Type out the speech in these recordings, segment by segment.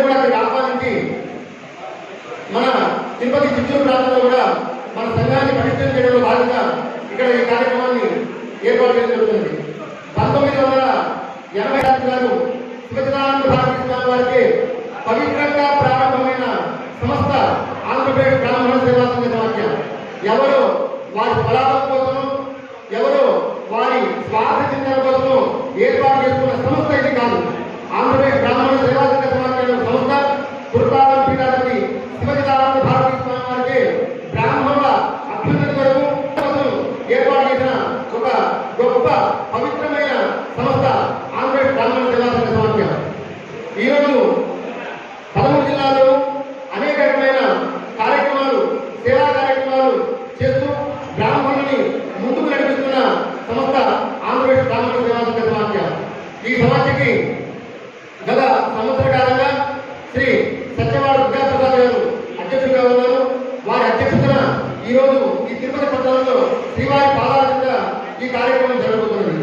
కూడా అక్కడికి ఆహ్వానించి మన తిరుపతి చిత్తూరు ప్రాంతంలో కూడా మన సంఘాన్ని పటిష్టం చేయడంలో భాగంగా ఇక్కడ ఈ కార్యక్రమాన్ని ఏర్పాటు చేయడం జరుగుతుంది. 1980 గారు శివచిదానంద భారతీ స్వామి వారికి పవిత్రంగా ప్రారంభమైన సంస్థ ఆంధ్రప్రదేశ్ బ్రాహ్మణ సేవా సంఘ సమాఖ్య. ఎవరు వారి ఫలాల కోసము, ఎవరు వారి స్వార్థ చింతన కోసము ఏర్పాటు చేసుకున్న సంస్థ ఇది కాదు. ఆంధ్రప్రదేశ్ బ్రాహ్మణ సేవా సంఘ సమాఖ్య సంస్థ కుర్తాలం పీఠాధిపతి శివచిదానంద భారతీ స్వామి వారికి బ్రాహ్మణుల అభ్యున్నతి కొరకు కోసం ఏర్పాటు చేసిన ఒక గొప్ప పవిత్రమైన సంస్థ ఆంధ్రప్రదేశ్ బ్రాహ్మణ సేవా సంఘ సమాఖ్య. ఈరోజు 13 జిల్లాల్లో అనేక రకమైన కార్యక్రమాలు, సేవా కార్యక్రమాలు చేస్తూ బ్రాహ్మణుని ముందుకు నడిపిస్తున్న సంస్థ ఆంధ్రప్రదేశ్ బ్రాహ్మణ సేవా సంఘ సమాఖ్య. ఈ సమాఖ్యకి గత సంవత్సర కాలంగా శ్రీ సత్యవాడ విద్యాప్రసాద్ గారు అధ్యక్షుడిగా ఉన్నారు. వారి అధ్యక్షతన ఈరోజు ఈ తిరుపతి పట్టణంలో శ్రీవారి పాదాల కింద ఈ కార్యక్రమం జరగబోతున్నది.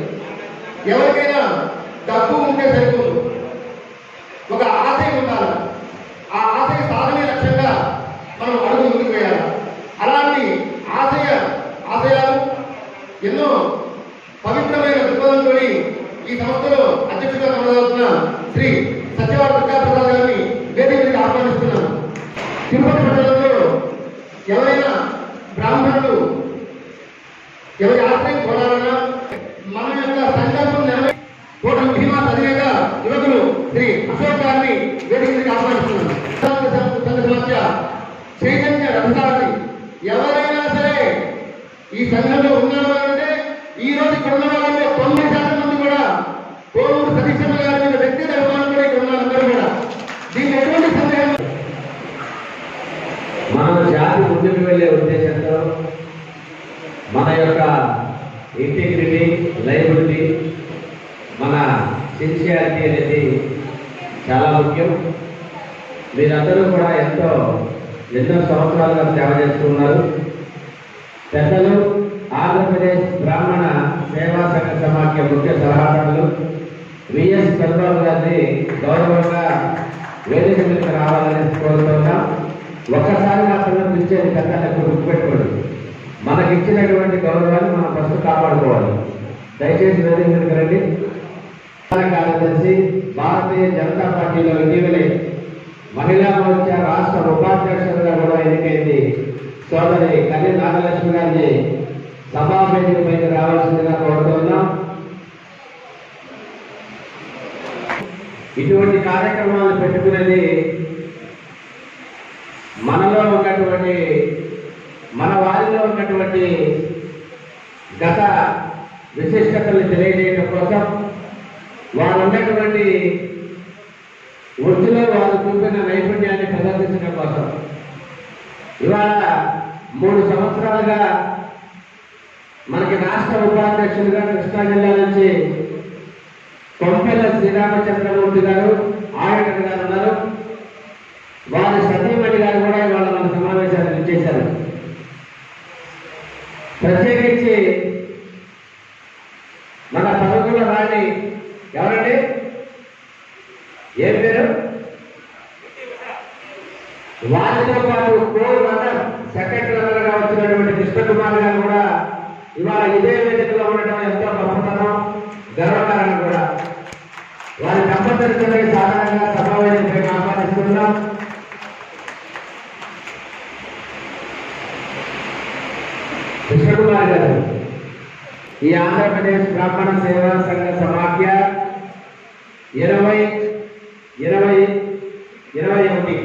ఎవరికైనా డబ్బు ఉంటే సరిపోదు, ఒక ఆశయం ఉండాలి. ఆ ఆశయ సాధనే లక్ష్యంగా మనం అడుగు ముందుకు వేయాలి. అలాంటి ఆశయాలు ఎన్నో పవిత్రమైన దృక్పథంతో ఈ సంస్థలో అధ్యక్షుడిగా కొనసాగుతున్న శ్రీ సత్యవాడ విద్యాప్రసాద్ గారిని వేదికకి ఆహ్వానిస్తున్నాను. తిరుపతి పట్టణంలో ఎవరైనా బ్రాహ్మణులు ఎవరి ఆశ్రయం కోరాలన్నా మన యొక్క సంకల్పం కోటం భీమా అధినేత యువకులు శ్రీ అశోక్ గారిని వేదికకి ఆహ్వానిస్తున్నాను. సమాఖ్య చైతన్య రథసారథి. ఎవరైనా సరే ఈ సంఘంలో ఉన్నారు అంటే ఈ రోజు ఇక్కడ ఉన్న వాళ్ళంటే 90% మంది కూడా కోవూరు సతీశమ్మ గారి మీద వ్యక్తిగత అభిమానం కూడా ఇక్కడ ఉన్నారు. అందరూ కూడా దీన్ని ఎటువంటి సందేహం. మన జాతి ముందుకు వెళ్ళే ఉద్దేశంతో మన యొక్క ఇంటిగ్రిటీ, లైబిలిటీ, మన సిన్సియారిటీ అనేది చాలా ముఖ్యం. మీరందరూ కూడా ఎన్నో సంవత్సరాలుగా సేవ చేస్తున్నారు. పెద్దలు ఆంధ్రప్రదేశ్ బ్రాహ్మణ సేవా సంఘ సమాఖ్య ముఖ్య సలహాదారులు విఎస్ చంద్రబాబు గారిని గౌరవంగా వేదిక మీదకి రావాలని కోరుతున్నాం. ఒక్కసారి మాత్రమే పిలిచేది పెద్దలకు గుర్తుపెట్టుకోండి. మనకి ఇచ్చినటువంటి గౌరవాన్ని మనం ఫస్ట్ కాపాడుకోవాలి. దయచేసి వేదిక మీదకి రండి. కార్యదర్శి, భారతీయ జనతా పార్టీలో ఇటీవలే మహిళా మోర్చా రాష్ట్ర ఉపాధ్యక్షులుగా కూడా ఎన్నికైంది సోదరి కళ్యాణ నాగలక్ష్మి గారిని సభావేదిక పైకి రావాల్సిందిగా కోరుతున్నాం. ఇటువంటి కార్యక్రమాలు పెట్టుకునేది మనలో ఉన్నటువంటి, మన వారిలో ఉన్నటువంటి గత విశిష్టతలు తెలియజేయడం కోసం, వారు ఉన్నటువంటి వృత్తిలో వారు చూపిన నైపుణ్యాన్ని ప్రదర్శించడం కోసం. ఇవాళ 3 సంవత్సరాలుగా మనకి రాష్ట్ర ఉపాధ్యక్షులుగా కృష్ణా జిల్లా నుంచి కొంపెల్ల శ్రీరామచంద్రమూర్తి గారు, ఆడిటర్ గారు ఉన్నారు. వారి సతీమణి గారు కూడా ఇవాళ మన సమావేశాన్ని ఇచ్చేశారు. ప్రత్యేకించి మన పదకొండ రాణి ఎవరండి, ఏం పేరు, వారితో పాటు కోర్ మండలం సెక్రటరీగా వచ్చినటువంటి కృష్ణకుమార్ గారు కూడా ఇవాళ ఇదే వేదికలో ఉండటం ఎంతో గొప్పతనం, గర్వకారణం కూడా. వారి కంపల్సరీ సాధారణంగా సమావేశంపై ఆహ్వానిస్తున్నాం. కృష్ణకుమార్ గారు ఈ ఆంధ్రప్రదేశ్ బ్రాహ్మణ సేవా సంఘ సమాఖ్య 2021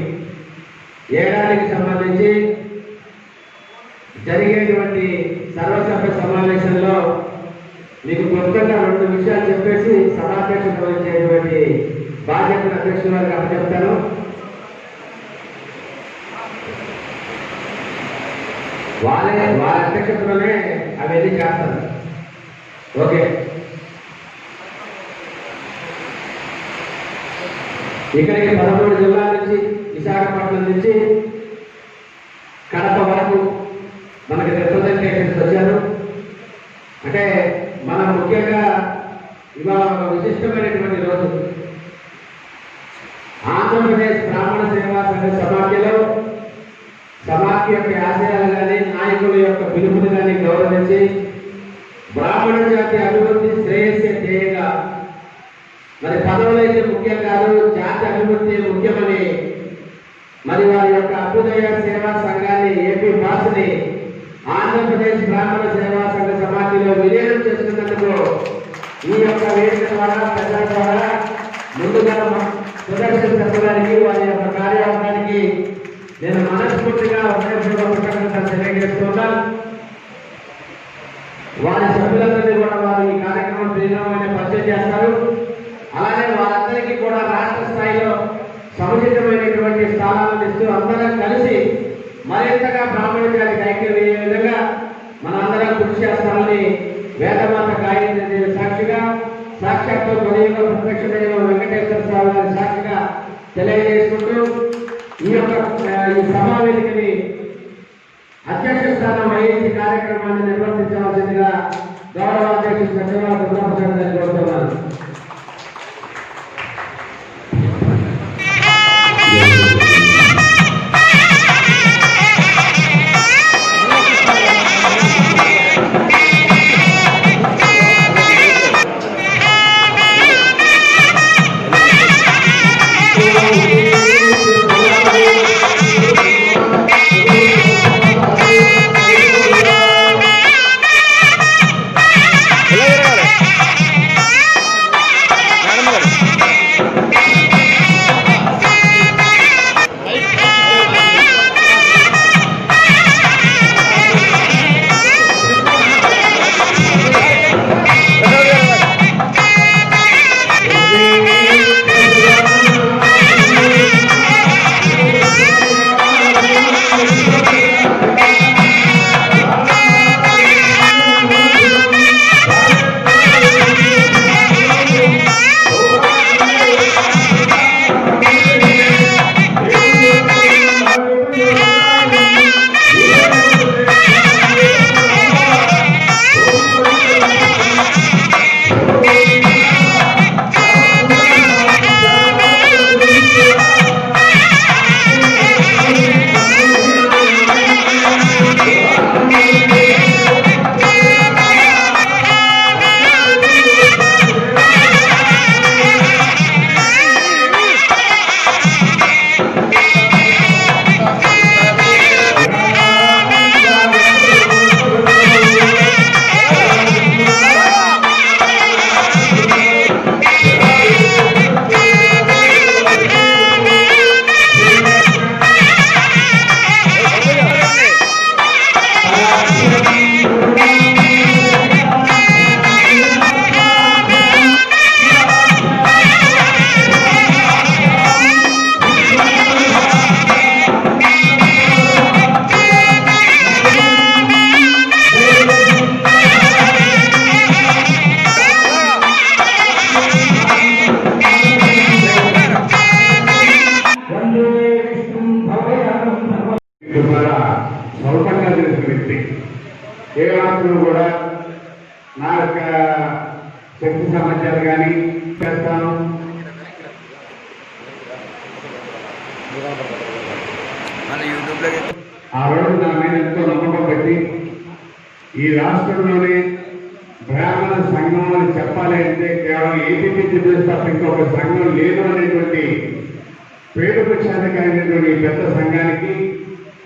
ఏడాదికి సంబంధించి జరిగేటువంటి సర్వసభ్య సమావేశంలో మీకు క్లుప్తంగా 2 విషయాలు చెప్పేసి సభాధ్యక్షత వహించేటువంటి బాధ్యతను అధ్యక్షుల వారికి అప్పచెప్తాను. వారి అధ్యక్షతలోనే అవన్నీ చేస్తారు. ఓకే, ఇక్కడికి 13 జిల్లాల నుంచి, విశాఖపట్నం నుంచి కడప వరకు మనకి రిప్రజెంటేటివ్స్ వచ్చారు. అంటే మనం ముఖ్యంగా ఇవాళ ఒక విశిష్టమైనటువంటి రోజు. ఆంధ్రప్రదేశ్ బ్రాహ్మణ సేవా సంఘ సమాఖ్యలో సమాఖ్య యొక్క ఆశయాలు కానీ నాయకుల యొక్క పిలుపుని కానీ గౌరవించి బ్రాహ్మణ జాతి అభివృద్ధి శ్రేయస్సు ధ్యేయంగా మరి పదవులైతే ముఖ్యం కాదు, జాతి అభివృద్ధి ముఖ్యమని మరి వారి యొక్క అభ్యుదయ సేవా సంఘాన్ని ఏపీ భాషని ఆంధ్రప్రదేశ్ బ్రాహ్మణ సేవా సంఘ సమాఖ్యలో విలీనం చేస్తున్నందుకు ఈ యొక్క వేదిక ద్వారా ప్రజల ద్వారా ముందుగా సుదర్శన్ చెప్పడానికి వారి యొక్క కార్యవర్గానికి నేను మనస్ఫూర్తిగా కృతజ్ఞతలు తెలియజేస్తున్నా. వారి సభ్యులందరినీ కూడా వారు ఈ కార్యక్రమం శ్రీరామని పరిచయం చేస్తారు. అలానే వారందరికీ కూడా రాష్ట్ర స్థాయిలో సముచితమైనటువంటి స్థానాలను ఇస్తూ అందరం కలిసి మరింతగా బ్రాహ్మణ జాతికి ఐక్యం అయ్యే విధంగా మనందరం కృషి చేస్తామని వేదమాత గాయత్రి సాక్షిగా సాక్షాత్తు కలియుగ ప్రత్యక్ష దైవం వెంకటేశ్వర స్వామి గారి సాక్షిగా తెలియజేసుకుంటూ ఈ సమావేశికని అధ్యక్ష స్థానం వహించి కార్యక్రమాన్ని నిర్వర్తించవలసిందిగా గౌరవ అధ్యక్షుడు సత్యనారాయణ కృష్ణప్రసాద్ గారిని కోరుతున్నాను. స్వల్పంగా తెలిసిన వ్యక్తి. ఏ మాత్రం కూడా నా యొక్క శక్తి సామర్థ్యాలు కానీ చేస్తాను. ఆ రోజు నా మీద ఎంతో నమ్మకం పెట్టి ఈ రాష్ట్రంలోనే బ్రాహ్మణ సంఘం అని చెప్పాలి అంటే కేవలం ఏపీ తప్ప ఇంకొక సంఘం లేదు అనేటువంటి పేరు ప్రఖ్యాతమైనటువంటి పెద్ద సంఘానికి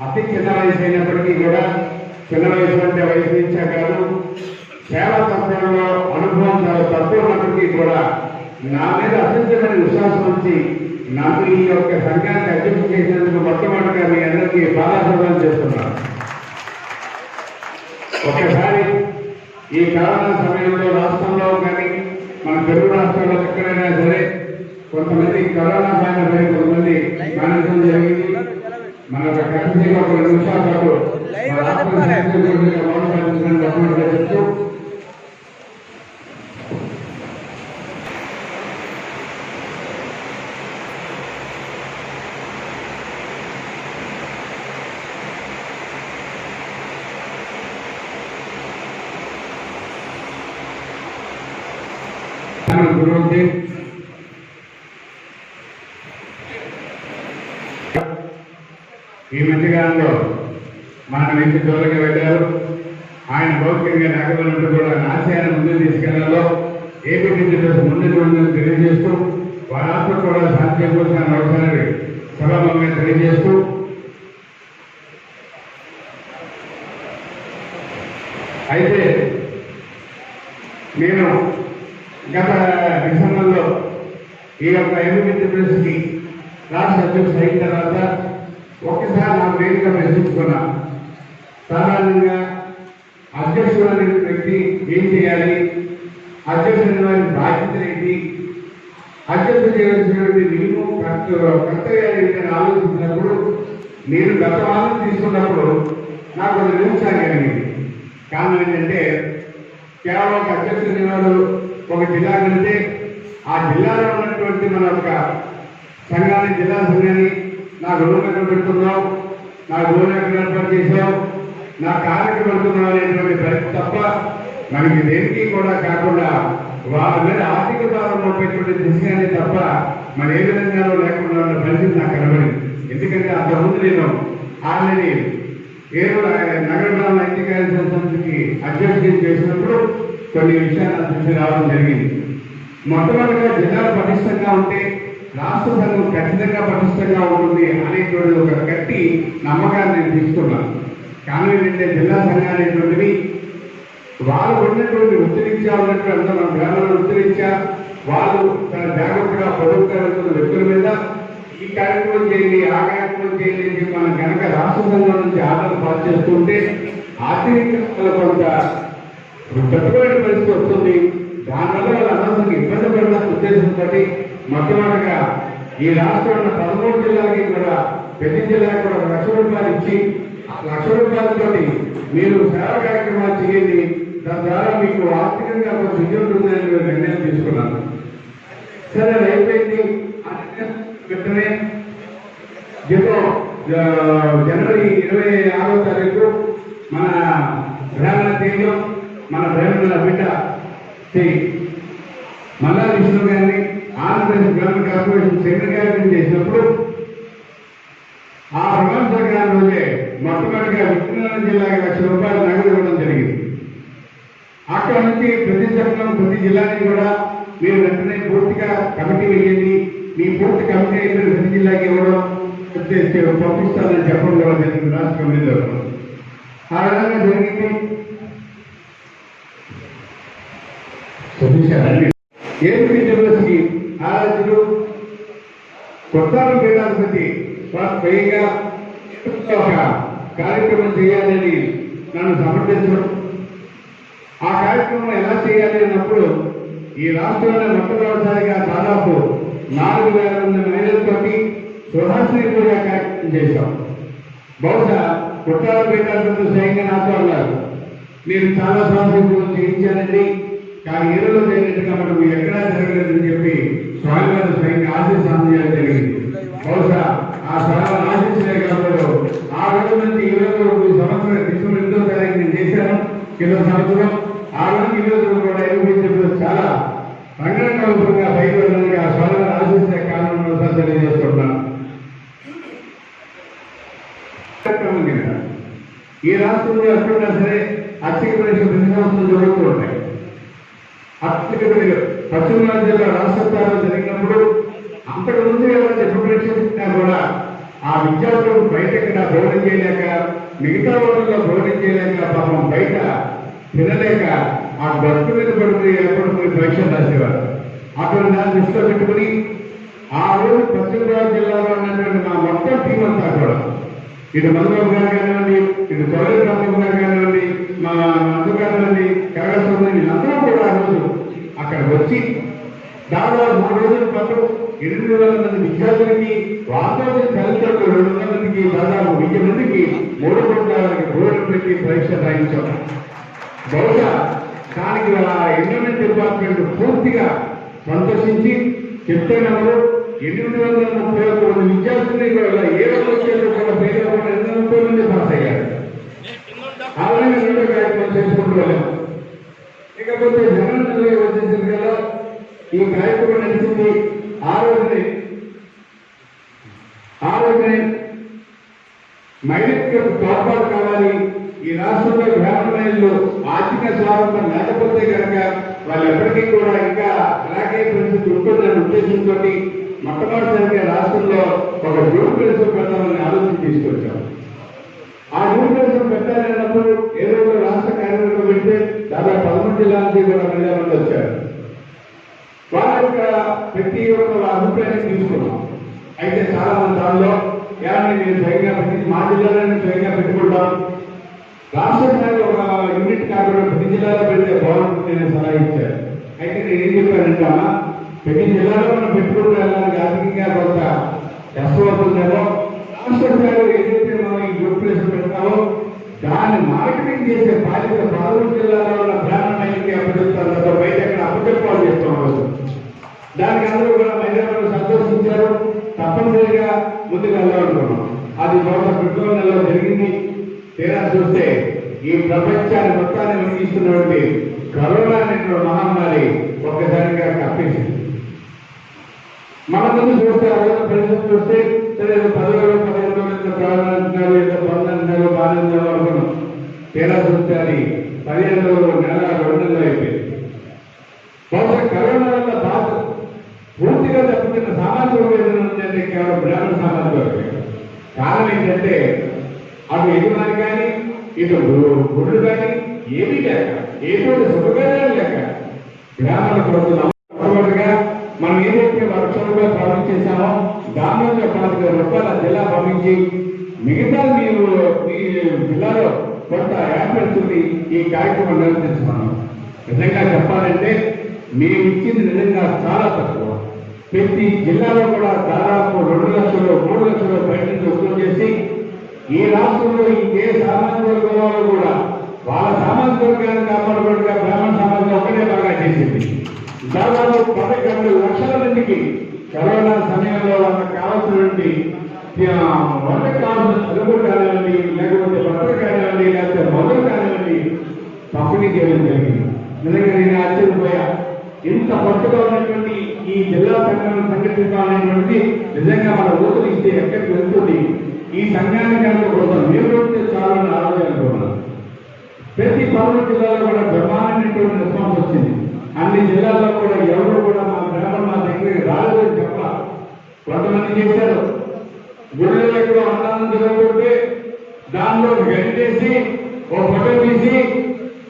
అతి చిన్న వయసు అయినప్పటికీ కూడా చిన్న వయసు అంటే వయసు నుంచే కాదు, సేవా తత్వంలో అనుభవం చాలా తక్కువ ఉన్నప్పటికీ కూడా నా మీద అత్యంతమైన విశ్వాసం వచ్చి నాకు ఈ యొక్క సంఘానికి అధ్యక్ష చేసినందుకు మొట్టమొదటిగా మీ అందరికీ బాధాప్రదం చేస్తున్నాను. ఒకసారి ఈ కరోనా సమయంలో రాష్ట్రంలో కానీ మన తెలుగు రాష్ట్రాల్లో ఎక్కడైనా సరే కొంతమంది కరోనా బారిన పడి కొంతమంది మరణించడం జరిగింది. మన కరెన్సీగా ఒక 2 నిమిషాల పాటు చెప్తూ గురువుకి ఈ మధ్యకాలంలో మన వ్యక్తి జోలికి వెళ్ళారు. ఆయన భౌతికంగా లేకపోయినట్టు కూడా ఆశయాన్ని ముందుకు తీసుకెళ్లాలో ఏపీ ముందుకు ఉందని తెలియజేస్తూ వారి ఆత్మ కూడా శాంతి చేకూర్చాలని అవసరాన్ని సభాముఖంగా తెలియజేస్తూ అయితే నేను గత డిసెంబర్లో ఈ యొక్క ఎంపీకి రాష్ట్ర అధ్యక్షుడు అయిన తర్వాత ఒక్కసారి నాకు వేదిక ప్రశ్నించుకున్నా. సాధారణంగా అధ్యక్షుడు అనే వ్యక్తి ఏం చేయాలి, అధ్యక్షుడు వారి బాధ్యతలు ఏంటి, అధ్యక్షుడు చేయవలసినటువంటి మినిమం కర్తవ్యాలు ఏంటని ఆలోచించినప్పుడు నేను గత వారం తీసుకున్నప్పుడు నాకు ఒక నిమిషాలు కలిగింది. కారణం ఏంటంటే కేవలం ఒక అధ్యక్షుడు వారు ఒక జిల్లా వెళ్తే ఆ జిల్లాలో ఉన్నటువంటి మన యొక్క సంఘాన్ని, జిల్లా సంఘాన్ని నా గౌరవం ఎక్కడ పెడుతున్నావు, నా గౌరవం ఎక్కడ ఏర్పాటు చేసావు, నా కార్యక్రమం పెడుతున్నావు అనేటువంటి పరిస్థితి తప్ప మనకి దేనికి కూడా కాకుండా వాళ్ళ మీద ఆర్థిక భారం మోపేటువంటి దిశగానే తప్ప మన ఏ విధంగానూ లేకుండా ఉన్న పరిస్థితి నాకు కనబడింది. ఎందుకంటే అంతకుముందు నేను ఆల్రెడీ ఏదో నగర ఐక్యకార్య సంస్థకి అధ్యక్షుడు చేసినప్పుడు కొన్ని విషయాలు దృష్టి రావడం జరిగింది. మొట్టమొదటిగా జిల్లాలు పటిష్టంగా ఉంటే రాష్ట్ర సంఘం ఖచ్చితంగా పటిష్టంగా ఉంటుంది అనేటువంటి ఒక గట్టి నమ్మకాన్ని నేను తీసుకున్నాను. కానీ ఏంటంటే జిల్లా సంఘాలు అనేటువంటివి వాళ్ళు ఉన్నటువంటి వృత్తిరీత్యా ఉన్నటువంటి మన గ్రామాల వృత్తిరీత్యా వాళ్ళు తన జాగ్రత్తగా ప్రభుత్వ వ్యక్తుల మీద ఈ కార్యక్రమం చేయండి, ఆ కార్యక్రమం చేయండి అని చెప్పి మనం కనుక రాష్ట్ర సంఘం నుంచి ఆర్డర్ పాస్ చేస్తుంటే ఆర్థిక కొంత కట్టుబడి పరిస్థితి వస్తుంది. దానివల్ల వాళ్ళు అనవసరంగా ఇబ్బంది పడిన ఉద్దేశంతో మొట్టమొదటిగా ఈ రాష్ట్రంలో 13 జిల్లాలకి కూడా ప్రతి జిల్లాకి కూడా 1 లక్ష రూపాయలు ఇచ్చి 1 లక్ష రూపాయలతో మీరు సేవా కార్యక్రమాలు చేయండి, దాని ద్వారా మీకు ఆర్థికంగా కొంచెం ఉంటుందని నిర్ణయం తీసుకున్నాను. సరే అయిపోయింది. వెంటనే జనవరి 26వ తారీఖు మన బ్రాహ్మణ తీర్థం మన బ్రాహ్మణుల బిడ్డ శ్రీ మల్లా విష్ణు గారిని ఆంధ్రప్రదేశ్ గ్రామ కార్పొరేషన్ సెక్రటరీ చేసినప్పుడు ఆ ప్రమాణ సంఘాల రోజే మొట్టమొదటిగా విజయనగరం జిల్లాకి 1 లక్ష రూపాయలు నగదు ఇవ్వడం జరిగింది. అక్కడ నుంచి ప్రతి సంఘం ప్రతి జిల్లాని కూడా మీరు వెంటనే పూర్తిగా కమిటీ వేయండి, మీ పూర్తి కమిటీ అయితే ప్రతి జిల్లాకి ఇవ్వడం పంపిస్తానని చెప్పడం కూడా జరిగింది రాష్ట్ర కమిటీలో. ఆ విధంగా జరిగింది. ఏపీ యూనివర్సిటీ ఆరాధ్యులు కొత్తారం పీఠాధిపతి స్వయంగా ఒక కార్యక్రమం చేయాలని నన్ను సమర్థించడం, ఆ కార్యక్రమం ఎలా చేయాలి అన్నప్పుడు ఈ రాష్ట్రంలో మొట్టమొదటిసారిగా దాదాపు 4,000 మంది మహిళలతోటి సుహాసిని పూజ కార్యక్రమం చేశాం. బహుశా కొట్టాల పీఠాధిపతి స్వయంగా నాతో అన్నారు, నేను చాలా సుహాసిని పూజ చేయించానండి, కానీ ఏరులో జరిగినట్టుగా మనకు ఎక్కడా జరగలేదని చెప్పి స్వామి గారు స్వయంగా ఆశీస్సు చేయడం జరిగింది. బహుశా ఆ స్వామి ఆశించలే కాబట్టి ఆ రోజు నుంచి ఈ రోజు సంవత్సరం డిసెంబర్ 8వ తారీఖు నేను చేశాను. కింద సంవత్సరం ఆ రోజు ఈ రోజు కూడా ఎదుగుతున్నప్పుడు చాలా రంగరంగంగా బయట వెళ్ళడానికి ఆ స్వామి ఆశించే కారణం తెలియజేస్తున్నాను. ఈ రాష్ట్రంలో ఎప్పుడైనా సరే ఆర్థిక పరీక్ష ప్రతి సంవత్సరం జరుగుతూ ఉంటాయి. ఆర్థిక పశ్చిమ గోదావరి జిల్లా రాష్ట్ర స్థాయిలో జరిగినప్పుడు అంతకు ముందు ఎవరైనా పరీక్షించినా కూడా ఆ విద్యార్థులు బయట ఎక్కడ భోజనం చేయలేక, మిగతా వాళ్ళలో భోజనం చేయలేక, పాపం బయట తినలేక ఆ బస్సు మీద పడుకుని ఏర్పడుకుని పరీక్షలు రాసేవారు. అటువంటి దాన్ని దృష్టిలో పెట్టుకుని ఆ రోజు పశ్చిమ గోదావరి జిల్లాలో ఉన్నటువంటి మా మొత్తం టీం అంతా కూడా, ఇటు మధుబాబు గారు కానివ్వండి, ఇటు చౌదరి రామబాబు గారు కానివ్వండి, మా నందు కానివ్వండి, కరగస్వామి, వీళ్ళందరూ కూడా ఆ రోజు అక్కడ వచ్చి దాదాపు 3 రోజుల పాటు 8,000 మంది విద్యార్థులకి, వాస్తవ తల్లిదండ్రులు 200 మందికి, దాదాపు 1000 మందికి 3 కోట్ల భోజనం పెట్టి పరీక్ష రాయించాం. బహుశా దానికి ఎన్విరాన్మెంట్ డిపార్ట్మెంట్ పూర్తిగా సంతోషించి చెప్తున్నారు. 831 మంది విద్యార్థులని కూడా ఏ వచ్చేది కూడా పేరు 230 మంది పాస్ అయ్యారు. అలాగే 2వ కార్యక్రమం చేసుకుంటూ వెళ్ళాం. ఇకపోతే జగన్ వచ్చేసింది కదా, ఈ కార్యక్రమం నడిచింది. ఆ రోజునే మహిళలకు తోడ్పాటు కావాలి. ఈ రాష్ట్రంలో బ్రాహ్మణ మహిళలు ఆర్థిక స్వాతంత్రం లేకపోతే కనుక వాళ్ళు ఎప్పటికీ కూడా ఇంకా అలాగే పరిస్థితి ఉంటుందనే ఉద్దేశంతో మొట్టమొదటిసారిగా రాష్ట్రంలో ఒక గ్రూప్ ప్రెసిడెంట్ పెడతామని ఆలోచన తీసుకొచ్చాం. ఆ గ్రూప్ ప్రెసిడెంట్ పెట్టాలన్నప్పుడు ఏదో రాష్ట్ర కార్యక్రమం పెడితే దాదాపు 11 జిల్లాల నుంచి కూడా మహిళలు వచ్చారు. వాళ్ళ యొక్క ప్రతి ఒక్క అభిప్రాయాన్ని తీసుకున్నాం. అయితే చాలా మంది దానిలో ఏమని నేను స్వయంగా పెట్టి మా జిల్లాలో స్వయంగా పెట్టుకుంటాం, రాష్ట్ర స్థాయిలో ఒక యూనిట్ కాకుండా ప్రతి జిల్లాలో పెడితే బాగుంటుంది అనే సలహా ఇచ్చారు. అయితే నేను ఏం చెప్పానంటే ప్రతి జిల్లాలో మనం పెట్టుకుంటూ వెళ్ళడానికి ఆర్థికంగా కొంత కష్టమవుతుందేమో, రాష్ట్ర స్థాయిలో ఏదైతే మనం ఈ గ్రూప్ ప్రెసిడెంట్ పెడతామో దాన్ని మార్కెటింగ్ చేసే బాధ్యత 11 జిల్లాలో ఉన్న బ్రాహ్మణ మహిళకి అప్పచెప్తారు, బయట ఎక్కడ అప్పచెప్పాలు చేస్తున్నాం. దానికి అందరూ కూడా మహిళలు సంతోషించారు. తప్పనిసరిగా ముందుకు వెళ్ళాలనుకున్నాం. అది బహుశా ఫిబ్రవరి నెలలో జరిగింది. తీరా చూస్తే ఈ ప్రపంచాన్ని మొత్తాన్ని వణికిస్తున్నటువంటి కరోనా అనేటువంటి మహమ్మారి ఒక్కసారిగా కప్పించింది. మన ముందు చూస్తే ఆ రోజు పరిస్థితి చూస్తే సరే 10 రోజులు 15 రోజులు ప్రారంభించారు, ఏదో 12 బాగానే అనుకున్నాం. తీరా చూస్తే అది 15 రోజులు, నెల 2 నెలలు అయిపోయింది. బహుశా కరోనా వల్ల బాధ పూర్తిగా దెబ్బతిన్న సామాజిక వేదన ఉందంటే కేవలం బ్రాహ్మణ సామాజిక వర్గం. కారణం ఏంటంటే అటు యజమాని కానీ ఇటు గుళ్ళు కానీ ఏమీ లేక, ఎటువంటి శుభకార్యాలు లేక గ్రామాల కొడుకుగా మనం ఏదైతే వర్షంగా ప్రారంభించేసామో దానిలో 5,000 రూపాయల జిల్లా పంపించి మిగతా మీరు మీ జిల్లాలో కొంత ఏర్పడుతుంది ఈ కార్యక్రమం నిర్వహించుకున్నాం. నిజంగా చెప్పాలంటే మేము ఇచ్చింది నిజంగా చాలా తక్కువ. ప్రతి జిల్లాలో కూడా దాదాపు 2 లక్షలు 3 లక్షలు బయట నుంచి వసూలు చేసి ఈ రాష్ట్రంలో ఇంకే సామాజిక వర్గం వాళ్ళు కూడా వాళ్ళ సామాజిక వర్గాన్ని కాపాడుకోవడానికి బ్రాహ్మణ సమాజం ఒక్కడే బాగా చేసింది. దాదాపు 11 లక్షల మందికి కరోనా సమయంలో వాళ్ళకి కావాల్సినటువంటి వంటకు కావాల్సిన చదువు కానివ్వండి, లేకపోతే బట్టలు కానివ్వండి, లేకపోతే మొదలు కానివ్వండి పంపిణీ చేయడం జరిగింది. నిజంగా నేను ఆశ్చర్యపోయా. ఇంత పట్టుగా ఉన్నటువంటి ఈ జిల్లా సంఘాన్ని సంఘటించాలనేటువంటిది నిజంగా మన ఓటులు ఇస్తే ఎక్కడికి వెళ్తుంది. ఈ సంఘాన్ని కనుక కోసం నిర్వహిస్తే చాలని ఆలోచన. ప్రతి 11 జిల్లాలో కూడా బ్రహ్మాండమైనటువంటి రెస్పాన్స్ వచ్చింది. అన్ని జిల్లాల్లో కూడా ఎవరు కూడా మా గ్రామం మా దగ్గరికి రాలేదని చెప్పాలి. కొంతమంది చేశారు. గుళ్ళో ఎక్కడో అన్నం జరుగుతుంటే దానిలో గంటేసి ఓ ఫోటో తీసి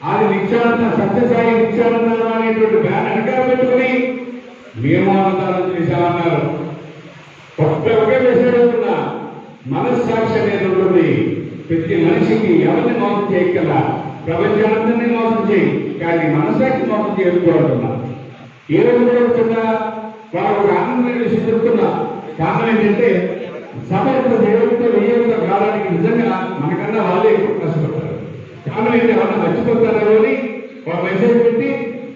అది నిత్యానంద సత్యసాయి నిత్యానంద అనేటువంటి బ్యాన్ వెనకాల పెట్టుకుని మేము అన్నదానం చేశామన్నారు. ఒకే విషయంలో మనస్సాక్షి అనేది ఉంటుంది. ప్రతి మనిషికి ఎవరిని మోసం చేయగల ప్రపంచానందరినీ మోసం చేయి, కానీ మనస్సాక్షి మోసం చేసుకోవాలన్నా ఏ రోజు కూడా వారు ఒక ఆనందమైన విషయం చెప్తున్నా. కారణం ఏంటంటే సమయంలో దేవుడితో వేయంతో కావడానికి నిజంగా మనకన్నా వాళ్ళే కష్టపడతారు. కారణం ఏంటి, ఎవరన్నా మర్చిపోతారో అని ఒక మెసేజ్ పెట్టి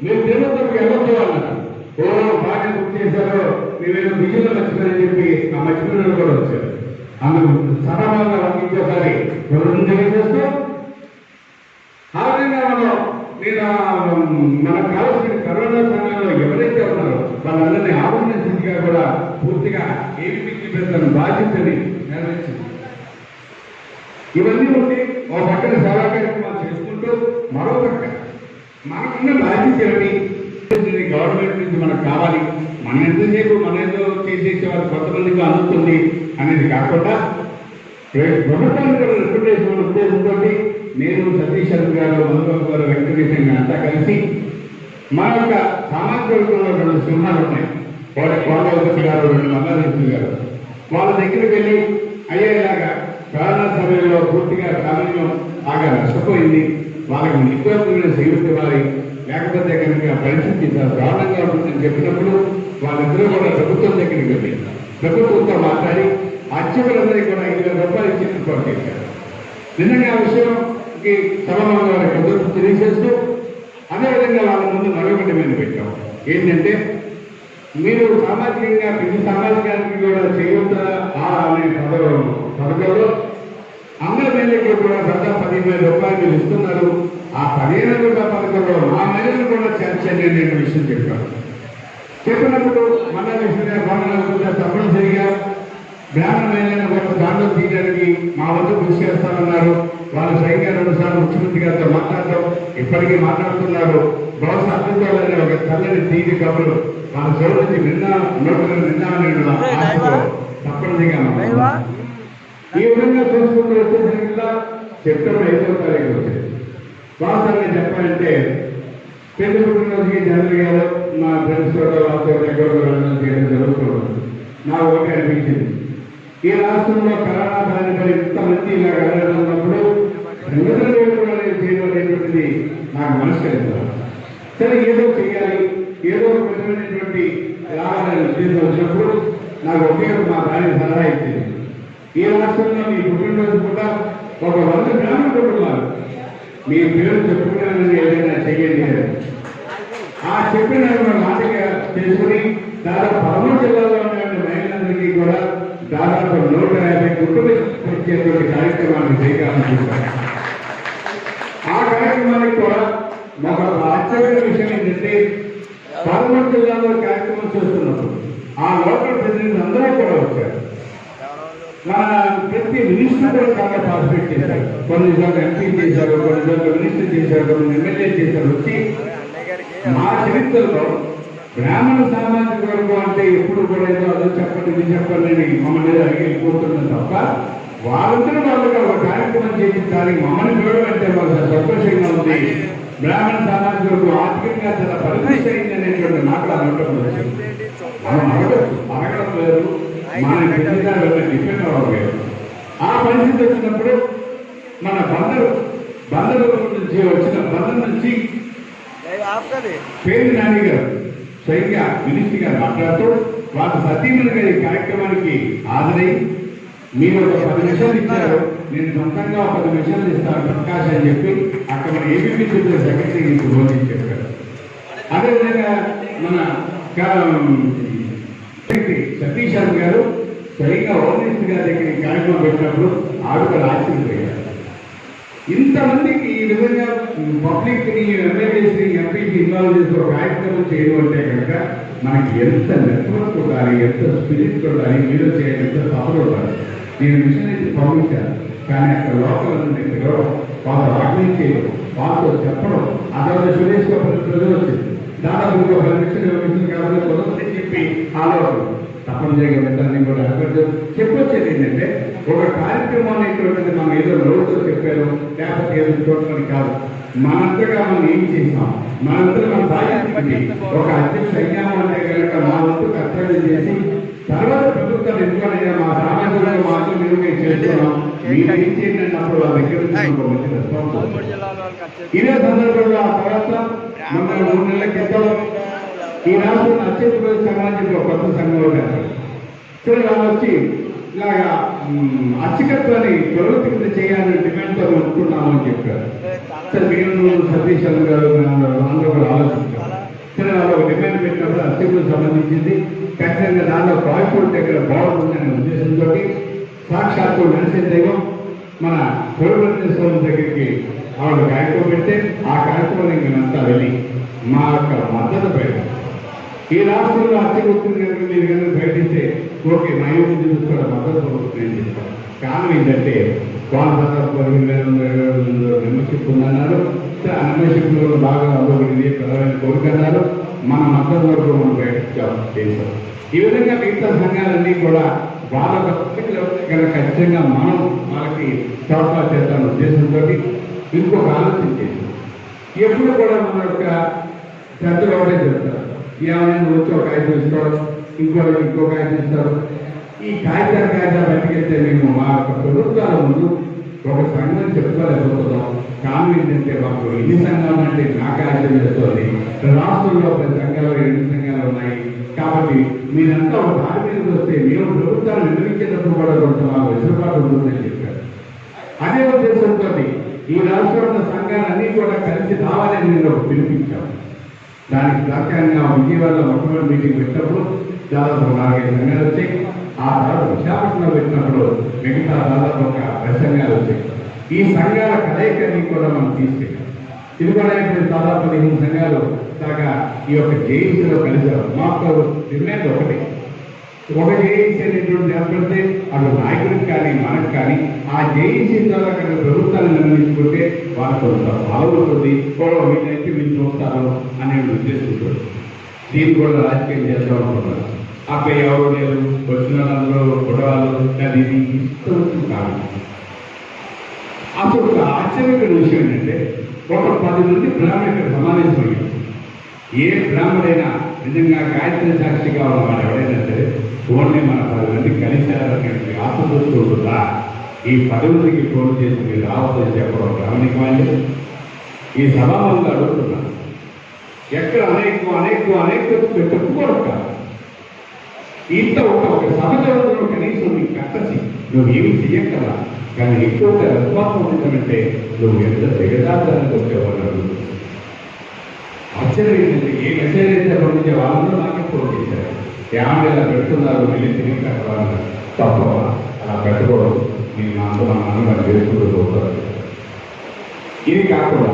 మీరు తిరుమలకి వెళ్ళొచ్చు అన్నారు. బాగా గుర్తు చేశారో మేమేదో బిజీలో మర్చిపోయారని చెప్పి ఆ మర్చిపోయిన కూడా వచ్చారు. అందుకు సమానంగా ఇంకోసారి చేస్తూ ఆ విధంగా మనకు కావాల్సిన కరోనా సమయంలో ఎవరైతే ఉన్నారో వాళ్ళందరినీ ఆపరేషన్గా కూడా పూర్తిగా ఏపీకి పెద్దల బాధ్యతని నెరవేర్చింది. ఇవన్నీ ఉండి ఒక పక్కన సేవా కార్యక్రమాలు చేసుకుంటూ మరో పక్క మనకున్న బాధ్యత ఏమిటి, గవర్నమెంట్ నుంచి మనకు కావాలి, మనం ఎంతసేపు మన ఏదో చేసేసే వాళ్ళు కొంతమందికి అందుతుంది అనేది కాకుండా ప్రభుత్వానికి కూడా రిప్రజెంటేషన్ ఉద్దేశంతో నేను సతీష్ చంద్ర గారు, మధుబాబు గారు, వెంకటేశ్వర గారు అంతా కలిసి మన యొక్క సామాజిక వర్గంలో 2 సింహాలు ఉన్నాయి. కోడవతి గారు, 2 మల్లారెడ్డి గారు. వాళ్ళ దగ్గరికి వెళ్ళి అయ్యేలాగా కరోనా సమయంలో పూర్తిగా ప్రాధాన్యం బాగా నష్టపోయింది, వాళ్ళకి నిత్యోపమైన సేవలు ఇవ్వాలి, లేకపోతే కనుక పరిస్థితి చాలా దారుణంగా ఉంటుందని చెప్పినప్పుడు వాళ్ళిద్దరూ కూడా ప్రభుత్వం దగ్గరికి వెళ్ళి ప్రభుత్వంతో మాట్లాడి అర్చకులందరికీ కూడా 5,000 రూపాయలు ఇచ్చి ఏర్పాటు చేశారు. నిజంగా ఆ విషయంకి సభలో ప్రభుత్వం తెలియజేస్తూ అదేవిధంగా వాళ్ళ ముందు మరొకటి మీద పెట్టాం. ఏంటంటే మీరు సామాజికంగా ప్రతి సామాజికానికి కూడా చేయొద్దా అనే పథకంలో అందరి మహిళలకి కూడా దాదాపు 15,000 రూపాయలు మీరు ఇస్తున్నారు. ఆ 15,000 రూపాయల పథకంలో మా మహిళలు కూడా చేర్చండి అనే విషయం చెప్పారు. చెప్పినప్పుడు మన విషయంగా తప్పనిసరిగా బ్రాహ్మణ మహిళలను కూడా దాంట్లో తీయడానికి మా వంతు కృషి చేస్తామన్నారు. వాళ్ళు స్వయంగా 2 సార్లు ముఖ్యమంత్రి గారితో మాట్లాడటం ఇప్పటికీ మాట్లాడుతున్నారు. బహుశా అర్థంతోనే ఒక చల్లని తీరి కబురు మన చోటు నుంచి విన్నామని తప్పనిసరిగా ఈ విధంగా చూసుకుంటూ వచ్చేసరికల్లా సెప్టెంబర్ 5వ తారీఖు వచ్చింది. వాస్తవంగా చెప్పాలంటే పెళ్లి పుట్టినరోజుకి జనరల్ గారు మా ఫ్రెండ్స్ కూడా వాళ్ళతో దగ్గర వెళ్ళడం చేయడం జరుగుతుంది. నాకు ఒకటి అనిపించింది, ఈ రాష్ట్రంలో కరోనా బారిన పడి ఇంతమంది ఇలా వెళ్ళనున్నప్పుడు సంఘటనలు చేయడం అనేటువంటిది నాకు మనసు కలిగింది. సరే ఏదో చేయాలి, ఏదో ఒక విధమైనటువంటి రావాలని ఉద్దేశం వచ్చినప్పుడు నాకు ఒకే మా దాని సలహా ఇచ్చింది. ఈ రాష్ట్రంలో మీ పుట్టినరోజు కూడా ఒక 100 గ్రాముల కుటుంబాలు మీ పేరు చెప్పుకున్నానని ఏదైనా చెయ్యండి. ఆ చెప్పిన మాటగా చేసుకుని దాదాపు 13 జిల్లాలో ఉన్నటువంటి మహిళలందరికీ కూడా దాదాపు 150 కుటుంబాలు ఇచ్చేటువంటి కార్యక్రమాన్ని శ్రీకారం చేశారు. ఆ కార్యక్రమానికి కూడా ఒక ఆశ్చర్యమైన విషయం ఏంటంటే 13 జిల్లాలో కార్యక్రమం చేస్తున్నప్పుడు ఆ లోకల్ ప్రెసిడెంట్ అందరూ కూడా వచ్చారు. మన ప్రతి మినిస్టర్ కూడా చాలా పార్టిసిపేట్ చేశారు. కొన్నిసార్లు ఎంపీ చేశారు, కొన్నిసార్లు మినిస్టర్ చేశారు, కొన్ని ఎమ్మెల్యే చేశారు. వచ్చి మా చరిత్రలో బ్రాహ్మణ సామాజిక వర్గం అంటే ఎప్పుడు కూడా ఏదో అదో చెప్పండి ఇది చెప్పండి అని మమ్మల్ని అడిగి వెళ్ళిపోతున్నాం తప్ప వాళ్ళందరూ వాళ్ళగా ఒక కార్యక్రమం చేయించాలి. మమ్మల్ని చూడడం అంటే వాళ్ళ సంతోషంగా ఉంది. బ్రాహ్మణ సామాజిక వర్గం ఆర్థికంగా చాలా పరిస్థితి అయింది అనేటువంటి మాటలు అనడం మనం అడగడం లేదు, మన డిపెండ్ అవ్వలేదు. ఆ పరిస్థితి వచ్చినప్పుడు మన బందరు నుంచి వచ్చిన బందర్ నుంచి పేరు నాని గారు స్వయంగా మినిస్టర్ గారు మాట్లాడుతూ వాళ్ళ సతీమణి గారి కార్యక్రమానికి హాజరై మీరు ఒక 10 నిమిషాలు ఇచ్చారు, నేను సొంతంగా ఒక 10 నిమిషాలు ఇస్తాను ప్రకాష్ అని చెప్పి అక్కడ ఏబీపీ సెక్రటరీ బోధించి చెప్పారు. అదేవిధంగా మన సతీష్ గారు స్వయంగా హోమ్ మినిస్టర్ గారి దగ్గర కార్యక్రమం పెట్టినప్పుడు ఆవిడ ఆశ్చర్యపోయారు. ఇంతమందికి ఈ విధంగా పబ్లిక్ ని ఎమ్మెల్యేస్ని ఎంపీకి ఇన్వాల్వ్ చేసి ఒక కార్యక్రమం చేయడం అంటే కనుక మనకి ఎంత నెట్వర్క్ ఉండాలి, ఎంత స్పిరిట్ ఉండాలి, మీరు చేయాలి, ఎంత సఫర్ ఉండాలి. నేను మిషన్ అయితే పంపించాను, కానీ అక్కడ లోకల్ నుండి పిలవడం, వాళ్ళు ఆర్గనైజ్ చేయడం, వాళ్ళతో చెప్పడం, ఆ తర్వాత సురేష్ ప్రజలు వచ్చింది దాదాపు ఇంకో 10 నిమిషాలు కాబట్టి కుదరని చెప్పి ఆలోచన తప్పనిసరిగా వెంటనే కూడా చెప్పొచ్చేది ఏంటంటే ఒక కార్యక్రమం అనేటువంటిది మనం ఏదో రోజుతో చెప్పారు లేకపోతే ఏదో చూడటానికి కాదు. మనంతగా మనం ఏం చేసాం, మనంతా మన బాధ్యత ఒక అధ్యక్షుడు అయ్యాము అంటే కనుక మా వంతు కర్తవ్యం చేసి తర్వాత ప్రభుత్వం ఎందుకనైనా మా సామాజిక మాత్రం నిర్వహణ చేస్తున్నాం. మీరు ఏం చేయండి అప్పుడు వాళ్ళ దగ్గర ఒక మంచి రెస్పాన్స్. ఇదే సందర్భంలో ఆ తర్వాత మన 3 నెలల క్రితం ఈ రాష్ట్రంలో అత్యంత సమాజంలో కొత్త సంఘంలో సరే వాళ్ళు వచ్చి ఇలాగా అర్చకత్వాన్ని ప్రవృత్తి చేయాలని డిమాండ్తో అనుకుంటున్నామని చెప్పారు. సరే మేము సతీష్ గారు అందరూ కూడా ఆలోచించారు. సరే వాళ్ళు ఒక డిమాండ్ పెట్టినప్పుడు అర్చకులకు సంబంధించింది ఖచ్చితంగా దానిలో ప్రాజెక్ట్ దగ్గర బాగుంటుందనే ఉద్దేశంతో సాక్షాత్తు నడిచే దైవం మన కోరుమతి స్వామి దగ్గరికి ఆవిడ కార్యక్రమం పెడితే ఆ కార్యక్రమాన్ని మేమంతా వెళ్ళి మా యొక్క మద్దతు పెడతాం. ఈ రాష్ట్రంలో అత్యవృత్తులు కనుక మీరు కనుక బయటిస్తే ఓకే మా యూపీ కూడా మద్దతు నేను చెప్తాను. కారణం ఏంటంటే వాళ్ళ దాదాపు 15,000 మెంబర్షిప్ ఉందన్నారు. ఆ మెంబర్షిప్లో బాగా అదొకటి ప్రధానమైన కోరిక అన్నారు. మన మద్దతు వరకు మనం బయటకు చేస్తాం. ఈ విధంగా మిగతా సంఘాలన్నీ కూడా వాళ్ళ కనుక ఖచ్చితంగా మనం వాళ్ళకి సరఫరా చేస్తామన్న ఉద్దేశంతో ఇంకొక ఆలోచన చేస్తాం. ఎప్పుడు కూడా మన యొక్క పెద్దలు ఒకటే చెప్తారు, ఏమైనా వచ్చి ఒక కాగితం ఇస్తారు, ఇంకో కాగితం ఇస్తారు. ఈ కాగితాలు బయటకెళ్తే మేము మా యొక్క ప్రభుత్వాల ముందు ఒక సంఘం చెప్పుకోలేకపోతున్నాం. కారణం ఏంటంటే మాకు ఎన్ని సంఘాలు అంటే నాకు ఆశ్చర్యం వేస్తుంది. రాష్ట్రంలో 10 సంఘాలు 2 సంఘాలు ఉన్నాయి. కాబట్టి మీరంతా ఒక దాని మీద వస్తే మేము ప్రభుత్వాన్ని నిర్వహించేటప్పుడు కూడా కొంత మాకు వెసులుబాటు ఉంటుందని చెప్పారు. అదే ఉద్దేశంతో ఈ రాష్ట్రంలో సంఘాలన్నీ కూడా కలిసి రావాలని నేను పిలిపించాం. దానికి సహకారంగా విజయవాడలో మొట్టమొదటి మీటింగ్ పెట్టినప్పుడు దాదాపు 4-5 సంఘాలు వచ్చాయి. ఆ తర్వాత విశాఖపట్నంలో పెట్టినప్పుడు మిగతా దాదాపు ఒక 10 సంఘాలు వచ్చాయి. ఈ సంఘాల కలయికని కూడా మనం తీసుకెళ్ళాం. ఇది కూడా దాదాపు 15 సంఘాలు దాకా ఈ యొక్క జేఈసీలో కలిసారు. మాకు డిమాండ్ ఒకటి, ఒక జేఏసీ అనేటువంటి ఏర్పడితే అటు నాయకుడికి కానీ మనకు కానీ ఆ జేఏసీ ద్వారా కనుక ప్రభుత్వాన్ని నిర్ణయించుకుంటే వాళ్ళకు కొంత బాగుంటుంది వీళ్ళైతే వీళ్ళు చూస్తారు అనే ఉద్దేశంతో దీన్ని కూడా రాజకీయం చేద్దాం అనుకున్నారు. అబ్బాయి ఎవరు లేరు, వచ్చిన వాళ్ళందరూ గొడవలు అది ఇది ఇష్టం కాదు. అసలు ఒక ఆశ్చర్యకర విషయం ఏంటంటే ఒక 10 మంది బ్రాహ్మణులు సమావేశమయ్యారు. ఏ బ్రాహ్మడైనా నిజంగా గాయత్రి సాక్షిగా ఉన్న వాడు ఎవడైనా సరే ఫోన్ని మన 10 మంది కలిశారని ఆశదూస్తూ ఉంటుందా? ఈ 10 మందికి ఫోన్ చేసి మీరు రావద్దని చెప్పడం బ్రాహ్మణికి వాళ్ళు ఈ సభావంగా అడుగుతున్నారు. ఎక్కడ అనేక పెట్టుకోవడం కాదు. ఇంత ఒక సభ జరుగుతున్న కనీసం నీకు కట్టసి నువ్వు ఏమి చెయ్యక్కలా, కానీ ఎక్కువగా రత్వాత్మ ఉంటుందంటే నువ్వు ఎంత దిగజారుదానికి వచ్చేవాళ్ళు. ఆశ్చర్యం ఏంటంటే ఏ మెసేజ్ అయితే పంపించే వాళ్ళందరూ నాకే ఫోన్ చేశారు. ఏమైనా ఇలా పెడుతున్నారు, వెళ్ళి తిరిగి కట్టాలని తప్పవా, అలా పెట్టకూడదు, నేను మా నాన్నగారు చేసుకుంటూ పోతారు. ఇది కాకుండా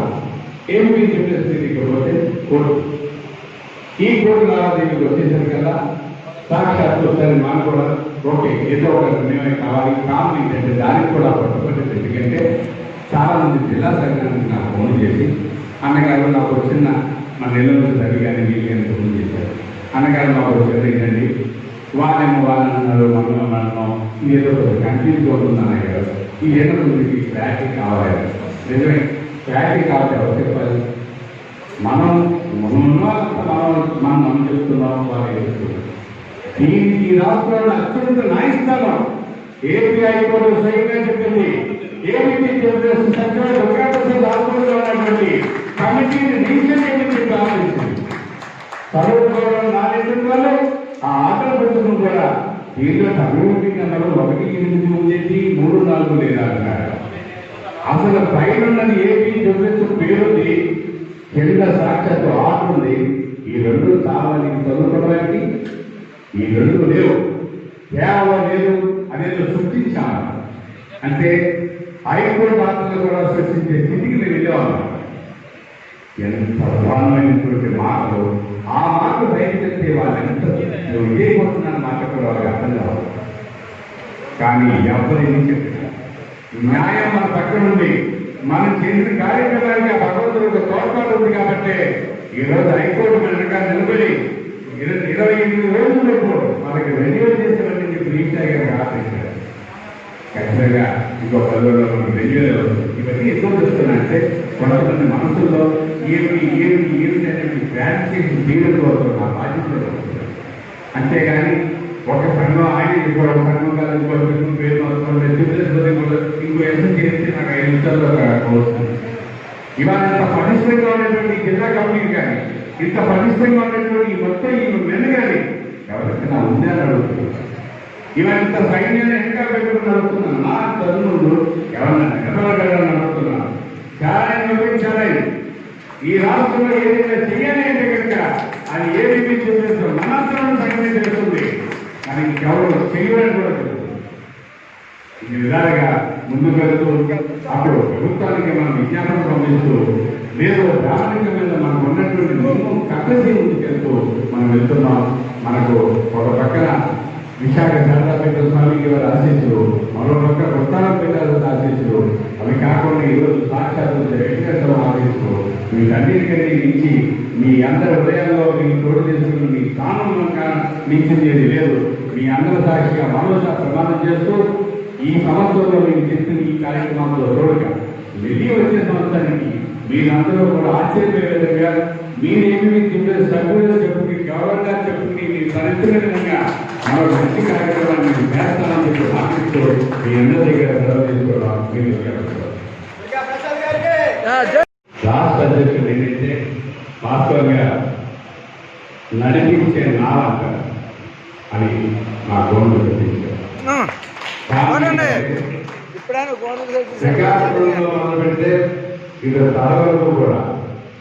ఏమి చెప్పేసి ఇకపోతే కోర్టు, ఈ కోర్టు లావాదేవీకి వచ్చేసరికల్లా సాక్షాత్తు ఒకసారి మనం కూడా ఓకే ఏదో ఒక నిర్ణయం కావాలి. కారణం ఏంటంటే దానికి కూడా పట్టుబడింది. ఎందుకంటే చాలా మంది జిల్లా సంఘానికి నాకు ఫోన్ చేసి అన్నగారు నాకు వచ్చిన మన నెల్లూరు సరి కానీ వీళ్ళు ఫోన్ చేశారు. అన్నగారు మాకు జరిగిందండి, వాళ్ళేమో వాళ్ళని అన్నారు, మనం అన్నాం, ఏదో కన్ఫ్యూజ్గా ఉంటుంది అన్నగారు. ఈ ఎన్నో క్లారిటీ కావాలి. నిజమే క్లారిటీ కావాలి. ఎవరు చెప్పాలి? మనం చెప్తున్నాం, వాళ్ళు చెప్తున్నాం. ఈ రాష్ట్రంలో అత్యంత న్యాయస్థానం ఏపీ హైకోర్టు స్వయంగా చెప్పింది. ఏపీ రాష్ట్రంలో ఉన్నటువంటి కమిటీని రీసెంట్ ప్రారంభించింది. చదువుకోవడం నాలుగు వాళ్ళు ఆ ఆటలు పెట్టుకుని కూడా దీంట్లో కమ్యూనిటీ నెంబర్ 1-8 ఉండేది, 3-4 లేదా అన్నారు. అసలు పైన ఉన్నది ఏపీ జడ్జెస్ పేరుంది, కింద సాక్షాత్తు ఆట ఉంది. ఈ 2 కావాలి చదువుకోవడానికి, ఈ 2 లేవు, కేవలం లేదు. అదేదో సృష్టించాలి అంటే హైకోర్టు ఆటలు కూడా సృష్టించే స్థితికి మేము వెళ్ళేవాళ్ళం. ఎంత ప్రధానమైనటువంటి మాటలు, ఆ మాటలు బయటకెళ్తే వాళ్ళు ఎంత విజయపోతున్నారని మాట కూడా వాళ్ళకి అర్థం కావాలి. కానీ ఎవరిని చెప్పారు? న్యాయం మన పక్కన ఉంది. మనం చేసిన కార్యక్రమానికి ఆ భగవంతుడికి తోడ్పాటు ఉంది. కాబట్టి ఈరోజు హైకోర్టు మన వెనకాల నిలబడి 28 రోజులకు మనకి రెన్యూవల్ చేసేవన్నీ చెప్పి రీఛార్జ్ గారు ఆశించారు. ఖచ్చితంగా ఇంకో 10 రోజుల్లో మనకు రెన్యూవల్ అవుతుంది. ఇవన్నీ ఎందుకు చూస్తున్నాయంటే కొంతమంది మనసుల్లో ఏమిటి అనేది బ్యాన్ చేసి తీరదు అవుతుంది. నా బాధ్యతలు అంతేగాని ఒక సంఘం ఆయన ఇంకోటి ఒక సంఘం కాదు, ఇంకోటి పేరు ఇంకో ఎస్ఎం చేస్తే నాకు 5 నిమిషాల్లో వస్తుంది. ఇవాళ ఇంత పటిష్టంగా ఉన్నటువంటి జిల్లా కమిటీలు కానీ, ఇంత పటిష్టంగా ఉన్నటువంటి మొత్తం ఈ మెన్ కానీ ఎవరికైనా ఉందని అడుగుతున్నారు. ఇవాళ ఇంత సైన్యాన్ని ఇంకా పెట్టుకుని అడుగుతున్నాను. నా చదువులు ఎవరన్నా నిలబడగలని అడుగుతున్నాను. చాలా ఈ రాష్ట్రంలో ఏదైనా చెయ్యాలి అంటే కనుక అది ఏబీపీ చేసేస్తాం మనంతరం సంగతి తెలుస్తుంది. కానీ ఇంకెవరు చెయ్యాలని కూడా తెలుస్తుంది. ఈ విధాలుగా ముందుకు వెళ్తూ అప్పుడు ప్రభుత్వానికి మనం విజ్ఞాపన పంపిస్తూ లేదు ప్రాథమిక మీద మనకు ఉన్నటువంటి నియమం కట్టసి ముందుకెళ్తూ మనం వెళ్తున్నాం. మనకు ఒక పక్కన విశాఖ శారదాపేట స్వామికి వారి ఆశీస్సులు, మరో పక్క కొట్టాల పెట్టాల ఆశీస్సులు, అవి కాకుండా ఈరోజు సాక్షాత్తు వెంకటేశ్వర ఆశీస్సులు, వీటన్నిటికీ మించి మీ అందరి హృదయాల్లో మీరు తోడు చేసుకుని మీ స్థానంలో మించింది లేదు. మీ అందరి సాక్షిగా మరోసారి ప్రమాణం చేస్తూ ఈ సంవత్సరంలో మీరు చేసిన ఈ కార్యక్రమంలో తోడుగా వెళ్ళి వచ్చే సంవత్సరానికి మీరందరూ కూడా ఆశ్చర్యపోయే విధంగా మీరేమి చెప్పే సభ్యులు చెప్పుకుని గౌరవంగా చెప్పుకుని మీరు తలెత్తిన విధంగా మరో మంచి కార్యక్రమాన్ని మీరు చేస్తానని చెప్పి ఆశిస్తూ మీ అందరి దగ్గర సెలవు తీసుకోవడం మీరు రాష్ట్ర అధ్యక్షుడు ఏంటంటే వాస్తవంగా నడిపించే నావంట అని నా గోను చెప్పించారు. శ్రీకాకుళంలో మొదలు పెడితే ఇది తరవరకు కూడా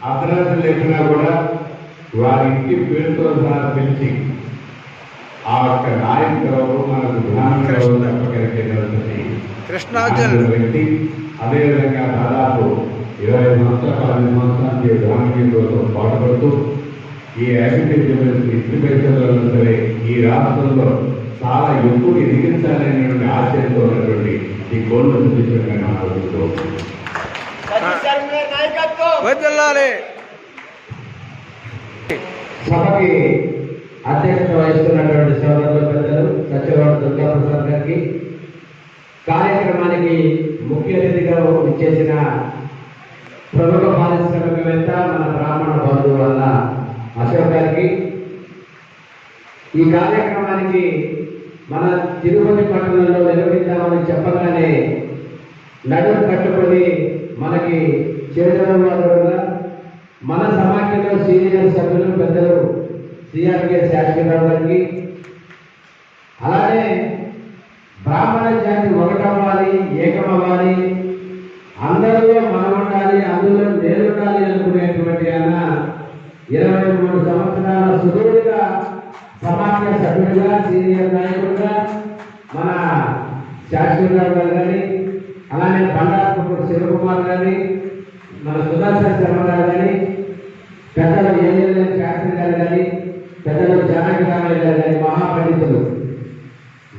అర్ధరాత్రి లేకున్నా కూడా వారి ఇంటి పేరుతో సహా పిలిచి ఆ యొక్క నాయకులు మనకు వ్యక్తి. అదేవిధంగా దాదాపు 20 సంవత్సరాలు 10 సంవత్సరాల నుంచి గ్రామీణతో పాటుపడుతూ ఈ అగ్రికల్చర్ సరే ఈ రాష్ట్రంలో చాలా ఎక్కువ ఎదిగించాలనేటువంటి ఆశయంతో ఉన్నటువంటి ఈ గోల్ను చూపించడం మనం అవుతుందో సభకి అధ్యక్షత వహిస్తున్నటువంటి సోదరులు పెద్దలు సత్యవాడ దుర్గాప్రసాద్ గారికి, కార్యక్రమానికి ముఖ్య అతిథిగా ఇచ్చేసిన ప్రముఖ పారిశ్రామికవేత్త మన బ్రాహ్మణ బంధువు వల్ల అశోక్ గారికి, ఈ కార్యక్రమానికి మన తిరుపతి పట్టణంలో నిర్వహిద్దామని చెప్పగానే నడుము కట్టుకొని మనకి చేతుల మన సమాఖ్యలో సీనియర్ సభ్యులు పెద్దలు సిఆర్కే శాస్త్రిరావు గారికి, అలానే బ్రాహ్మణ జాతి ఒకటవ్వాలి, ఏకమవ్వాలి, అందరిలో మనం ఉండాలి, అందులో నేను ఉండాలి అనుకునేటువంటి ఆయన 23 సంవత్సరాల సుదీర్ఘ సమాఖ్య సభ్యుడిగా, సీనియర్ నాయకుడిగా మన శాస్త్రిరావు గారు కానీ, అలానే బండారు శివకుమార్ గారి, మన సుదర్శన్ శర్మ గారు కానీ, పెద్దలు ఏఎల్ఎం శాస్త్రి గారు కానీ, పెద్దలు జానకి రామయ్య గారు కానీ, మహాపండితులు,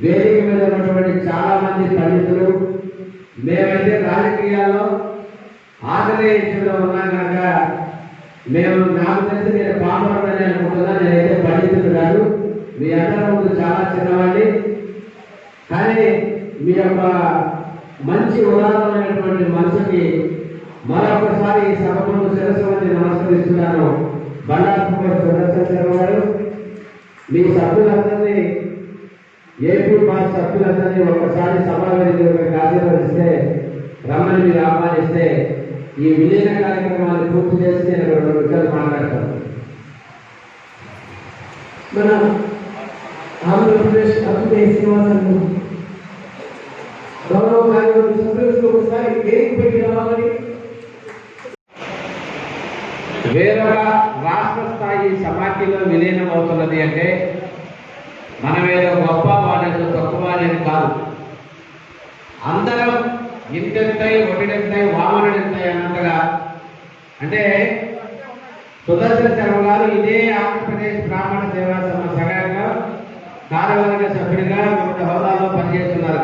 వేదిక మీద ఉన్నటువంటి చాలా మంది పండితులు, మేమైతే రాజకీయాల్లో ఆగ్రహించడంలో ఉన్నాం కనుక నాకు తెలిసి నేను పాల్గొనని అనుకుంటున్నా. నేనైతే పండితులు కాదు, మీ అందరి ముందు చాలా చిన్నవాడిని, కానీ మీ యొక్క మంచి ఉదాహరణమైనటువంటి మనసుకి మరొకసారి ఈ సభ ముందు శిరస్సు వంటి నమస్కరిస్తున్నాను. బండారు సుదర్శన్ శర్మ గారు, మీ సభ్యులందరినీ, ఏపీ పాస్ సభ్యులందరినీ ఒక్కసారి సమావేశంలోకి ఆశీర్వదిస్తే, రమ్మని మీరు ఆహ్వానిస్తే ఈ విలీన కార్యక్రమాన్ని పూర్తి చేసి నేను 2 నిమిషాలు మాట్లాడతాను. మన ఆంధ్రప్రదేశ్ అభివృద్ధి శ్రీనివాసన్ గౌరవ కార్యవర్గ సభ్యులకు ఒకసారి వేదిక పెట్టి రావాలని. వేరొక రాష్ట్ర స్థాయి సమాఖ్యలో విలీనం అవుతున్నది అంటే మనమేదో గొప్ప వాడేదో తక్కువ అనేది కాదు. అందరం ఇంతెంతై ఒకటెంతై వామనుడెంతై అన్నట్టుగా, అంటే సుదర్శన్ శర్మ గారు ఇదే ఆంధ్రప్రదేశ్ బ్రాహ్మణ సేవా సంఘంగా కార్యవర్గ సభ్యుడిగా వివిధ హోదాల్లో పనిచేస్తున్నారు.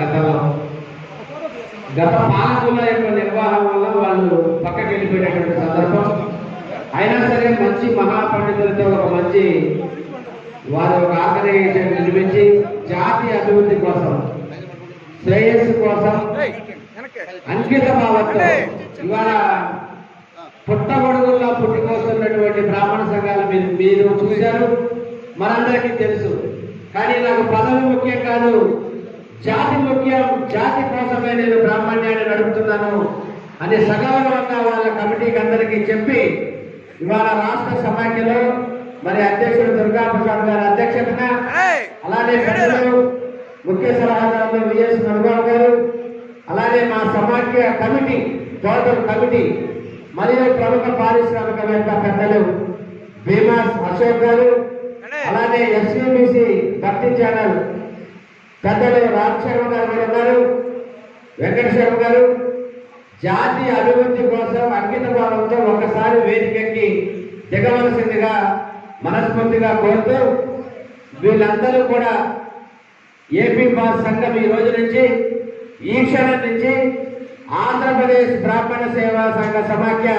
గత పాలకుల యొక్క నిర్వహణ వల్ల వాళ్ళు పక్కకి వెళ్ళిపోయినటువంటి సందర్భం. అయినా సరే మంచి మహాపండితులతో ఒక మంచి వారు ఒక ఆర్గనైజేషన్ నిర్మించి జాతి అభివృద్ధి కోసం, శ్రేయస్సు కోసం అంకిత భావంతో ఇవాళ పుట్టగొడుగుల్లో పుట్టుకొస్తున్నటువంటి బ్రాహ్మణ సంఘాలు మీరు చూశారు, మనందరికీ తెలుసు. కానీ నాకు పదవి ముఖ్యం కాదు, జాతి ముఖ్యం. జాతి కోసమే నేను బ్రాహ్మణ్యాన్ని నడుపుతున్నాను అని సగౌరవంగా వాళ్ళ కమిటీకి అందరికీ చెప్పి ఇవాళ రాష్ట్ర సమాఖ్యలో మరి అధ్యక్షుడు దుర్గాప్రసాద్ గారి అధ్యక్షతన, అలానే పెద్దలు ముఖ్య సలహాదారులు విఎస్ నరబాబు గారు, అలానే మా సమాఖ్య కమిటీ, టోటల్ కమిటీ, మరియు ప్రముఖ పారిశ్రామికవేత్త పెద్దలు భీమా అశోక్ గారు, అలానే ఎస్వీబీసీ భక్తి ఛానల్ పెద్దలు రామ్ శర్మ గారు కూడా ఉన్నారు, వెంకట శర్మ గారు. జాతి అభివృద్ధి కోసం అంకిత భావంతో ఒకసారి వేదికకి దిగవలసిందిగా మనస్ఫూర్తిగా కోరుతూ, వీళ్ళందరూ కూడా ఏపీ పాస్ సంఘం ఈ రోజు నుంచి, ఈ క్షణం నుంచి ఆంధ్రప్రదేశ్ బ్రాహ్మణ సేవా సంఘ సమాఖ్య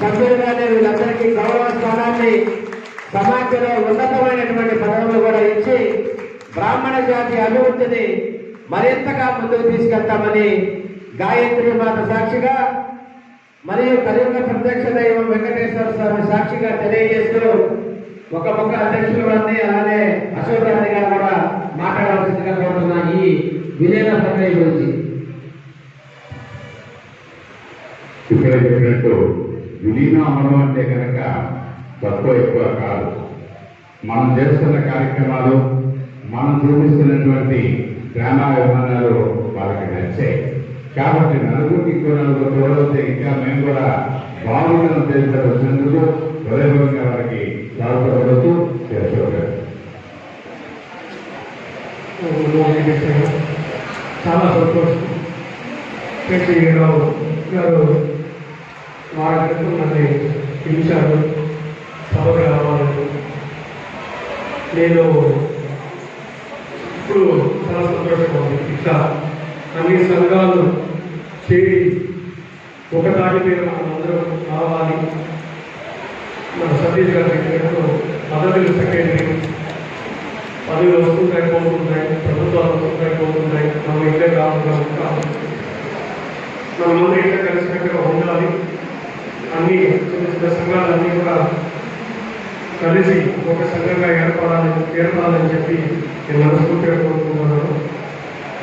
సభ్యులుగానే వీళ్ళందరికీ గౌరవ స్థానాన్ని, సమాఖ్యలో ఉన్నతమైనటువంటి పదవులు కూడా ఇచ్చి బ్రాహ్మణ జాతి అభివృద్ధిని మరింతగా ముందుకు తీసుకెళ్తామని గాయత్రి మాత సాక్షిగా మరియు కలియుగ ప్రత్యక్ష దైవం వెంకటేశ్వర స్వామి సాక్షిగా తెలియజేస్తూ ఒక పక్క అధ్యక్షులు వారిని, అలానే అశోక్ గారి గారు కూడా మాట్లాడవలసిందిగా కోరుతున్నా ఈ విలీన ప్రక్రియ గురించి. ఇక్కడ చెప్పినట్టు విలీనం అవ్వడం అంటే కనుక తక్కువ ఎక్కువ కాదు. మనం చేస్తున్న కార్యక్రమాలు, మనం చూపిస్తున్నటువంటి గ్రామ విధానాలు వాళ్ళకి నచ్చాయి కాబట్టి నలుగురికి నలుగురు చూడవస్తే ఇంకా మేము కూడా బాగుండడం తెలిసినందుకు హృదయపూర్వకంగా వారికి స్వాగతపడుతూ చేస్తారు. చాలా సంతోషం. గారు వారి క్రితం నన్ను పిలిచారు సభకు రావాలని. నేను ఇప్పుడు చాలా సంతోషంగా ఉంది. ఇట్లా అన్ని సంఘాలు చేరి ఒక తాటి మీద మనం అందరం రావాలి. మన సతీష్ గారి చెప్పినట్టు మదర్లు సెక్రటరీ పదవులు వస్తుంటాయి, పోతుంటాయి, ప్రభుత్వాలు వస్తుంటాయి, పోతుంటాయి. మనం ఇట్లే కాకుండా ఉంటాము. మనమందరం ఇట్లా కలిసినట్టుగా ఉండాలి. అన్ని చిన్న చిన్న సంఘాలన్నీ కూడా కలిసి ఒక సంఘంగా ఏర్పడాలని చెప్పి నేను మనస్ఫూర్తిగా కోరుకుంటున్నాను.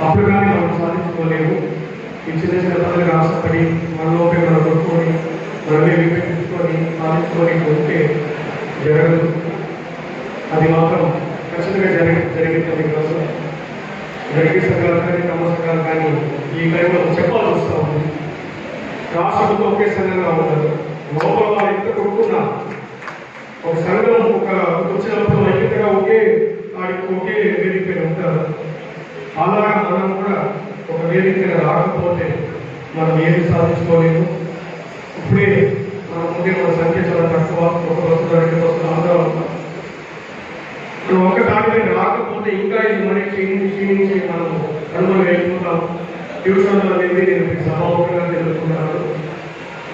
అప్పుడు కానీ మనం సాధించుకోలేము. ఈ చిన్న చిన్న పనులకు ఆశపడి మనలోపై మనం కొట్టుకొని మనమే విభజించుకొని సాధించుకొని ఉంటే జరగదు. అది మాత్రం ఖచ్చితంగా జరిగింది కోసం జరిగే సంఘాలు కానీ తమ సంఘాలు కానీ ఈ టైంలో చెప్పాల్సి వస్తూ ఉంది. రాష్ట్రంతో ఒకే సంఘంగా ఉంటారు. లోపల వాళ్ళు ఎంత కొట్టుకున్నా ఒక సంఘం ఒక వచ్చినప్పుడు ఐక్యతగా ఒకే వేదిక మీద ఉంటారు. అలాగా మనం కూడా ఒక వేదిక మీద రాకపోతే మనం ఏది సాధించుకోలేము. ఇప్పుడే మన ముందే మన సంఖ్య చాలా తక్కువ, ఒక వస్తున్న 2 వస్తున్న అందరూ ఉంటాం. మనం ఒక దాని మీద రాకపోతే ఇంకా ఇది మనకి క్షీణించి మనం అనుమతి వెళ్ళిపోతాం. ట్యూషన్లు అనేది నేను సభాముఖంగా తెలుసుకున్నాను.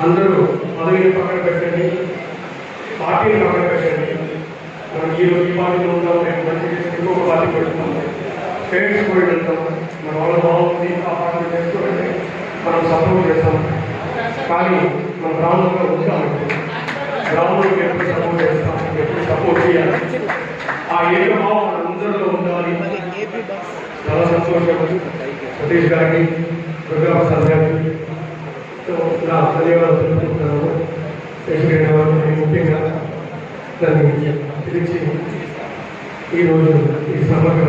అందరూ పదవిని పక్కన పెట్టండి, పార్టీని పక్కన పెట్టండి. మనం ఈ పార్టీలో ఉంటాం, రేపు మంచి ఇంకొక పార్టీ పెడుతున్నాం, పేరెంట్స్ కూడా వెళ్తాం. మన వాళ్ళ బాగుంది ఆ పార్టీ చేసుకోండి, మనం సపోర్ట్ చేస్తాం. కానీ మన గ్రామంలో ఉంటామంటే గ్రామంలోకి ఎప్పుడు సపోర్ట్ చేస్తాం, ఎప్పుడు సపోర్ట్ చేయాలి. ఆ ఏకభావం మన అందరిలో ఉండాలి. చాలా సంతోషం సతీష్ గారికి, దుర్గాప్రసాద్ గారికి నా ధన్యవాదాలు తెలుపుకుంటున్నాను. ముఖ్యంగా దాన్ని పిలిచి ఈరోజు ఈ సభకు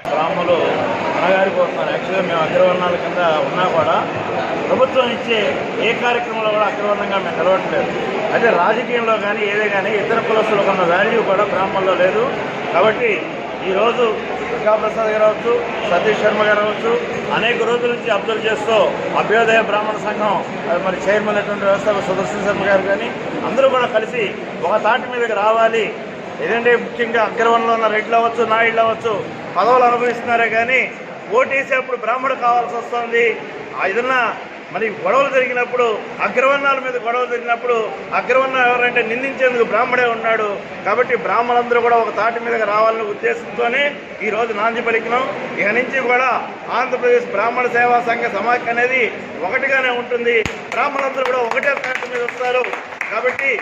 గ్రామంలో అణగారిపోతున్నారు. యాక్చువల్గా మేము అగ్రవర్ణాల కింద ఉన్నా కూడా ప్రభుత్వం ఇచ్చే ఏ కార్యక్రమంలో కూడా అగ్రవర్ణంగా మేము నిలవట్లేదు. అయితే రాజకీయంలో కానీ ఏదే కానీ ఇతర కులస్తులకు ఉన్న వాల్యూ కూడా బ్రాహ్మణంలో లేదు. కాబట్టి ఈరోజు దుర్గాప్రసాద్ గారు అవచ్చు, సతీష్ శర్మ గారు అవచ్చు, అనేక రోజుల నుంచి అబ్జర్వ్ చేస్తూ అభ్యోదయ బ్రాహ్మణ సంఘం మరి చైర్మన్ అటువంటి వ్యవస్థ సుదర్శన్ శర్మ గారు కానీ అందరూ కూడా కలిసి ఒక తాటి మీదకి రావాలి. ఏదంటే ముఖ్యంగా అగ్రవర్ణంలో ఉన్న రెడ్లు అవ్వచ్చు, నాయుళ్ళు అవ్వచ్చు, పదవులు అనుభవిస్తున్నారే కానీ ఓటేసేప్పుడు బ్రాహ్మణుడు కావాల్సి వస్తుంది. ఏదన్నా మరి గొడవలు జరిగినప్పుడు అగ్రవర్ణాల మీద గొడవలు జరిగినప్పుడు అగ్రవర్ణం ఎవరంటే నిందించేందుకు బ్రాహ్మడే ఉన్నాడు. కాబట్టి బ్రాహ్మణులందరూ కూడా ఒక తాటి మీదకి రావాలనే ఉద్దేశంతోనే ఈరోజు నాంది పలికినాం. ఇక నుంచి కూడా ఆంధ్రప్రదేశ్ బ్రాహ్మణ సేవా సంఘ సమాఖ్య అనేది ఒకటిగానే ఉంటుంది. బ్రాహ్మణులందరూ కూడా ఒకటే తాటి మీద వస్తారు. కాబట్టి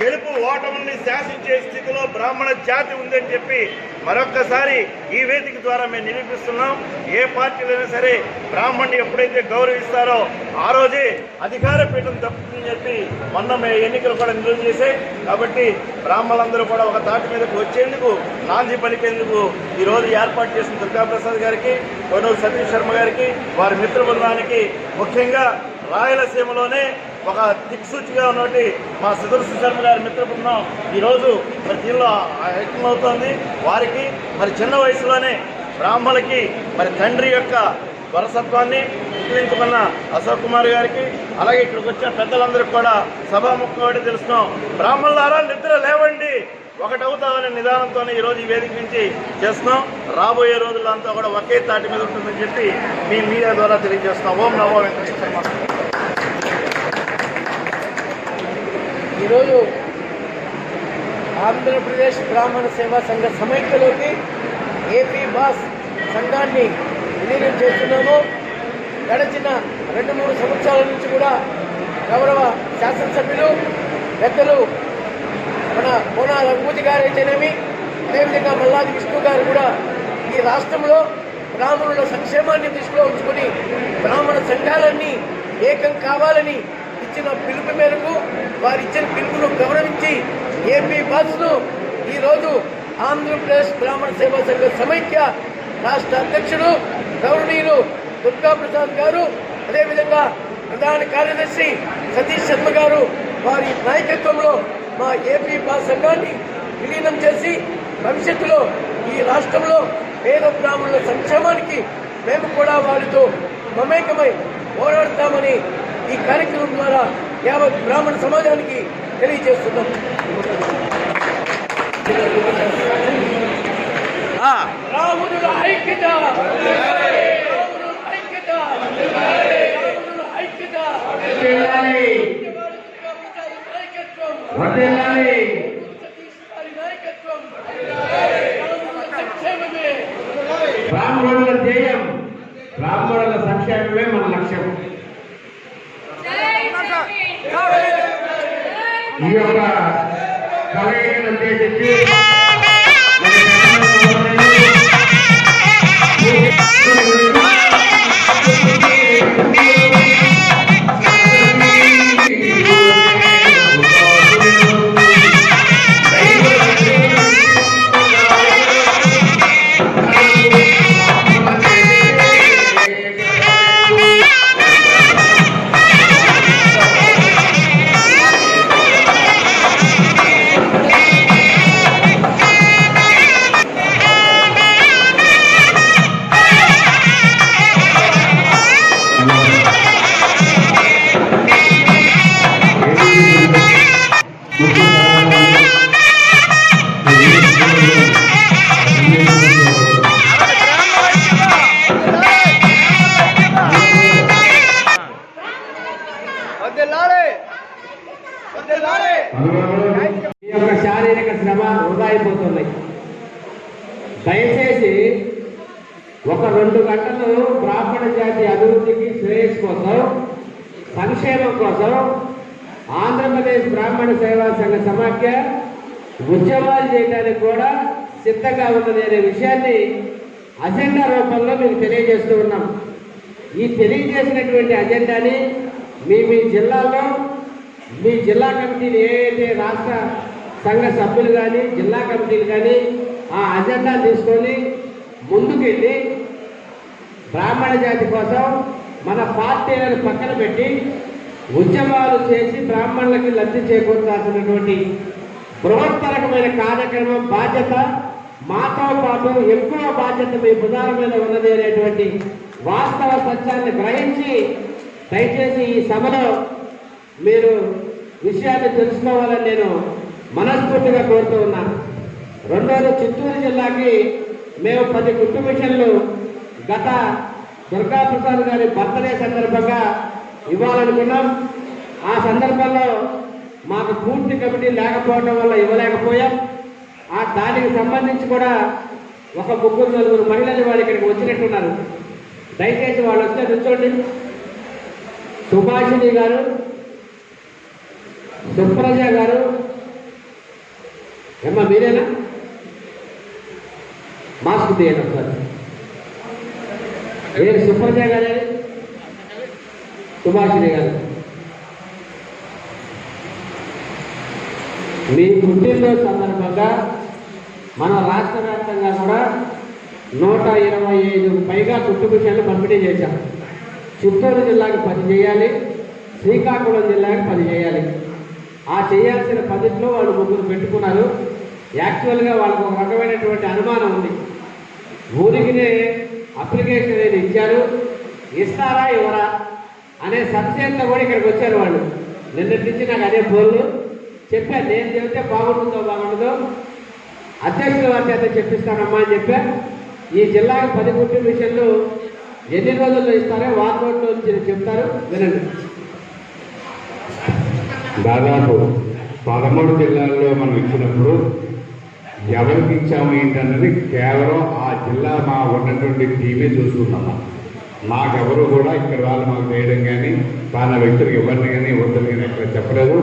గెలుపు ఓటముల్ని శాసించే స్థితిలో బ్రాహ్మణ జాతి ఉందని చెప్పి మరొక్కసారి ఈ వేదిక ద్వారా మేము నిరూపిస్తున్నాం. ఏ పార్టీలైనా సరే బ్రాహ్మణ్ణి ఎప్పుడైతే గౌరవిస్తారో ఆ రోజే అధికార పీఠం తప్పుతుందని చెప్పి మొన్న ఎన్నికలు కూడా నిలువ చేశాయి. కాబట్టి బ్రాహ్మణులందరూ కూడా ఒక తాటి మీదకు వచ్చేందుకు నాంది పలికేందుకు ఈరోజు ఏర్పాటు చేసిన దుర్గాప్రసాద్ గారికి, కొనూరు సతీష్ శర్మ గారికి, వారి మిత్ర బృందానికి, ముఖ్యంగా రాయలసీమలోనే ఒక దిక్సూచిగా ఉన్నటువంటి మా సుదర్శన్ శర్మ గారి మిత్ర బృందం ఈరోజు మరి దీనిలో ఐక్యమవుతోంది. వారికి మరి చిన్న వయసులోనే బ్రాహ్మణులకి మరి తండ్రి యొక్క వారసత్వాన్ని విక్రయించుకున్న అశోక్ కుమార్ గారికి, అలాగే ఇక్కడికి వచ్చిన పెద్దలందరికీ కూడా సభాముఖంగా తెలుస్తున్నాం. బ్రాహ్మణులారా నిద్ర లేవండి, ఒకటవుతామనే నిదానంతోనే ఈరోజు ఈ వేదిక నుంచి చేస్తున్నాం. రాబోయే రోజుల్లో అంతా కూడా ఒకే తాటి మీద ఉంటుందని చెప్పి మీ మీడియా ద్వారా తెలియజేస్తున్నాం. ఓం నమో వెంకటేశ్వర. ఈరోజు ఆంధ్రప్రదేశ్ బ్రాహ్మణ సేవా సంఘ సమైక్యలోకి ఏపీ బాస్ సంఘాన్ని విలీనం చేస్తున్నాము. గడిచిన 2-3 సంవత్సరాల నుంచి కూడా గౌరవ శాసనసభ్యులు పెద్దలు మన కోన రఘుపతి గారు అయితేనేమి, అదేవిధంగా మల్లాది విష్ణు గారు కూడా ఈ రాష్ట్రంలో బ్రాహ్మణుల సంక్షేమాన్ని దృష్టిలో ఉంచుకొని బ్రాహ్మణ సంఘాలన్నీ ఏకం కావాలని ఇచ్చిన పిలుపు మేరకు వారు ఇచ్చిన పిలుపును గౌరవించి ఏపీ బస్ను ఈరోజు ఆంధ్రప్రదేశ్ బ్రాహ్మణ సేవా సంఘ సమైక్య రాష్ట్ర అధ్యక్షుడు గౌరవనీయులు దుర్గా ప్రసాద్ గారు, అదేవిధంగా ప్రధాన కార్యదర్శి సతీష్ శర్మ గారు వారి నాయకత్వంలో మా ఏపీ బాస్ సంఘాన్ని విలీనం చేసి భవిష్యత్తులో ఈ రాష్ట్రంలో పేద బ్రాహ్మణుల సంక్షేమానికి మేము కూడా వారితో మమేకమై పోరాడతామని ఈ కార్యక్రమం ద్వారా యావత్ బ్రాహ్మణ సమాజానికి తెలియజేస్తున్నాం. రామునుల ఐక్యత, రామునుల ఐక్యత, రామునుల ఐక్యత, బ్రాహ్మణుల ధ్యేయం, బ్రాహ్మణుల సంక్షేమమే మన లక్ష్యం. ఈ యొక్క కలయికను ఉద్దేశించి ఈ యొక్క శారీరక శ్రమ వృధా అయిపోతుంది. దయచేసి ఒక 2 గంటలు బ్రాహ్మణ జాతి అభివృద్ధికి శ్రేయస్ కోసం, సంక్షేమం కోసం ఆంధ్రప్రదేశ్ బ్రాహ్మణ సేవా సంఘ సమాఖ్య ఉద్యమాలు చేయడానికి కూడా సిద్ధంగా ఉన్నది అనే విషయాన్ని అజెండా రూపంలో మీకు తెలియజేస్తూ ఉన్నాం. ఈ తెలియజేసినటువంటి అజెండాని మీ జిల్లాలో మీ జిల్లా కమిటీలు ఏదైతే రాష్ట్ర సంఘ సభ్యులు కానీ జిల్లా కమిటీలు కానీ ఆ అజెండా తీసుకొని ముందుకెళ్ళి బ్రాహ్మణ జాతి కోసం మన పార్టీలను పక్కన పెట్టి ఉద్యమాలు చేసి బ్రాహ్మణులకి లబ్ధి చేకూర్చాల్సినటువంటి బృహత్తరకమైన కార్యక్రమం బాధ్యత మాతో పాటు ఎక్కువ బాధ్యత మీ భుజాల మీద ఉన్నది అనేటువంటి వాస్తవ సత్యాన్ని గ్రహించి దయచేసి ఈ సభలో మీరు విషయాన్ని తెలుసుకోవాలని నేను మనస్ఫూర్తిగా కోరుతూ ఉన్నాను. రెండోది, చిత్తూరు జిల్లాకి మేము 10 కుట్టు మిషన్లు గత దుర్గాప్రసాద్ గారి బర్త్డే సందర్భంగా ఇవ్వాలనుకున్నాం. ఆ సందర్భంలో మాకు పూర్తి కమిటీ లేకపోవడం వల్ల ఇవ్వలేకపోయాం. దానికి సంబంధించి కూడా ఒక 3-4 మహిళలు వాళ్ళు ఇక్కడికి వచ్చినట్టున్నారు. దయచేసి వాళ్ళు వస్తే కూర్చోండి. సుభాషిణి గారు, సుప్రజ గారు, ఏమ్మా మీరేనా? మాస్క్ తీయండి ఒకసారి. ఏది సుప్రజ గారే, సుభాషిణి గారు, మీ పుట్టినరోజు సందర్భంగా మన రాష్ట్ర వ్యాప్తంగా కూడా 125 పైగా కుట్టు మిషన్లు పంపిణీ చేశాం. చిత్తూరు జిల్లాకి 10 చేయాలి, శ్రీకాకుళం జిల్లాకి 10 చేయాలి. ఆ చేయాల్సిన 10లో వాళ్ళు 3 పెట్టుకున్నారు. యాక్చువల్గా వాళ్ళకు ఒక రకమైనటువంటి అనుమానం ఉంది. ఊరికినే అప్లికేషన్ అనేది ఇచ్చారు, ఇస్తారా ఇవ్వరా అనే సంశయంతో కూడా ఇక్కడికి వచ్చారు వాళ్ళు. నిన్నటి నుంచి నాకు అదే ఫోన్లు చెప్పాను. నేను చెబితే బాగుంటుందో బాగుంటుందో అధ్యక్షుల వారి అయితే చెప్పిస్తానమ్మా అని చెప్పా. ఈ జిల్లాకు 10 కుట్టు మిషన్లు ఎన్ని రోజుల్లో ఇస్తారో వారం రోజుల్లో నుంచి చెప్తారు, వినండి. దాదాపు 13 జిల్లాల్లో మనం ఇచ్చినప్పుడు ఎవరికి ఇచ్చాము ఏంటన్నది కేవలం ఆ జిల్లా మా ఉన్నటువంటి టీమే చూసుకున్నాము. మాకెవరు కూడా ఇక్కడ వాళ్ళు మాకు వేయడం కానీ పాన వ్యక్తులకు ఎవరిని కానీ వద్దని కానీ ఎక్కడ చెప్పలేదు.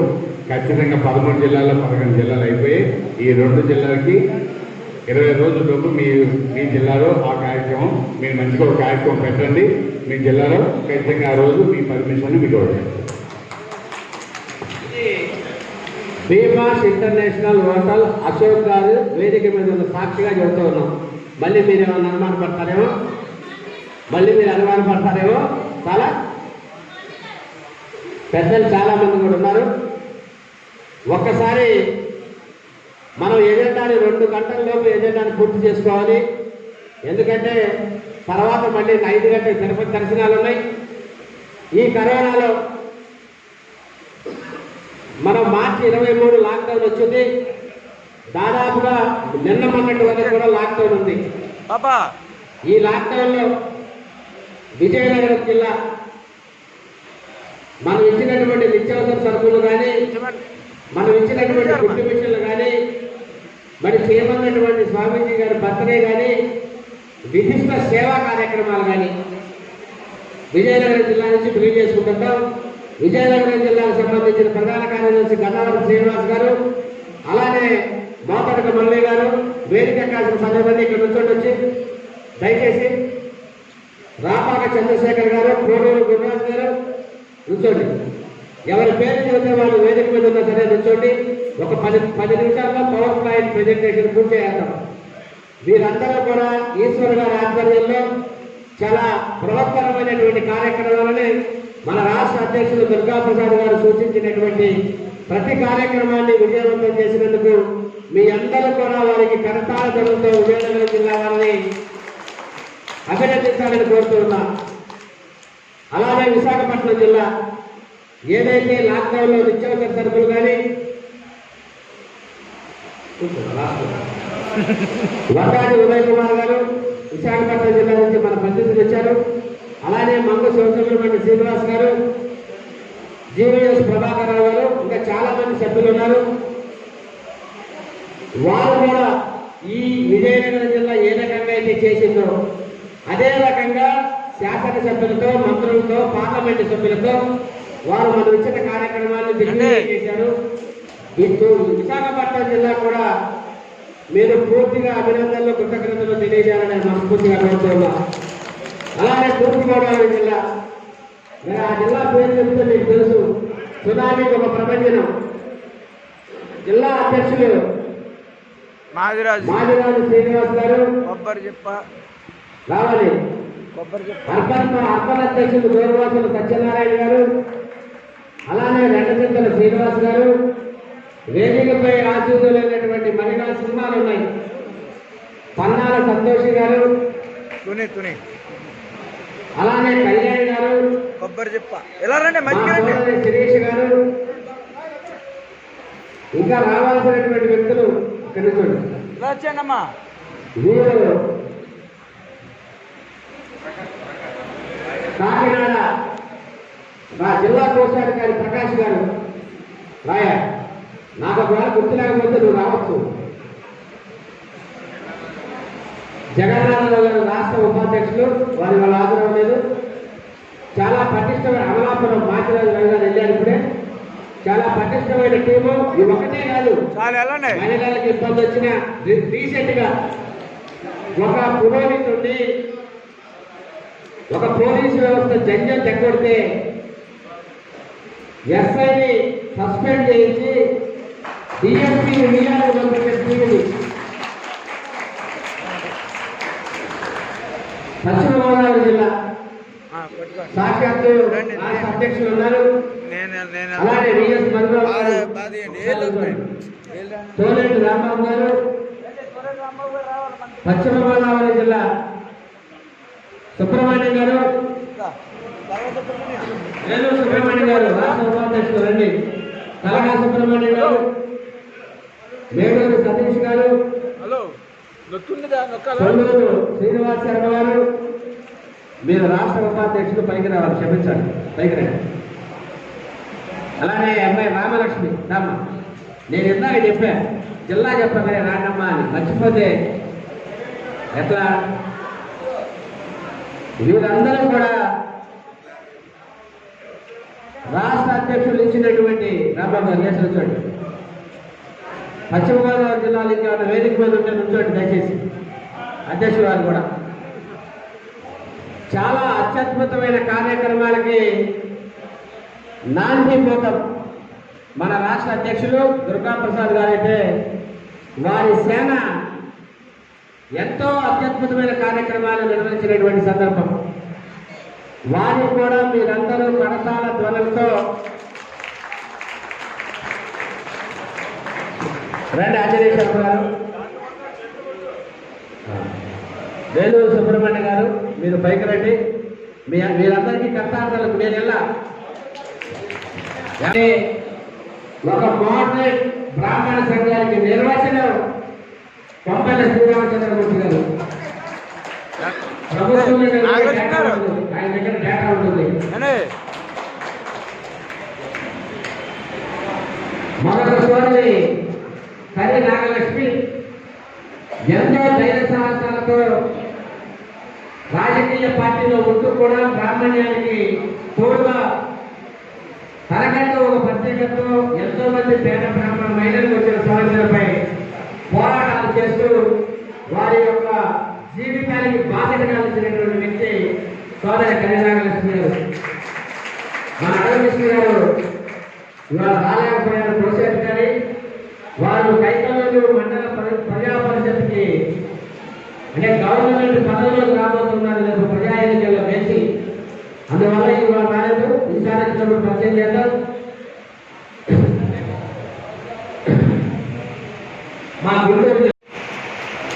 ఖచ్చితంగా 13 జిల్లాల్లో 11 జిల్లాలు అయిపోయి ఈ 2 జిల్లాలకి 20 రోజుల్లోపు మీ జిల్లాలో ఆ కార్యక్రమం మీరు మంచిగా ఒక కార్యక్రమం పెట్టండి. మీ జిల్లాలో ఖచ్చితంగా ఆ రోజు మీ పర్మిషన్ మీకు ఇవ్వండి. భీమాస్ ఇంటర్నేషనల్ హోటల్ అశోక్ గారు వేదిక మీద ఉన్న సాక్షిగా చెబుతూ ఉన్నాం. మళ్ళీ మీరు ఏమైనా అనుమానపడతారేమో చాలా పెద్దలు చాలా మంది కూడా ఉన్నారు. ఒక్కసారి మనం ఎజెండాని 2 గంటల్లోపు ఎజెండాని పూర్తి చేసుకోవాలి. ఎందుకంటే తర్వాత మళ్ళీ 5 గంటలకు తిరుపతి దర్శనాలు ఉన్నాయి. ఈ కరోనాలో మనం మార్చి 23 లాక్డౌన్ వచ్చింది. దాదాపుగా నిన్న మొన్నటి వరకు కూడా లాక్డౌన్ ఉంది. ఈ లాక్డౌన్లో విజయనగరం జిల్లా మనం ఇచ్చినటువంటి నిత్యావసర సరుకులు కానీ, మనం ఇచ్చినటువంటి ఫుడ్ మిషన్లు కానీ, మరి చేయమన్నటువంటి స్వామీజీ గారి బర్త్డే కానీ, విశిష్ట సేవా కార్యక్రమాలు కానీ విజయనగరం జిల్లా నుంచి బిలీవ్ చేసుకుంటుంటాం. విజయనగరం జిల్లాకు సంబంధించిన ప్రధాన కార్యదర్శి గన్నవరం శ్రీనివాస్ గారు, అలానే మోతడక మల్లయ్య గారు, వేదిక కాసిన సమయంలో ఇక్కడ నుంచి దయచేసి రాపాక చంద్రశేఖర్ గారు, కోడూరు గురురాజు గారు నుంచోండి. ఎవరి పేరు చెబితే వాళ్ళు వేదిక మీద ఉన్నా సరే నుంచోండి. ఒక 10 నిమిషాల్లో పవర్ పాయింట్ ప్రెజెంటేషన్ పూర్తి చేద్దాం. వీరందరూ కూడా ఈశ్వర్ గారి ఆధ్వర్యంలో చాలా బృహత్తరమైనటువంటి కార్యక్రమాలని మన రాష్ట్ర అధ్యక్షులు దుర్గాప్రసాద్ గారు సూచించినటువంటి ప్రతి కార్యక్రమాన్ని విజయవంతం చేసినందుకు మీ అందరూ కూడా వారికి కరతాళ ధ్వనులతో విజయనగరం జిల్లా వారిని అభినందించాలని కోరుతూ ఉన్నా. అలాగే విశాఖపట్నం జిల్లా ఏదైతే లాక్డౌన్లో నిత్యావసర సరుకులు కానీ, వడ్డాది ఉదయ్ కుమార్ గారు విశాఖపట్నం జిల్లా నుంచి మన ప్రతినిధులు వచ్చారు. అలానే మంగు శివసుబ్రహ్మణ్య శ్రీనివాస్ గారు, జీవీఎస్ ప్రభాకర్ రావు గారు, ఇంకా చాలా మంది సభ్యులు ఉన్నారు. వారు కూడా ఈ విజయనగరం జిల్లా ఏ రకంగా అయితే చేసిందో అదే రకంగా శాసనసభ్యులతో, మంత్రులతో, పార్లమెంటు సభ్యులతో వారు మనం ఇచ్చిన కార్యక్రమాన్ని దిగ్విజయం చేశారు. విశాఖపట్నం జిల్లా కూడా మీరు పూర్తిగా అభినందనలు, కృతజ్ఞతలు తెలియజేయాలని మనస్ఫూర్తిగా కోరుతున్నాం. అలాగే తూర్పుగోదావరి జిల్లా, మరి ఆ జిల్లా పేరు చెప్తే మీకు తెలుసు, సునామీకి ఒక ప్రపంచం. జిల్లా అధ్యక్షులు మాదిరాజు శ్రీనివాస్ గారు రావాలి. అర్బన్ అధ్యక్షులు గౌరవాసులు సత్యనారాయణ గారు, అలానే రెండచింతల శ్రీనివాస్ గారు, వేదికపై ఆశీర్వదమైనటువంటి మహిళా సినిమాలు ఉన్నాయి. పన్నాల సంతోషి గారు, అలానే కళ్యాణ్ గారు, శిరీష్ గారు, ఇంకా రావాల్సినటువంటి వ్యక్తులు ఇక్కడ వీరు కాకినాడ మా జిల్లా కోశాధికారి ప్రకాష్ గారు రాయ. నాకు ఒకవేళ గుర్తు లేకపోతే నువ్వు రావచ్చు. జగన్నాథరావు గారు రాష్ట్ర ఉపాధ్యక్షులు, వారి వాళ్ళ హాజరు లేదు. చాలా పటిష్టమైన అమలాపురం మాచిరాజు గారు వెళ్ళారు ఇప్పుడే. చాలా పటిష్టమైన టీము. ఇది ఒకటే కాదు, మహిళలకు ఇబ్బంది వచ్చిన రీసెంట్ గా ఒక పురోహితుడిని, ఒక పోలీసు వ్యవస్థ జంజం తెగొడితే ఎస్ఐని సస్పెండ్ చేయించి డిఎస్పీ వీఆర్ పంపించింది. పశ్చిమ గోదావరి జిల్లా సాక్షాత్తు రాష్ట్ర అధ్యక్షులు ఉన్నారు. అలానే విఎస్ తోలేటి రాంబాబు గారు, పశ్చిమ గోదావరి జిల్లా సుబ్రహ్మణ్యం గారు, ఏలూరు సుబ్రహ్మణ్యం గారు రాష్ట్ర ఉపాధ్యక్షులు రండి. తలగా సుబ్రహ్మణ్యం గారు, మేడూరు సతీష్ గారు, సొల్లూరు శ్రీనివాస్ శర్మ గారు, మీరు రాష్ట్ర ఉపాధ్యక్షులు పైకి రావాలి, క్షమించాలి, పైకి రండి. అలానే అమ్మాయి రామలక్ష్మి రామ్మ, నేను ఇందాక చెప్పా జిల్లా చెప్పగానే రాండమ్మ అని, మర్చిపోతే ఎట్లా? వీరందరూ కూడా రాష్ట్ర అధ్యక్షులు ఇచ్చినటువంటి రాంబాబు గారు చూడండి. పశ్చిమ గోదావరి జిల్లాలో ఇంకా వేదిక మీద ఉంటే నుంచోండి దయచేసి. అధ్యక్షుడు వారు కూడా చాలా అత్యద్భుతమైన కార్యక్రమాలకి నాందీభూతం మన రాష్ట్ర అధ్యక్షులు దుర్గాప్రసాద్ గారైతే వారి సేన ఎంతో అత్యద్భుతమైన కార్యక్రమాలు నిర్వహించినటువంటి సందర్భం. వారిని కూడా మీరందరూ కరతాళ ధ్వనులతో రండి. ఆంజనేయ శర్మ గారు, వేలూరు సుబ్రహ్మణ్య గారు మీరు పైకి రండి. మీరందరికీ కర్తార్థాలకు నేను ఎలా ఒక మోడరేట్ బ్రాహ్మణ సంఘానికి నిర్వచనం కొంపల్లి శ్రీరామచంద్రమూర్తి గారు. ప్రభుత్వం ఆయన దగ్గర డేటా ఉంటుంది. మొదటి సోదరి కరి నాగలక్ష్మి ఎంతో ధైర్య సాహసాలతో రాజకీయ పార్టీలో ఉంటూ కూడా బ్రాహ్మణ్యానికి తోడుగా తనకంటూ ఒక ప్రత్యేకతతో ఎంతో మంది పేద బ్రాహ్మణ మహిళలకు వచ్చిన సమస్యలపై పోరాటాలు చేస్తూ వారి యొక్క జీవితానికి బాధ్యత కలిసినటువంటి వ్యక్తి సోదరి కళ్యాణలక్ష్మి గారు. మా అడవికృష్ణ గారు ఇవాళ రాలేకపోయారు ప్రోత్సహించాలి. వారు కైకలూరు మండల ప్రజా పరిషత్కి అంటే గవర్నమెంట్ పదవులకు రాబోతున్నారు రేపు ప్రజా ఎన్నికల్లో వేసి, అందువల్ల ఇవాళ రాలేదు. ఈసారి వచ్చినప్పుడు పరిచయం చేద్దాం. మా గుంటూరు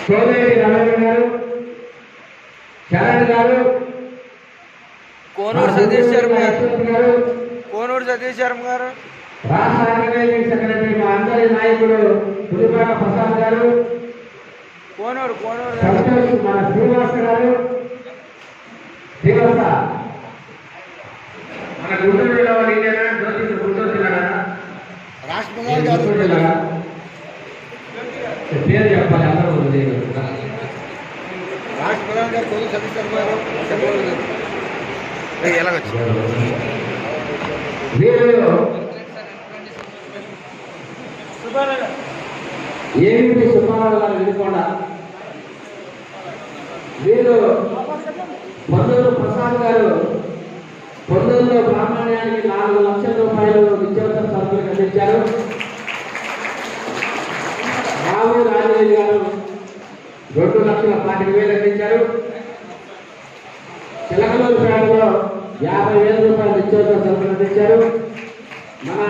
సోదరి రమణ గారు, చరణ్ గారు, కోనూరు సతీష్ శర్మ గారు, కోనూరు సతీష్ శర్మ గారు, రాష్ట్ర ఆర్గనైజింగ్ సెక్రటరీ మా అందరి నాయకుడు పులిపాక ప్రసాద్ గారు, కోనూరు సంతోష్ మన శ్రీనివాస గారు, శ్రీనివాస మన గుంటూరులో నీదేనా గుంటూరు జిల్లా పేరు చెప్పాలి అందరూ ఉంది. వీరు ఏమిటి సుబ్బారావు గారు వినుకోండా. వీరు పొన్నూరు ప్రసాద్ గారు పొన్నూరులో బ్రాహ్మణ్యానికి 4 లక్షల రూపాయలు నిత్యావసర సరుకులు అందించారు. రావు రాజేష్ గారు 2,40,000 అందించారు. చిలకలూరు పేటలో 50,000 రూపాయలు నిత్యావసర సరుకులు అందించారు. మన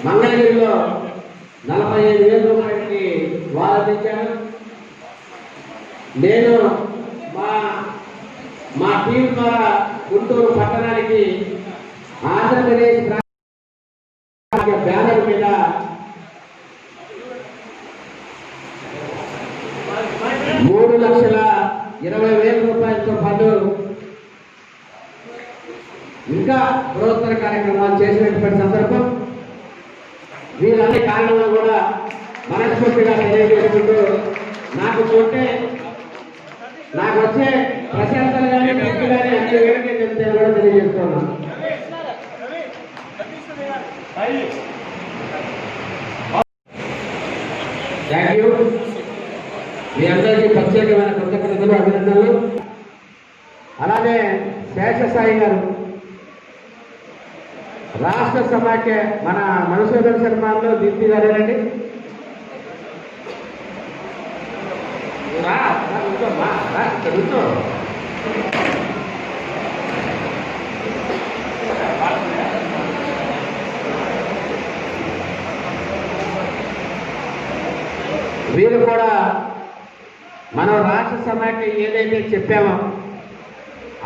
మంగళగిరిలో 45,000 రూపాయలకి వారు అందించారు. నేను మా టీం ద్వారా గుంటూరు పట్టణానికి ఆంధ్రప్రదేశ్ బ్యానర్ మీద 3,20,000 రూపాయలతో పాటు ఇంకా బృహత్తర కార్యక్రమాలు చేసినటువంటి సందర్భం. వీరన్ని కారణాలు కూడా మనస్ఫూర్తిగా తెలియజేసుకుంటూ నాకు వచ్చే ప్రశంసలు కానీ వ్యక్తి కానీ అన్ని వేడికే చెప్తాను కూడా తెలియజేస్తున్నాను. Thank you. మీ అందరికీ ప్రత్యేకమైన కృతజ్ఞతలు, అభినందనలు. అలాగే శేషసాయి గారు రాష్ట్ర సమాఖ్య మన మధుసూదన శర్మలో దీప్తి గారేనండి. వీరు కూడా మనం రాష్ట్ర సమాఖ్య ఏదైతే చెప్పామో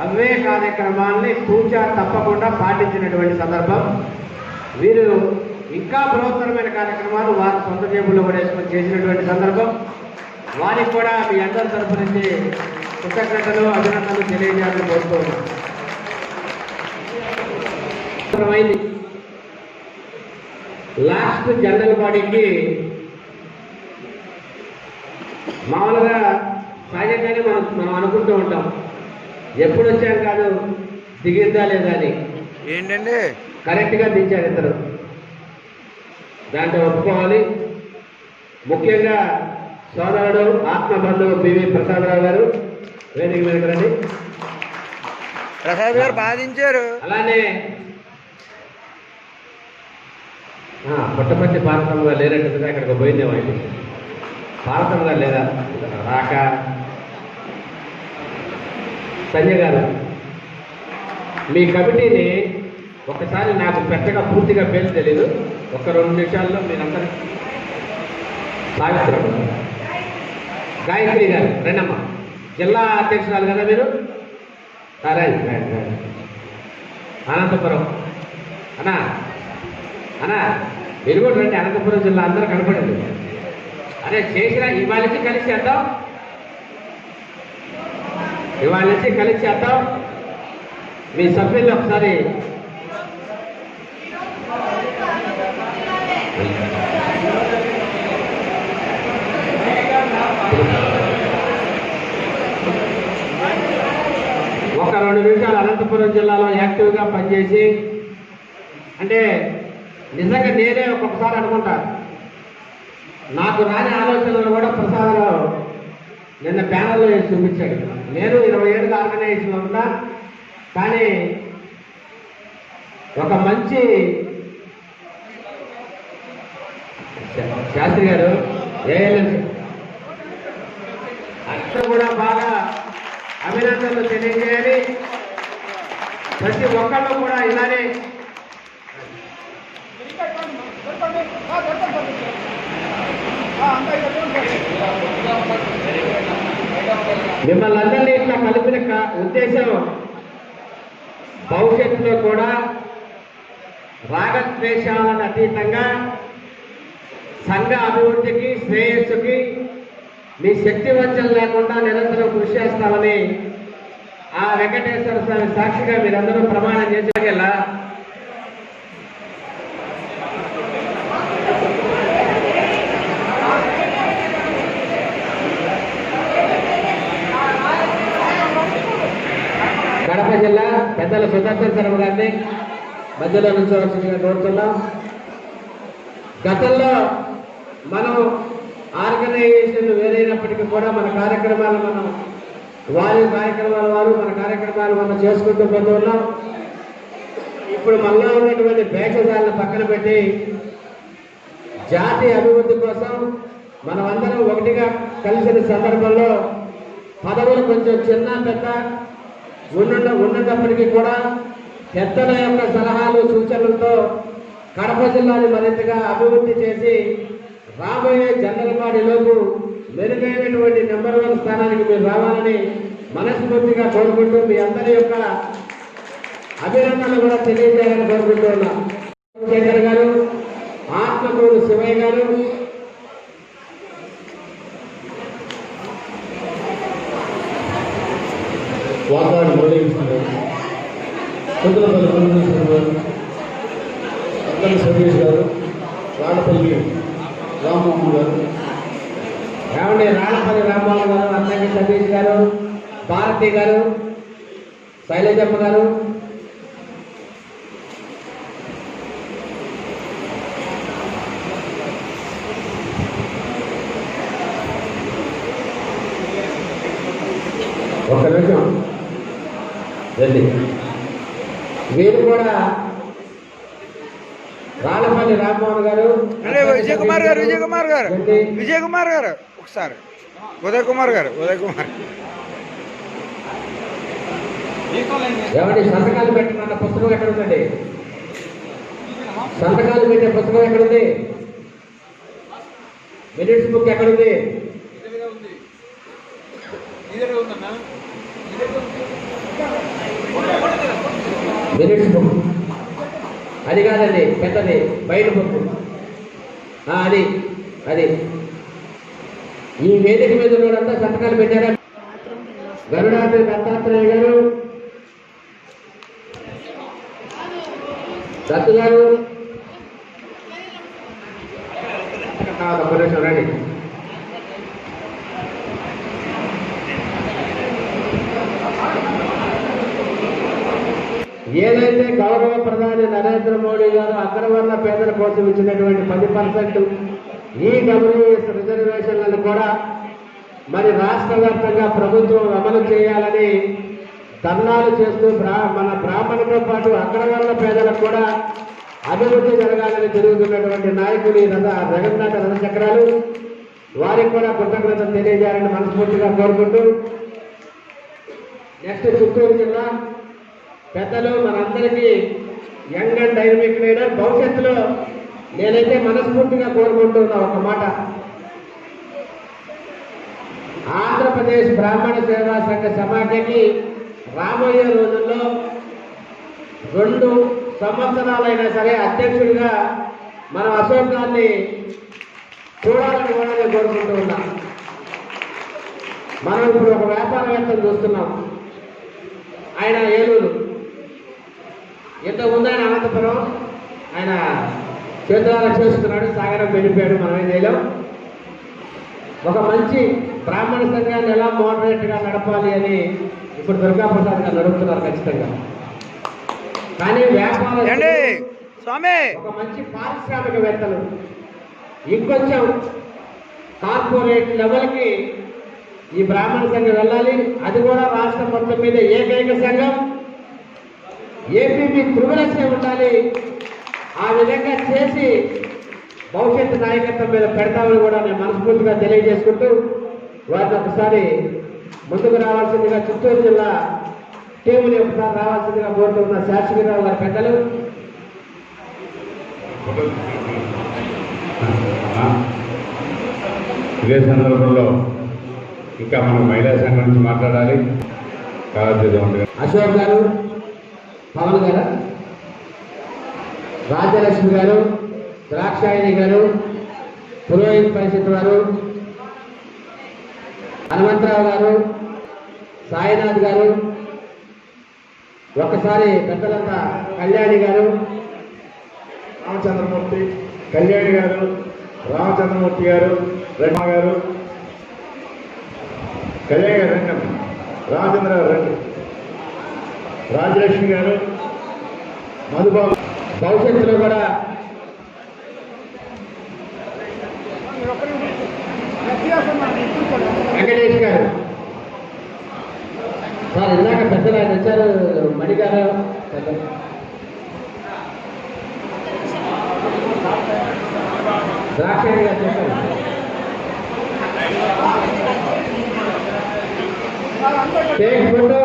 అవే కార్యక్రమాల్ని తూచా తప్పకుండా పాటించినటువంటి సందర్భం. వీరు ఇంకా బృహత్తరమైన కార్యక్రమాలు వారి సొంత జేబుల్లో కూడా వేసుకొని చేసినటువంటి సందర్భం. వారికి కూడా మీ అందరి తరఫు నుంచి కృతజ్ఞతలు, అభినందనలు తెలియజేయాలని కోరుతున్నాను. లాస్ట్ జనరల్ బాడీకి మామూలుగా సహజంగానే మనం అనుకుంటూ ఉంటాం, ఎప్పుడు వచ్చాను కాదు దిగిందా లేదా అని. ఏంటండి కరెక్ట్గా దించారు ఇద్దరు, దాంట్లో ఒప్పుకోవాలి. ముఖ్యంగా సోదరుడు ఆత్మబంధువు పివి ప్రసాదరావు గారు వేదిక మీదకి రండి. ప్రసాద్ గారు బాధించారు. అలానే పుట్టపర్తి పార్వతమ్మ గారు లేనట్టుగా ఇక్కడికి పోయిందేమండి. పార్వతమ్మ గారు లేదా రాక సంజయ్ గారు మీ కమిటీని ఒకసారి నాకు పెద్దగా పూర్తిగా పేరు తెలీదు, ఒక 2 నిమిషాల్లో మీరందరూ సాగిస్తారు. గాయత్రి గారు రండమ్మా, జిల్లా అధ్యక్షురాలు కదా మీరు. రండి. అనంతపురం అన్నా మీరు కూడా రండి. అనంతపురం జిల్లా అందరూ కనపడింది. అదే చేసిన ఇవాళ నుంచి కలిసి చేద్దాం, మీ సభ్యులు ఒకసారి ఒక 2 నిమిషాలు అనంతపురం జిల్లాలో యాక్టివ్గా పనిచేసి, అంటే నిజంగా నేనే ఒక్కొక్కసారి అనుకుంటాను, నాకు రాని ఆలోచనలు కూడా ప్రసాదరావు నిన్న ప్యానల్లో వేసి చూపించాడు. నేను 20 ఏళ్ళుగా ఆర్గనైజేషన్లో ఉన్నా, కానీ ఒక మంచి శాస్త్రి గారు ఏఎల్ఎం అక్కడ కూడా బాగా అభినందనలు తెలియజేయాలి. ప్రతి ఒక్కళ్ళు కూడా ఇలానే మిమ్మల్ని అందరినీ ఇట్లా కలిపిన ఉద్దేశం భవిష్యత్తులో కూడా రాగద్వేషాలకు అతీతంగా సంఘ అభివృద్ధికి, శ్రేయస్సుకి మీ శక్తి వంచన లేకుండా నిరంతరం కృషి చేస్తామని ఆ వెంకటేశ్వర స్వామి సాక్షిగా మీరందరూ ప్రమాణం చేసేలా కడప జిల్లా పెద్దల సుదర్శన శర్మ గారిని మధ్యలో నుంచోవలసిందిగా కోరుతున్నాం. గతంలో మనం ఆర్గనైజేషన్ వేరైనప్పటికీ కూడా మన కార్యక్రమాలు మనం వారి కార్యక్రమాల వారు మన కార్యక్రమాలు మనం చేసుకుంటూ పోతున్నాం. ఇప్పుడు మనలో ఉన్నటువంటి భేషజాలను పక్కన పెట్టి జాతి అభివృద్ధి కోసం మనమందరం ఒకటిగా కలిసిన సందర్భంలో పదవులు కొంచెం చిన్న పెద్ద ఉన్నప్పటికీ కూడా పెద్దల యొక్క సలహాలు సూచనలతో కడప జిల్లాని మరింతగా అభివృద్ధి చేసి రాబోయే జనరల్ బాడీలోపు మెరుగైనటువంటి నెంబర్ 1 స్థానానికి మీరు రావాలని మనస్ఫూర్తిగా కోరుకుంటూ మీ అందరి యొక్క అభినందనలు కూడా తెలియజేయాలని కోరుకుంటూ ఉన్నాం. శేఖర్ గారు, ఆత్మకూరు శివయ్య గారు, వాతావరణ మురళీకృష్ణ గారు, కుందలపల్లి సురేశ్వర గారు, అక్కడి సతీష్ గారు, రాడపల్లి రామ్మోహన్ గారు, రాళ్ళపల్లి రామ్మోహన్ గారు, అన్నకి సతీష్ గారు, భారతి గారు, శైలజమ్మ గారు, ఒక్క నిమిషం వెళ్ళి వీరు కూడా రాళ్ళపల్లి రామ్మోహన్ గారు, విజయ్ కుమార్ గారు ఒకసారి ఉదయ్ కుమార్ ఏమండి సంతకాలు పెట్టిన పుస్తకం ఎక్కడ ఉందండి? సంతకాలు పెట్టే పుస్తకం ఎక్కడుంది? మినిట్స్ బుక్ ఎక్కడుంది? మినిట్స్ బుక్ అది కాదండి, పెద్దది బయట బుక్. అది ఈ వేదిక మీద ఉన్నదంతా సంతకాలు పెట్టారా? గరుడాద్రి దత్తాత్రేయ గారు, దత్తు గారు, ఒక్క నిమిషం రండి. ఏదైతే గౌరవ ప్రధాని నరేంద్ర మోడీ గారు అగ్రవర్ణ పేదల కోసం ఇచ్చినటువంటి 10% ఈ WS రిజర్వేషన్లను కూడా మరి రాష్ట్ర వ్యాప్తంగా ప్రభుత్వం అమలు చేయాలని ధర్నాలు చేస్తూ మన బ్రాహ్మణులతో పాటు అగ్రవర్ణ పేదలకు కూడా అభివృద్ధి జరగాలని తిరుగుతున్నటువంటి నాయకులు జగన్నాథ రథచక్రాలు వారికి కూడా కృతజ్ఞతలు తెలియజేయాలని మనస్ఫూర్తిగా కోరుకుంటూ నెక్స్ట్ చిత్తూరు జిల్లా పెద్దలు మనందరికీ యంగ్ అండ్ డైనమిక్ లీడర్ భవిష్యత్తులో నేనైతే మనస్ఫూర్తిగా కోరుకుంటున్నా ఒక మాట, ఆంధ్రప్రదేశ్ బ్రాహ్మణ సేవా సంఘ సమాఖ్యకి రాబోయే రోజుల్లో 2 సంవత్సరాలైనా సరే అధ్యక్షుడిగా మనం అశోక్ గారిని చూడాలని కూడా నేను కోరుకుంటూ ఉన్నాం. మనం ఇప్పుడు ఒక వ్యాపారవేత్తను చూస్తున్నాం, ఆయన ఏలూరు, ఇంతకుముందు ఆయన అనంతపురం, ఆయన చేతులారా చేస్తున్నాడు, సాగరం వెళ్ళిపోయాడు, మనం ఏం చేయలేం. ఒక మంచి బ్రాహ్మణ సంఘాన్ని ఎలా మోడరేట్గా నడపాలి అని ఇప్పుడు దుర్గాప్రసాద్ గారు నడుపుతున్నారు ఖచ్చితంగా. కానీ వ్యాపారం స్వామి ఒక మంచి పారిశ్రామికవేత్తలు ఇంకొంచెం కార్పొరేట్ లెవెల్కి ఈ బ్రాహ్మణ సంఘం వెళ్ళాలి. అది కూడా రాష్ట్రం మొత్తం మీద ఏకైక సంఘం ఏపీపీ త్రిపురస్య ఉండాలి. ఆ విధంగా చేసి భవిష్యత్తు నాయకత్వం మీద పెడతామని కూడా నేను మనస్ఫూర్తిగా తెలియజేసుకుంటూ వారిని ఒకసారి ముందుకు రావాల్సిందిగా చిత్తూరు జిల్లా టీముని ఒకసారి రావాల్సిందిగా కోరుతున్న శాస్త్రిరావు గారి పెద్దలు. ఇదే సందర్భంలో ఇంకా మనం మహిళా సంఘం నుంచి మాట్లాడాలి. అశోక్ గారు, పవన్ గారు, రాజ్యలక్ష్మి గారు, ద్రాక్షాయణి గారు, పురోహిత్ పరిషత్ గారు, హనుమంతరావు గారు, సాయినాథ్ గారు, ఒకసారి పెద్దలంతా కళ్యాణి గారు, రామచంద్రమూర్తి, కళ్యాణి గారు, రామచంద్రమూర్తి గారు, రెడ్మ గారు, కళ్యాణి గారు రండి, రామచంద్ర గారు రండి, రాజలక్ష్మి గారు, మధుబాబు, భవిష్యత్తులో కూడా వెంకటేష్ గారు, సార్ ఇందాక పెద్దలు ఆయన వచ్చారు, మణి గారు పెద్ద ద్రాక్షాయణి గారు చెప్పారు. Take photo.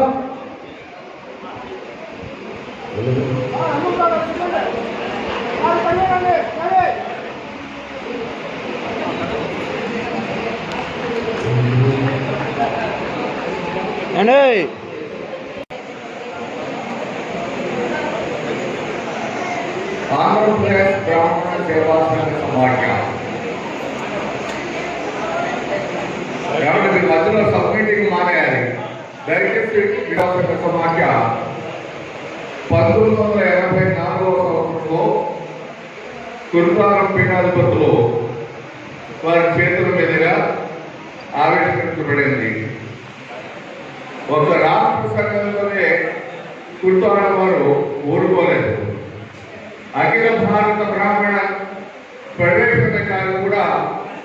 ఆంధ్రప్రదేశ్ బ్రాహ్మణ సేవా సంఘ సమాఖ్య కాబట్టి మధ్యలో సబ్మిటింగ్ మానేయాలి. దయచేసి విరాసక సమాఖ్య 1984వ సంవత్సరంలో కుర్తారం పీఠాధిపతులు వారి చేతుల మీదుగా ఆవిష్కరించబడింది. ఒక రాష్ట్ర సంఘంలోనే కుర్తారం వారు ఊరుకోలేదు. అఖిల భారత బ్రాహ్మణ ప్రవేశ కాలం కూడా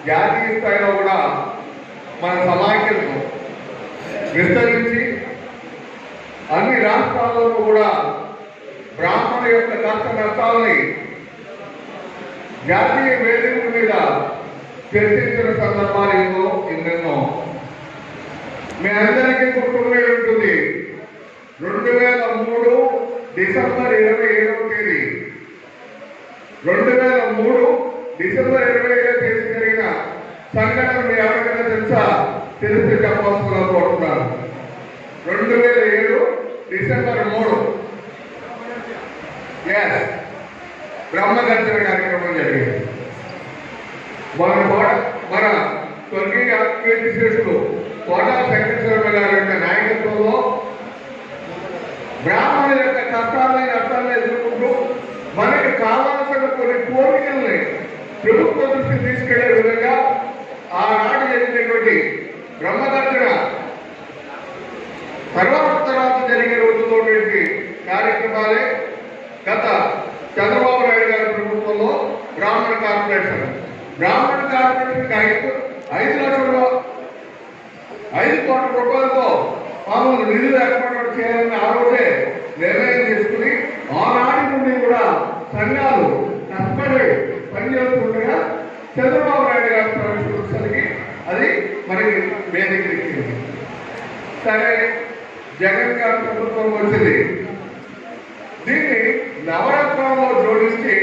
జాతీయ స్థాయిలో కూడా మన సమాఖ్యను విస్తరించి అన్ని రాష్ట్రాల్లో కూడా బ్రాహ్మణ యొక్క కష్ట నష్టాలని జాతీయ వేదికల మీద చర్చించిన సందర్భాలు ఎన్నెన్నో. మీ అందరికీ గుర్తుండే ఉంటుంది, 2003 డిసెంబర్ 27వ తేదీ 2003 డిసెంబర్ 27వ తేదీ జరిగిన సంఘటన మీ ఎవరికైనా తెలుసా? తెలిసి చెప్పాల్సిన కోరుతున్నాను. 2007 డిసెంబర్ 3 బ్రహ్మదర్శన కార్యక్రమం జరిగింది. మన స్వర్గీయ కీర్తిశేషులు కోటా వెంకటేశ్వర గారి యొక్క నాయకత్వంలో బ్రాహ్మణుల యొక్క కష్టాలని నష్టాలను ఎదుర్కొంటూ మనకి కావాల్సిన కొన్ని కోరికల్ని ప్రభుత్వ దృష్టి తీసుకెళ్లే విధంగా ఆనాడు జరిగినటువంటి బ్రహ్మదర్శన తర్వాత జరిగే రోజుల్లో కార్యక్రమాలే గత చంద్రబాబు నాయుడు గారి ప్రభుత్వంలో బ్రాహ్మణ కార్పొరేషన్ బ్రాహ్మణ కార్పొరేషన్కి 5 కోట్ల రూపాయలతో మామూలు నిధులు ఏర్పాటు చేయాలని ఆ రోజే నిర్ణయం తీసుకుని ఆనాటి నుండి కూడా సంఘాలు కష్టపడి పనిచేస్తుండగా చంద్రబాబు నాయుడు గారు ప్రవేశించడానికి అది మరి వేదిక. సరే, జగన్ గారి ప్రభుత్వం వచ్చింది. దీన్ని నవరత్నాల్లో జోడించి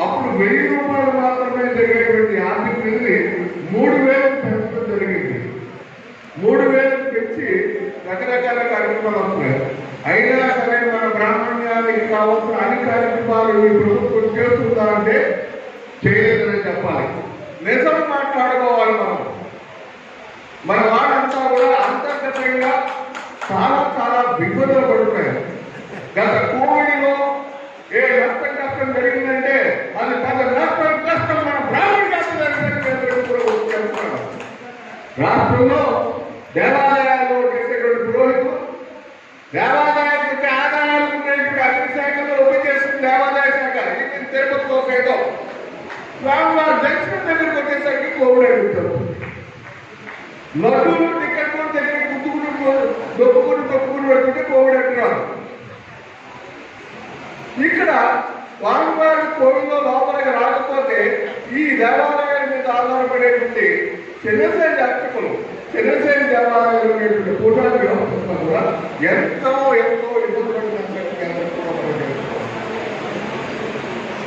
అప్పుడు 1000 రూపాయలు మాత్రమే జరిగేటువంటి ఆర్థిక నిధిని 3000 పెంచడం జరిగింది. 3000 పెంచి రకరకాల కార్యక్రమాలు వస్తున్నాయి. అయినా సరే మన బ్రాహ్మణ్యానికి కావాల్సిన అన్ని కార్యక్రమాలు ఈ ప్రభుత్వం చేస్తుందా అంటే చేయలేదని చెప్పాలి. నిజం మాట్లాడుకోవాలి. మన వాళ్ళంతా కూడా అంతర్గతంగా చాలా ఇబ్బందులు పడుతున్నాయి. గత కోవిడ్లో ఏ నష్టం జరిగిందంటే అది పెద్ద నష్టం మన బ్రాహ్మణ చెప్తున్నాను. రాష్ట్రంలో దేవాలయాల్లో చేసేటువంటి పురోహితులు దేవాలయానికి వచ్చే ఆదాయాలు ఉండేటువంటి అగ్నిశాఖలో ఉపయోగిస్తుంది దేవాదాయ శాఖ. ఇది తిరుపతిలో సైతం స్వామివారి దర్శనం దగ్గరికి వచ్చేసరికి కోవిడ్ అడుగుతారు. లడ్డూలు టికెట్లు దగ్గర దొక్కుకుని పెడుతుంటే కోవిడ్ అంటున్నారు. ఇక్కడ స్వామివారి కోవిల్లో లోపలికి రాకపోతే ఈ దేవాలయాల మీద ఆధారపడేటువంటి చిన్నశైలి అర్చకులు చిన్నశైలి దేవాలయాలు ఉండేటువంటి పూజారి వ్యవస్థ కూడా ఎంతో ఇబ్బంది పడుతున్నారు.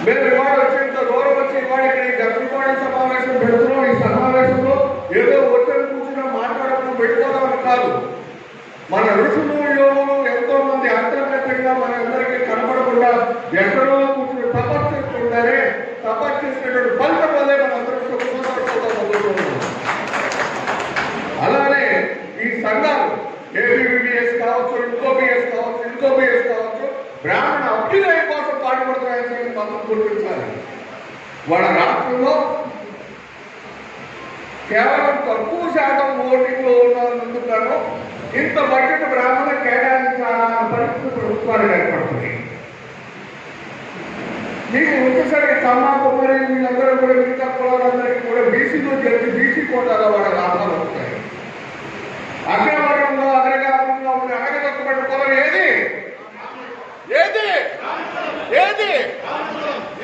మేము ఇవాళ వచ్చేంత దూరం వచ్చి ఇవాళ ఇక్కడ ఈ దక్షిణవాడి సమావేశం పెడుతున్నాం. ఈ సమావేశంలో ఏదో వచ్చని కూర్చున్నా మాట్లాడడం పెట్టుకోవడం కాదు. మన ఋషులు యోగులు ఎంతో మంది అంతర్గతంగా మన అందరికీ కనపడకుండా ఎక్కడో కూర్చుని తపస్సు చేస్తుంటారే. తపస్సు చేసినటువంటి ఫలితం వల్లే మన అందరూ అలానే ఈ సంఘాలు ఏబీబీఎస్ కావచ్చు, ఇంకో బిఎస్ కావచ్చు బ్రాహ్మణ అభ్యుదయం కోసం పాటుపడుతున్నాయని మనం గుర్తించాలి. వాళ్ళ రాష్ట్రంలో కేవలం తక్కువ శాతం ఓటింగ్లో ఉన్నందుకు ఇంత బడ్జెట్ బ్రాహ్మణ కేటాయించాలన్న పరిస్థితి ప్రభుత్వాలు ఏర్పడుతుంది. మీకు వచ్చేసరికి కమ్మా కుమ్మరి వీళ్ళందరూ కూడా మిగతా కులాలందరికీ కూడా బీసీలో జరిగి బీసీ కోటాలో వాళ్ళ లాభాలు వస్తాయి. అగ్రవర్గంలో అగ్రగామంలో ఉన్న అడగదొక్కబడిన కులం ఏది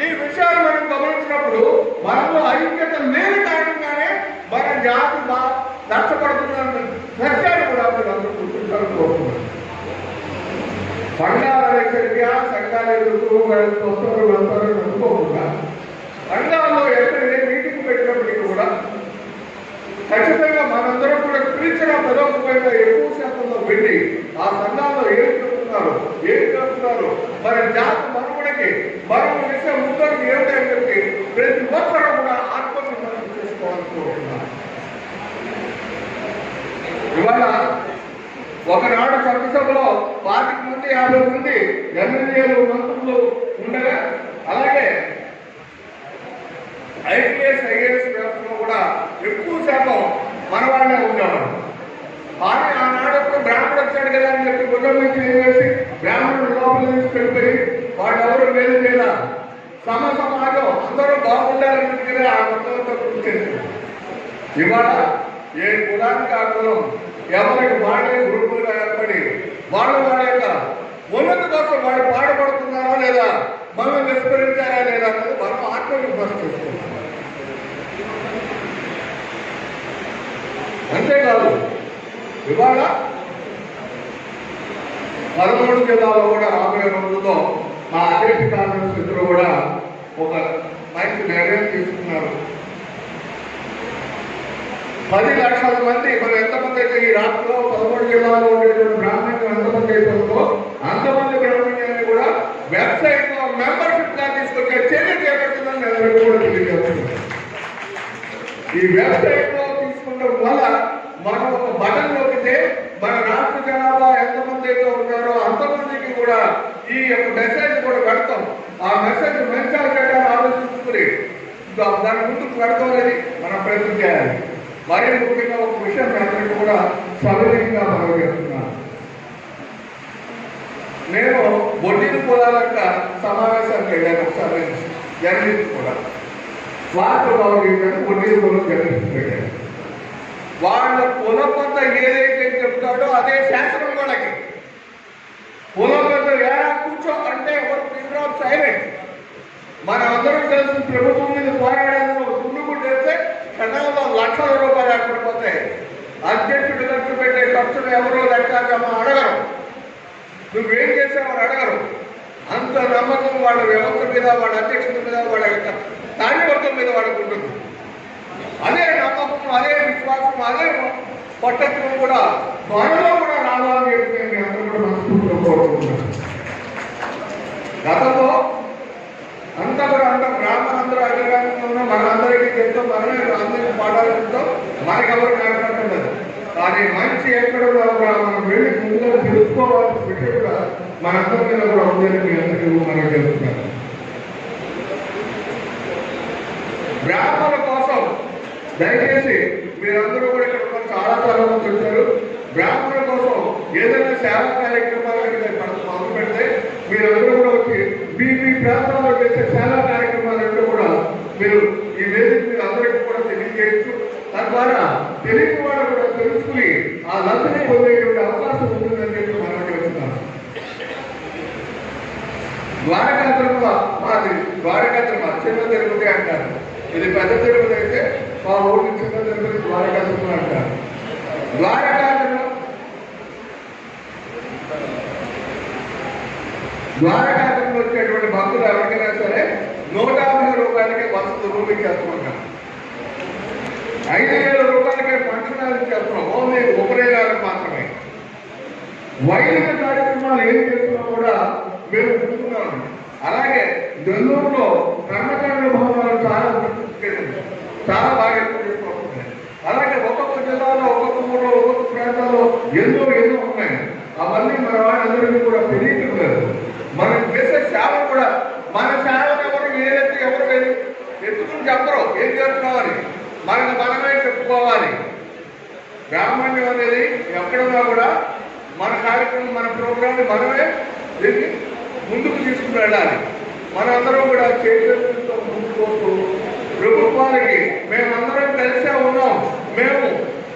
ఈ విషయాలు మనం గమనించినప్పుడు మనలో ఐక్యత లేని కారణంగానే మన జాతి నష్టపడుతున్న సత్యాన్ని కూడా మీరు అందరూ గుర్తించాలని కోరుతున్నారు. సంఘాల దగ్గరికి సంఘాలు ఎదుర్కొ వస్తారు వెళ్తారు అనుకోకుండా సంఘాల్లో ఎక్కడ మీటింగ్ పెట్టినప్పటికీ కూడా ఖచ్చితంగా మనందరం కూడా పిలిచిన ప్రజోపమైన ఎక్కువ శాతంలో వెళ్ళి ఆ సంఘాల్లో ఏం చెప్తున్నారు మరి జాతి మనుగడకి మరో విషయం ముందరికి ఏమిటని చెప్పి ప్రతి ఒక్కరూ కూడా ఆత్మవిమర్శనం చేసుకోవాలనుకుంటున్నారు. ఇవాళ ఒకనాడు చట్టసభలో 25 మంది 50 మంది ఎమ్మెల్యేలు మంత్రులు ఉండగా అలాగే ఐపీఎస్ ఐఏఎస్ వ్యవస్థలో కూడా ఎక్కువ శాతం మన వాళ్ళే ఉండేవాడు. కానీ ఆనాడు బ్రాహ్మణుడు వచ్చాడు కదా అని చెప్పి గుడ్డం నుంచి వేసి బ్రాహ్మణుడు లోపల తీసుకెళ్ళిపోయి వాళ్ళు ఎవరు వేరు లేదా సమాజం అందరూ బాగుండాలని ఆ మొత్తంతో కృషి చేశారు. ఇవాళ ఏ కులానికి ఆ కులం ఎవరికి వాళ్ళే గ్రూపులుగా ఏర్పడి వాళ్ళ యొక్క ఉన్నతి కోసం వాళ్ళు పాటుపడుతున్నారా లేదా మనం విస్మరించారా లేదా అనేది మనం ఆత్మవిమర్శ చేస్తున్నాం. అంతేకాదు ఇవాళ 13 జిల్లాలో కూడా రాబోయే రోజుల్లో మా అధ్యక్ష కాంగ్రెస్ ఇద్దరు కూడా ఒక మంచి నిర్ణయం తీసుకున్నారు. 10 లక్షల మంది మనం ఎంతమంది అయితే ఈ రాష్ట్రంలో 13 జిల్లాలో ఉండేటువంటి బ్రాహ్మణ్యం ఎంతమంది అయితే ఉందో అంతమంది బ్రాహ్మణ్యాన్ని కూడా వెబ్సైట్ లో మెంబర్షిప్ గా తీసుకొచ్చే చర్య చేపడుతుందని నేను కూడా తెలియజేస్తున్నాను. ఈ వెబ్సైట్ లో తీసుకుంటాం వల్ల మనం ఒక బటన్ నొక్కితే మన రాష్ట్ర జనాభా ఎంతమంది అయితే ఉంటారో అంతమందికి కూడా ఈ యొక్క మెసేజ్ కూడా పెడతాం. ఆ మెసేజ్ మంచి ఆలోచించుకుని దాని ముందుకు పెడతామనేది మనం ప్రయత్నం చేయాలి. మరీ ముఖ్యంగా ఒక విషయం అందరికీ కూడా సవినయంగా మనం చేస్తున్నాను. నేను బొడ్డిని కులాల సమావేశానికి వెళ్ళాను ఒకసారి జర్నలిస్ట్ కూడా. స్వార్థ భావం కొన్ని జగన్ పెట్టారు. వాళ్ళ కులం వద్ద ఏదైతే చెప్తాడో అదే శాసనం వాళ్ళకి. కులం వద్ద ఎలా కూర్చో అంటే ఎవరు పిన్ సైలెంట్. మనం అందరం కలిసి ప్రభుత్వం మీద పోరాడాలని ఒక దున్నుకు చేస్తే క్షణంలో లక్షల రూపాయలు ఏర్పడిపోతాయి. అధ్యక్షుడు ఖర్చు పెట్టే ఖర్చులు ఎవరో లెక్కగా అడగరు, నువ్వేం చేసావని అడగరు. అంత నమ్మకం వాళ్ళ వ్యవస్థ మీద, వాళ్ళ అధ్యక్షుల మీద, వాళ్ళ కార్యవర్గం మీద వాళ్ళకు ఉంటుంది. అదే నమ్మకం, అదే విశ్వాసం, అదే పట్టత్వం కూడా త్వరలో కూడా రావాలని చెప్పి నేను అందరూ కూడా మనస్ఫూర్తిగా కోరుకుంటున్నాను. గతంలో అంతా కూడా బ్రాహ్మణులందరూ అగ్రగామిలో ఉన్న మనందరికీ చెప్తూ మనమే అందరికీ పాఠాలు చెప్తూ మనకెవరు కనపడలేదు. కానీ మంచి ఎక్కడ మనం వెళ్ళి ముందుగా తెలుసుకోవాల్సిన విషయం కూడా మనందరి మీద కూడా ఉందని మీ అందరికీ మనం చెప్తున్నాను. బ్రాహ్మణుల కోసం దయచేసి మీరందరూ కూడా ఇక్కడ చాలా మంది వచ్చారు. బ్రాహ్మణుల కోసం ఏదైనా సేవా కార్యక్రమాలకి మొదలు పెడితే మీరందరూ కూడా వచ్చి మీ ప్రాంతాల్లో చేసే సేవా కార్యక్రమాలంటే కూడా మీరు ఈ వేదిక మీద అందరికీ కూడా తెలియజేయచ్చు. తద్వారా తెలియని వాళ్ళు కూడా తెలుసుకుని ఆ లబ్ధిని పొందేటువంటి అవకాశం ఉంటుందని చెప్పి మనం చెప్తున్నాను. ద్వారకా తిరుమల మాది, ద్వారకా తిరుమల చిన్న తిరుపతి అంటారు. ఇది పెద్ద తిరుపతి అయితే మా ఊరి చిన్న తిరుపతి ద్వారకా తిరుమల అంటారు. ద్వారకా ద్వారకాత్రంలో వచ్చేటువంటి భక్తులు ఎవరికైనా సరే 150 రూపాయలకే వసతి రూమ్ ఇచ్చేస్తున్నాం. 5,000 రూపాయలకే పంచనాలు ఇచ్చేస్తున్నాం. ఓన్లీ ఉపనయనాలకు మాత్రమే. వైదిక కార్యక్రమాలు ఏం చేస్తున్నా కూడా మేము చూస్తున్నాము. అలాగే నెల్లూరులో కర్మకాండ భవనాలు చాలా బాగా ఎక్కువ చేసుకోవాలి. అలాగే ఒక్కొక్క జిల్లాలో, ఒక్కొక్క ఊళ్ళో, ఒక్కొక్క ప్రాంతాల్లో ఎన్నో ఉన్నాయి. అవన్నీ మన వాళ్ళందరికీ కూడా తెలియట్లేదు. మనం చేసే సేవ కూడా మన సేవను ఎవరు ఏదైతే ఎవరు ఎత్తుకుని చెప్పరు ఏం చేస్తున్నామని, మనకు మనమే చెప్పుకోవాలి. బ్రాహ్మణ్యం అనేది ఎక్కడున్నా కూడా మన కార్యక్రమం, మన ప్రోగ్రాంని మనమే దీన్ని ముందుకు తీసుకుని వెళ్ళాలి. మనందరం కూడా చైతన్యంతో ముందుకోస్తూ ప్రభుత్వానికి మేమందరం కలిసే ఉన్నాం, మేము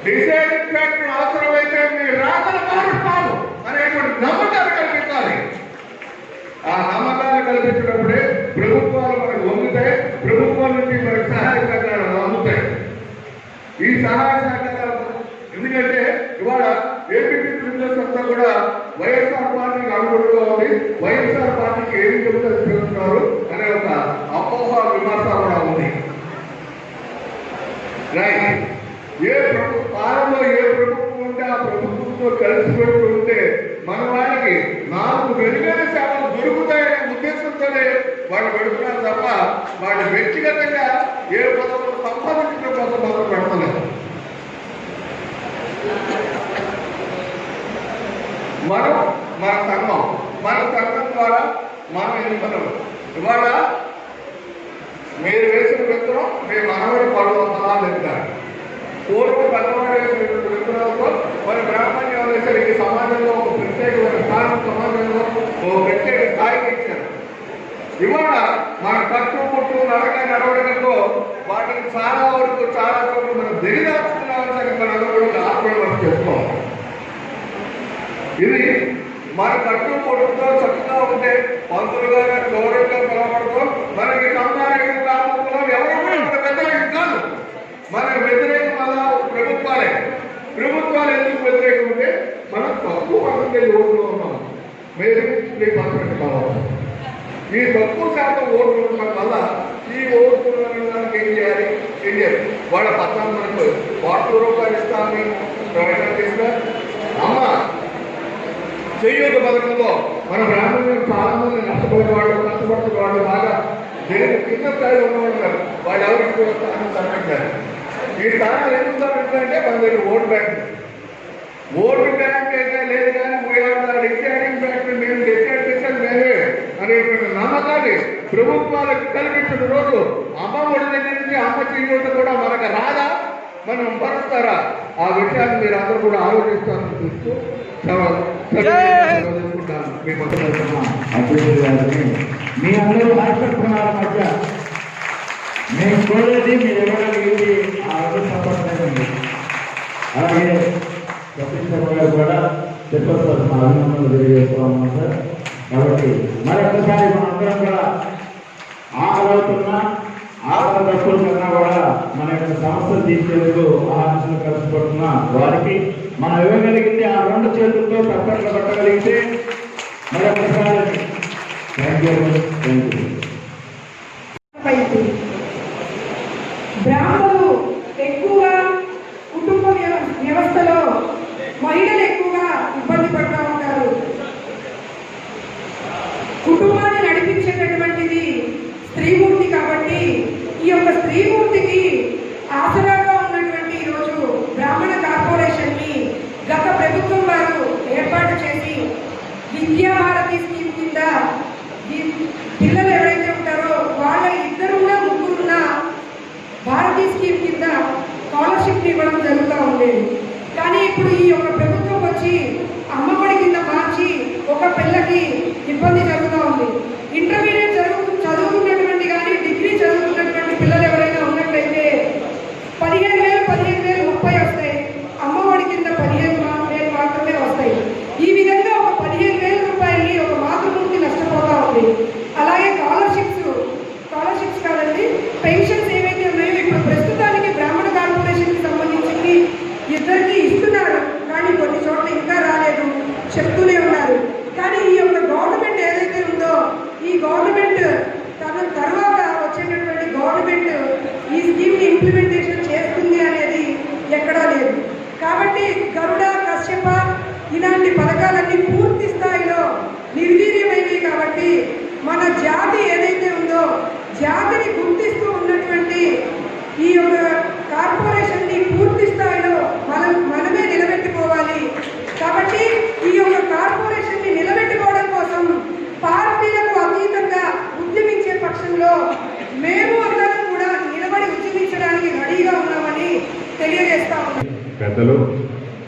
డిసైడింగ్ ఫ్యాక్టర్ అవసరమైతే మీరు రాకలు మారుస్తాము అనేటువంటి నమ్మకాలు కల్పించాలి. ఆ నమ్మకాలు కల్పించినప్పుడే ప్రభుత్వాలు మనకు వంగుతాయి, ప్రభుత్వాల నుంచి మనకు సహాయ సహకారాలు అందుతాయి. ఈ సహాయ సహకారాలు ఎందుకంటే ఇవాళ ఏపీపీ బిజినెస్ అంతా కూడా వైఎస్ఆర్ పార్టీకి అనుగుణంగా ఉంది. వైఎస్ఆర్ పార్టీకి ఏమి చెబుతున్నారు అనే ఒక అపోహ విమర్శ కూడా ఉంది. ఏ కాలంలో ఏ ప్రభుత్వం ఉంటే ఆ ప్రభుత్వంతో కలిసిపెడుతూ ఉంటే మన వారికి 4 మెరుగైన సేవలు దొరుకుతాయనే ఉద్దేశంతోనే వాళ్ళు పెడుతున్నారు తప్ప వాళ్ళు వ్యక్తిగతంగా ఏ పదవులు సంపాదించడం కోసం మొదలు పెడతలేదు. మనం మన సంఘం ద్వారా మనం ఎన్నుకున్నాం. ఇవాళ మీరు వేసిన విత్తనం మీ మనవడి పడుతుందా లేదా? పూర్వం పెద్దవాడు వేసిన విత్తనాలతో మరి బ్రాహ్మణ్యం వేసారు. ఈ సమాజంలో ఒక ప్రత్యేకమైన స్థానం, సమాజంలో ఒక ప్రత్యేక స్థాయికి ఇచ్చారు. ఇవాళ మన కట్టు పుట్టు నడవడంతో వాటిని చాలా వరకు చాలా వరకు మనం దిగదాచుకున్నామని సరే మనందరూ కూడా ఆత్మవిమర్శ చేసుకోవాలి. ఇది మన కట్టు పొడుగుతో చక్కగా ఉంటే పంతులుగా గౌరవంగా పిలవడంతో మనకి సంపాదన కాకుండా ఎవరు కూడా వ్యతిరేకం కాదు. మనకు వ్యతిరేకం వల్ల ప్రభుత్వాలు ఎందుకు వ్యతిరేకం ఉంటే మనం తక్కువ పర్సెంటేజ్ ఓట్లు ఉన్నాం. మీరు 3% కావాలి. ఈ తక్కువ శాతం ఓట్లు ఉండడం వల్ల ఈ ఓట్లు దానికి ఏం చేయాలి? వాళ్ళ 14 కోట్ల రూపాయలు ఇస్తామని ప్రకటన చేసిన అమ్మ చేయూత పథకంలో మన బ్రాహ్మణులు చాలా మంది నష్టపోయిన వాళ్ళు, కష్టపడుతున్న వాళ్ళు, బాగా దేని కింద స్థాయిలో ఉన్నవాళ్ళు వాళ్ళు ఎవరికి కూడా స్థానం తరగట్లేదు. ఈ స్థానాలు ఎందుకు తరగట్లంటే మన దగ్గర ఓటు బ్యాంక్ అయితే లేదు కానీ డిసైడింగ్ ఫ్యాక్టరీ మేము డిసైడ్ చేసేది మేమే అనేటువంటి నమ్మకాన్ని ప్రభుత్వాలకు కల్పించిన రోజు అమ్మ ఒడి దగ్గర నుంచి అమ్మ చేయూత కూడా మనకు రాదా, మనం భరుస్తారా? ఆ విషయాన్ని మీరు అందరూ కూడా ఆలోచిస్తారని చూస్తూ మీ అందరూ ఆశిస్తున్నారు మధ్య మేము కోరేది మీరు ఇవ్వగలిగింది ఆ రోజు సంపర్కండి. అలాగే సతీష్ శర్మ గారు కూడా చెప్పారు మా అభినందనలు తెలియజేస్తూ ఉన్నాం సార్. కాబట్టి మరొకసారి మనందరం కూడా ఆకలవుతున్నా ఆకలి తక్కువ కన్నా కూడా మన యొక్క సమస్యలు తీసేందుకు ఆలోచన కలుసుకుంటున్న వారికి మనం ఇవ్వగలిగింది ఆ 2 చేతులతో తప్పట్లు పట్టగలిగితే మరొకసారి థ్యాంక్ యూ. బ్రాహ్మణులు ఎక్కువగా కుటుంబ వ్యవస్థలో మహిళలు ఎక్కువగా ఇబ్బంది పడుతూ ఉంటారు. కుటుంబాన్ని నడిపించేటటువంటిది స్త్రీమూర్తి కాబట్టి ఈ యొక్క స్త్రీమూర్తికి ఆసరాగా ఉన్నటువంటి ఈరోజు బ్రాహ్మణ కార్పొరేషన్ ని గత ప్రభుత్వం వారు ఏర్పాటు చేసి విద్యాభారతి స్కీమ్ కింద పిల్లలు ఎవరైతే ఉంటారో వాళ్ళ 2-3 భారతీ స్కీమ్ కింద స్కాలర్షిప్ ఇవ్వడం జరుగుతూ ఉండేది. కానీ ఇప్పుడు ఈ యొక్క ప్రభుత్వం వచ్చి అమ్మఒడి కింద మార్చి ఒక పిల్లకి ఇబ్బంది జరుగుతూ ఉంది. ఇంటర్మీడియట్ చదువుతున్నటువంటి కానీ డిగ్రీ చదువుతున్నటువంటి పిల్లలు ఎవరైనా ఉన్నట్లయితే 15,000 30 వస్తాయి. అమ్మఒడి కింద 15,000 మాత్రమే వస్తాయి. ఈ విధంగా ఒక 15,000 రూపాయలని ఒక మాతృమూర్తి నష్టపోతూ ఉంది. అలాగే స్కాలర్షిప్స్ కాదండి, పెన్షన్స్ ఏవైతే ఉన్నాయో ఇప్పుడు ప్రస్తుతానికి బ్రాహ్మణ కార్పొరేషన్కి సంబంధించి 2 ఇస్తున్నారు. కానీ కొన్ని చోట్ల ఇంకా రాలేదు, చెప్తూనే ఉన్నారు. కానీ ఈ యొక్క గవర్నమెంట్ ఏదైతే ఉందో ఈ గవర్నమెంట్ తర్వాత వచ్చేటటువంటి గవర్నమెంట్ ఈ స్కీమ్ని ఇంప్లిమెంటేషన్ చేస్తుంది అనేది ఎక్కడా లేదు. కాబట్టి గరుడ, కశ్యప ఇలాంటి పథకాలన్నీ పూర్తి స్థాయిలో నిర్వీర్యమైనవి. కాబట్టి మన జాతి ఏదైతే ఉందో జాతిని గుర్తిస్తూ ఉన్నటువంటి ఈ యొక్క కార్పొరేషన్ని పూర్తి స్థాయిలో మనమే నిలబెట్టుకోవాలి. కాబట్టి ఈ యొక్క కార్పొరేషన్ని నిలబెట్టుకోవడం కోసం పార్టీలకు అతీతంగా ఉద్యమించే పక్షంలో మేము అందరం కూడా నిలబడి ఉద్యమించడానికి రెడీగా ఉన్నామని తెలియజేస్తా ఉన్నాం. పెద్దలు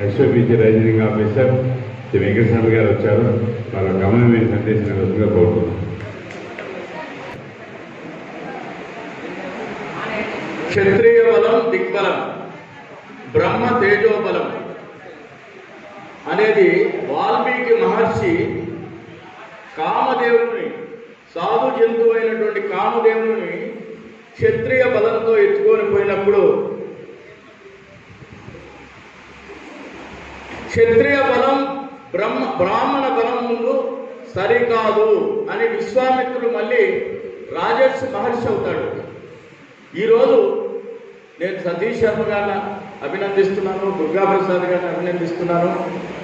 ఎస్ఓపిజి రైజింగ్ ఆఫీసర్ శ్రీ వెంకటస్వామి గారు వచ్చారు. వాళ్ళ గమనమైన సందేశం రోజుగా కోరుతున్నాం. క్షత్రియ బలం దిగ్బలం, బ్రహ్మ తేజోబలం అనేది వాల్మీకి మహర్షి కామదేవుని, సాధు జంతువు అయినటువంటి కామదేవుని క్షత్రియ బలంతో ఎత్తుకొని పోయినప్పుడు క్షత్రియ బలం బ్రాహ్మణ బలం ముందు సరికాదు అని విశ్వామిత్రుడు మళ్ళీ రాజర్షి మహర్షి అవుతాడు. ఈరోజు నేను సతీష్ శర్మ గారిని అభినందిస్తున్నాను, దుర్గాప్రసాద్ గారిని అభినందిస్తున్నాను.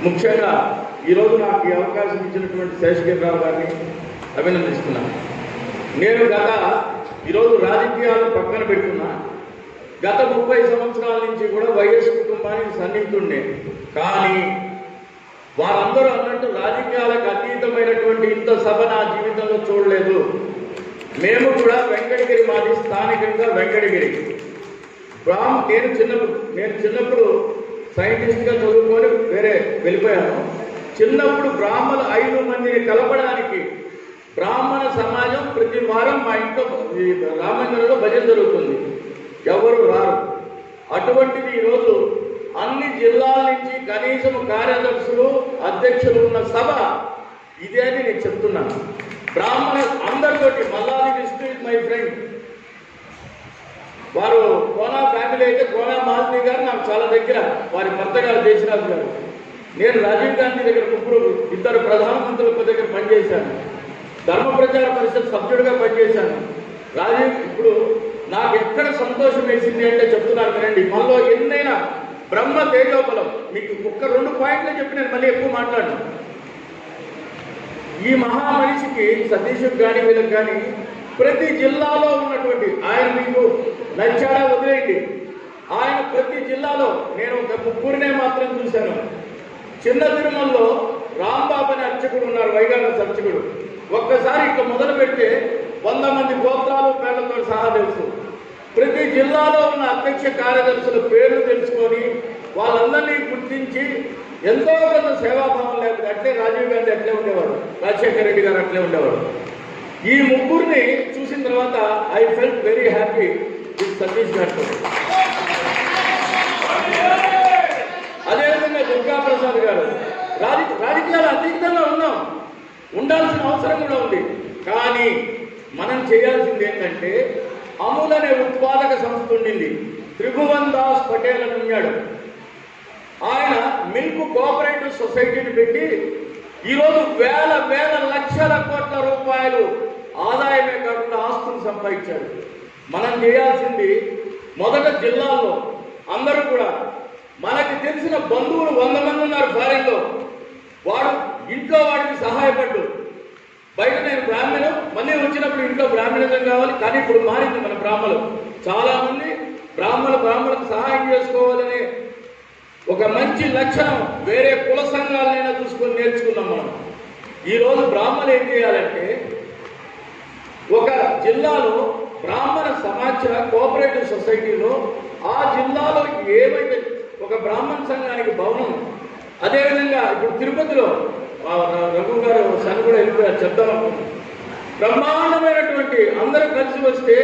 ముఖ్యంగా ఈరోజు నాకు ఈ అవకాశం ఇచ్చినటువంటి శేషగిరిరావు గారిని అభినందిస్తున్నాను. నేను ఈరోజు రాజకీయాలను పక్కన పెట్టున్నా, గత 30 సంవత్సరాల నుంచి కూడా వైఎస్ కుటుంబానికి సన్నిహితుడినే. కానీ వారందరూ అన్నట్టు రాజకీయాలకు అతీతమైనటువంటి ఇంత సభ నా జీవితంలో చూడలేదు. మేము కూడా వెంకటగిరి, మాది స్థానికంగా వెంకటగిరి. నేను చిన్నప్పుడు సైంటిస్ట్గా చదువుకొని వేరే వెళ్ళిపోయాను. చిన్నప్పుడు బ్రాహ్మణులు 5 మందిని కలపడానికి బ్రాహ్మణ సమాజం ప్రతి వారం మా ఇంట్లో రామందిరంలో భజన జరుగుతుంది. ఎవరు రారు. అటువంటిది ఈరోజు అన్ని జిల్లాల నుంచి కనీసం కార్యదర్శులు, అధ్యక్షులు ఉన్న సభ ఇదే అని నేను చెప్తున్నాను. బ్రాహ్మణ అందరితోటి Malladi Vishnu is my friend. వారు కోనా ఫ్యామిలీ అయితే కోనా మాధవి గారు నాకు చాలా దగ్గర, వారి భర్త గారు దేశరాజు గారు. నేను రాజీవ్ గాంధీ దగ్గర 2 ప్రధానమంత్రుల దగ్గర పనిచేశాను. ధర్మ ప్రచార పరిషత్ సభ్యుడిగా పనిచేశాను. ఇప్పుడు నాకు ఎక్కడ సంతోషం వేసింది అంటే చెప్తున్నాను కదండి, మనలో ఎన్నైనా బ్రహ్మ తేజోబలం. మీకు 2 పాయింట్లు చెప్పి నేను మళ్ళీ ఎక్కువ మాట్లాడను. ఈ మహామనిషికి సతీష్కి కానీ వీళ్ళకి కానీ ప్రతి జిల్లాలో ఉన్నటువంటి ఆయన, మీకు నచ్చాడా వదిలేయండి, ఆయన ప్రతి జిల్లాలో నేను ఒక 3 మాత్రం చూశాను. చిన్న తిరుమలలో రాంబాబు అనే అర్చకుడు ఉన్నారు, వైగానస్ అర్చకుడు. ఒక్కసారి ఇట్లా మొదలు పెడితే 100 మంది గోత్రాలు పేర్లతో సహా తెలుసు. ప్రతి జిల్లాలో ఉన్న అధ్యక్ష కార్యదర్శుల పేర్లు తెలుసుకొని వాళ్ళందరినీ గుర్తించి ఎంతో కొంత సేవాభావం లేకపోతే అట్లే రాజీవ్ గాంధీ అట్లే ఉండేవాడు, రాజశేఖర రెడ్డి గారు అట్లే ఉండేవాడు. ఈ 3 చూసిన తర్వాత I felt very happy. Satish గారితో. అదేవిధంగా దుర్గా ప్రసాద్ గారు. రాజకీయాలు అతీతంగా ఉన్నాం, ఉండాల్సిన అవసరం కూడా ఉంది. కానీ మనం చేయాల్సింది ఏంటంటే, అమూల్ అనే ఉత్పాదక సంస్థ ఉండింది, త్రిభువన్ దాస్ పటేల్ అని ఉన్నాడు. ఆయన మిల్క్ కోఆపరేటివ్ సొసైటీని పెట్టి ఈరోజు వేల వేల లక్షల కోట్ల రూపాయలు ఆదాయమే కాకుండా ఆస్తులు సంపాదించాడు. మనం చేయాల్సింది మొదట జిల్లాల్లో అందరూ కూడా, మనకి తెలిసిన బంధువులు 100 మంది ఉన్నారు ఫారిన్లో, వాడు ఇంట్లో వాడికి సహాయపడ్డు. బయట నేను బ్రాహ్మణం, మళ్ళీ వచ్చినప్పుడు ఇంట్లో బ్రాహ్మణిజం కావాలి. కానీ ఇప్పుడు మారింది మన బ్రాహ్మణులు. చాలా మంది బ్రాహ్మణులకు సహాయం చేసుకోవాలనే ఒక మంచి లక్షణం వేరే కుల సంఘాలైనా చూసుకొని నేర్చుకున్నాం మనం. ఈరోజు బ్రాహ్మణులు ఏం చేయాలంటే, ఒక జిల్లాలో బ్రాహ్మణ సమాచార కోఆపరేటివ్ సొసైటీలో ఆ జిల్లాలో ఏమైతే ఒక బ్రాహ్మణ సంఘానికి భవనం, అదేవిధంగా ఇప్పుడు తిరుపతిలో రఘు గారు సన్ కూడా వెళ్ళిపోయారు, చెప్తాం అనుకుంటున్నాం. బ్రహ్మాండమైనటువంటి అందరూ కలిసి వస్తే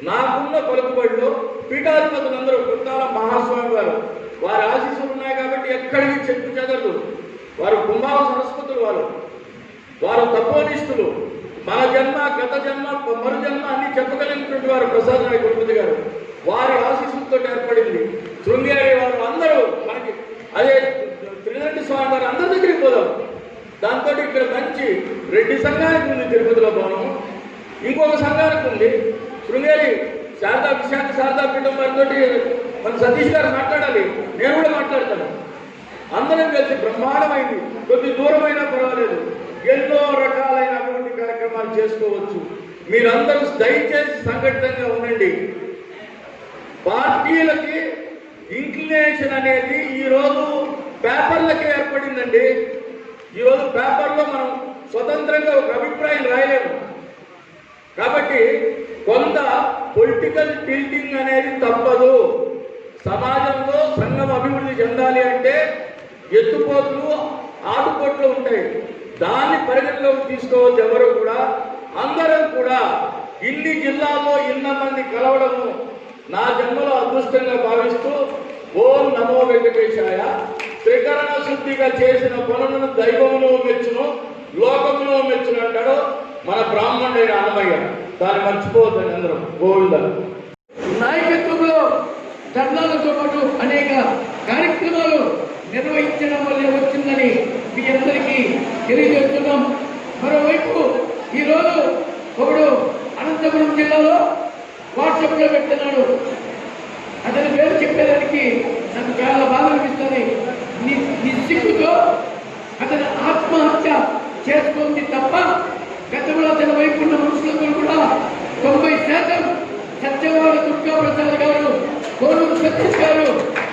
నాకున్న పలుకుబడిలో పీఠాధిపతులందరూ కొత్తాల మహాస్వామి గారు, వారి ఆశీస్సులు ఉన్నాయి కాబట్టి ఎక్కడికి చెట్టు చెదరదు. వారు కుంభావ సరస్వతులు, వారు తపోనిష్ఠులు. మన జన్మ, గత జన్మ, మరు జన్మ అన్ని చెప్పగలిగినటువంటి వారు ప్రసాద్ నాయక్ తిరుపతి గారు. వారి ఆశీస్సులతో ఏర్పడింది శృంగేరి. వారు అందరూ మనకి అదే త్రిదండి స్వామి గారు అందరి దగ్గరికి పోదాం. దాంతో ఇక్కడ మంచి రెడ్డి సంఘానికి ఉంది తిరుపతిలో భవనం, ఇంకొక సంఘానికి ఉంది శృంగేరి విశాఖ శారదా పీఠం వారితో మన సతీష్ గారు మాట్లాడాలి, నేను కూడా మాట్లాడతాను. అందరం కలిసి బ్రహ్మాండమైంది. కొద్ది దూరమైనా పర్వాలేదు, ఎన్నో రకాలైన అభివృద్ధి కార్యక్రమాలు చేసుకోవచ్చు. మీరందరూ దయచేసి సంఘటితంగా ఉండండి. పార్టీలకి ఇంక్లినేషన్ అనేది ఈరోజు పేపర్లకే ఏర్పడిందండి. ఈరోజు పేపర్లో మనం స్వతంత్రంగా ఒక అభిప్రాయం రాయలేము. కాబట్టి కొంత పొలిటికల్ టిల్టింగ్ అనేది తప్పదు. సమాజంలో సంఘం అభివృద్ధి చెందాలి అంటే ఎత్తుపోట్లు, ఆటుపోట్లు ఉంటాయి. దాన్ని పరిగణలోకి తీసుకోవద్దు ఎవరు కూడా. అందరం కూడా ఇన్ని జిల్లాల్లో మంది కలవడము నా జన్మలో అదృష్టంగా భావిస్తూ, ఓం నమో వెంకటేశాయ. త్రికరణ శుద్ధిగా చేసిన పనులను దైవమును మెచ్చును, లోకమును మెచ్చును అంటాడు మన బ్రాహ్మణుడైన అన్నమయ్య. దాన్ని మర్చిపోవద్దని అందరూ. గోవింద నాయకత్వంలో ధర్నాలతో పాటు అనేక కార్యక్రమాలు నిర్వహించడం వల్లే వచ్చిందని మీ అందరికీ తెలియజేస్తున్నాం. మరోవైపు ఈరోజు ఒకడు అనంతపురం జిల్లాలో వాట్సాప్లో పెడుతున్నాడు. అతని పేరు చెప్పేదానికి నాకు చాలా బాధ అనిపిస్తుంది. నిస్సిగ్గుతో అతను ఆత్మహత్య చేసుకుంది తప్ప గతంలో అతని వైపు ఉన్న మనుషులందరూ కూడా 90% సత్యవాడ దుర్గా ప్రసాద్ గారు, కోనూరు సతీష్ గారు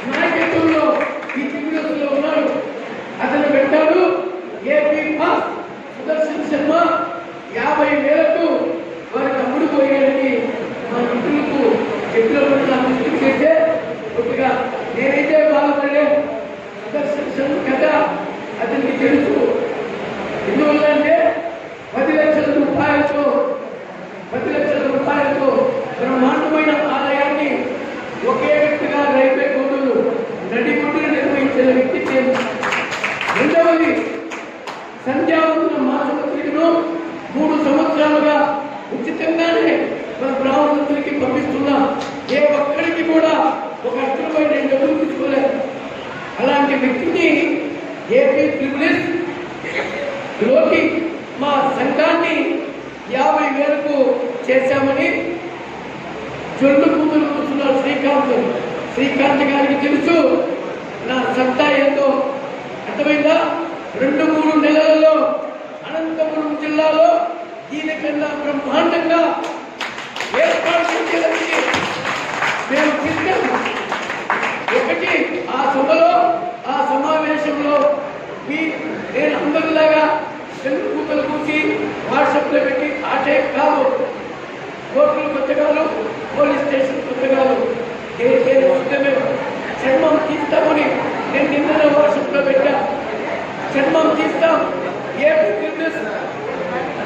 నాయకత్వంలో ఈ టీవీలో ఉన్నారు. అతను పెట్టాడు ఏపీ పాస్ సుదర్శన్ శర్మ 50,000కు వారికి అమ్ముడు పోయాడని మా మిత్రులకు చెప్పినప్పుడు చేస్తే కొద్దిగా నేనైతే బాధపడలే. సుదర్శన్ శర్మ కథ అతనికి తెలుసు. ఎందువల్ల అంటే 10 లక్షల రూపాయలతో బ్రహ్మాండమైన ఆదాయాన్ని ఒకే వ్యక్తిగా రైల్వే కోర్టులు నడిగుడ్డును నిర్వహించిన వ్యక్తి నేను. రెండవది, సంధ్యావంతుల మాసపత్రికను 3 సంవత్సరాలుగా ఉచితంగానే మన బ్రాహ్మణులందరికీ పంపిస్తున్నా. ఏ ఒక్కరికి కూడా ఒక అర్థంపై నేను డబ్బులు తీసుకోలేదు. అలాంటి వ్యక్తిని ఏపీ ప్రివిలేజ్ లోకి మా సంఘాన్ని 50,000కు చేశామని జొల్లు కూతురు కూర్చున్నారు శ్రీకాంత్ గారికి తెలుసు నా సత్తా ఏందో. అర్థమైందా? 2-3 నెలలలో అనంతపురం జిల్లాలో దీనికన్నా బ్రహ్మాండంగా ఏర్పాటు చేసేదానికి మేము తీసుకెళ్ళాం. ఒకటి, ఆ సభలో ఆ సమావేశంలో నేను అందరిలాగా తెలుగు కూతలు కూసి వాట్సాప్లో పెట్టి ఆటే కాదు, కోర్టులు కొత్తగాను, పోలీస్ స్టేషన్ కొత్తగాను, చర్మం తీస్తామని నేను నిన్న వాట్సాప్లో పెట్టా. చర్మం తీస్తాం. ఏపీ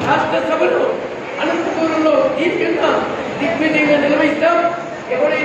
రాష్ట్ర సభలు అనంతపురంలో తీసుకెళ్ళిన దిగ్విజయంగా నిర్వహిస్తాం. ఎవరైతే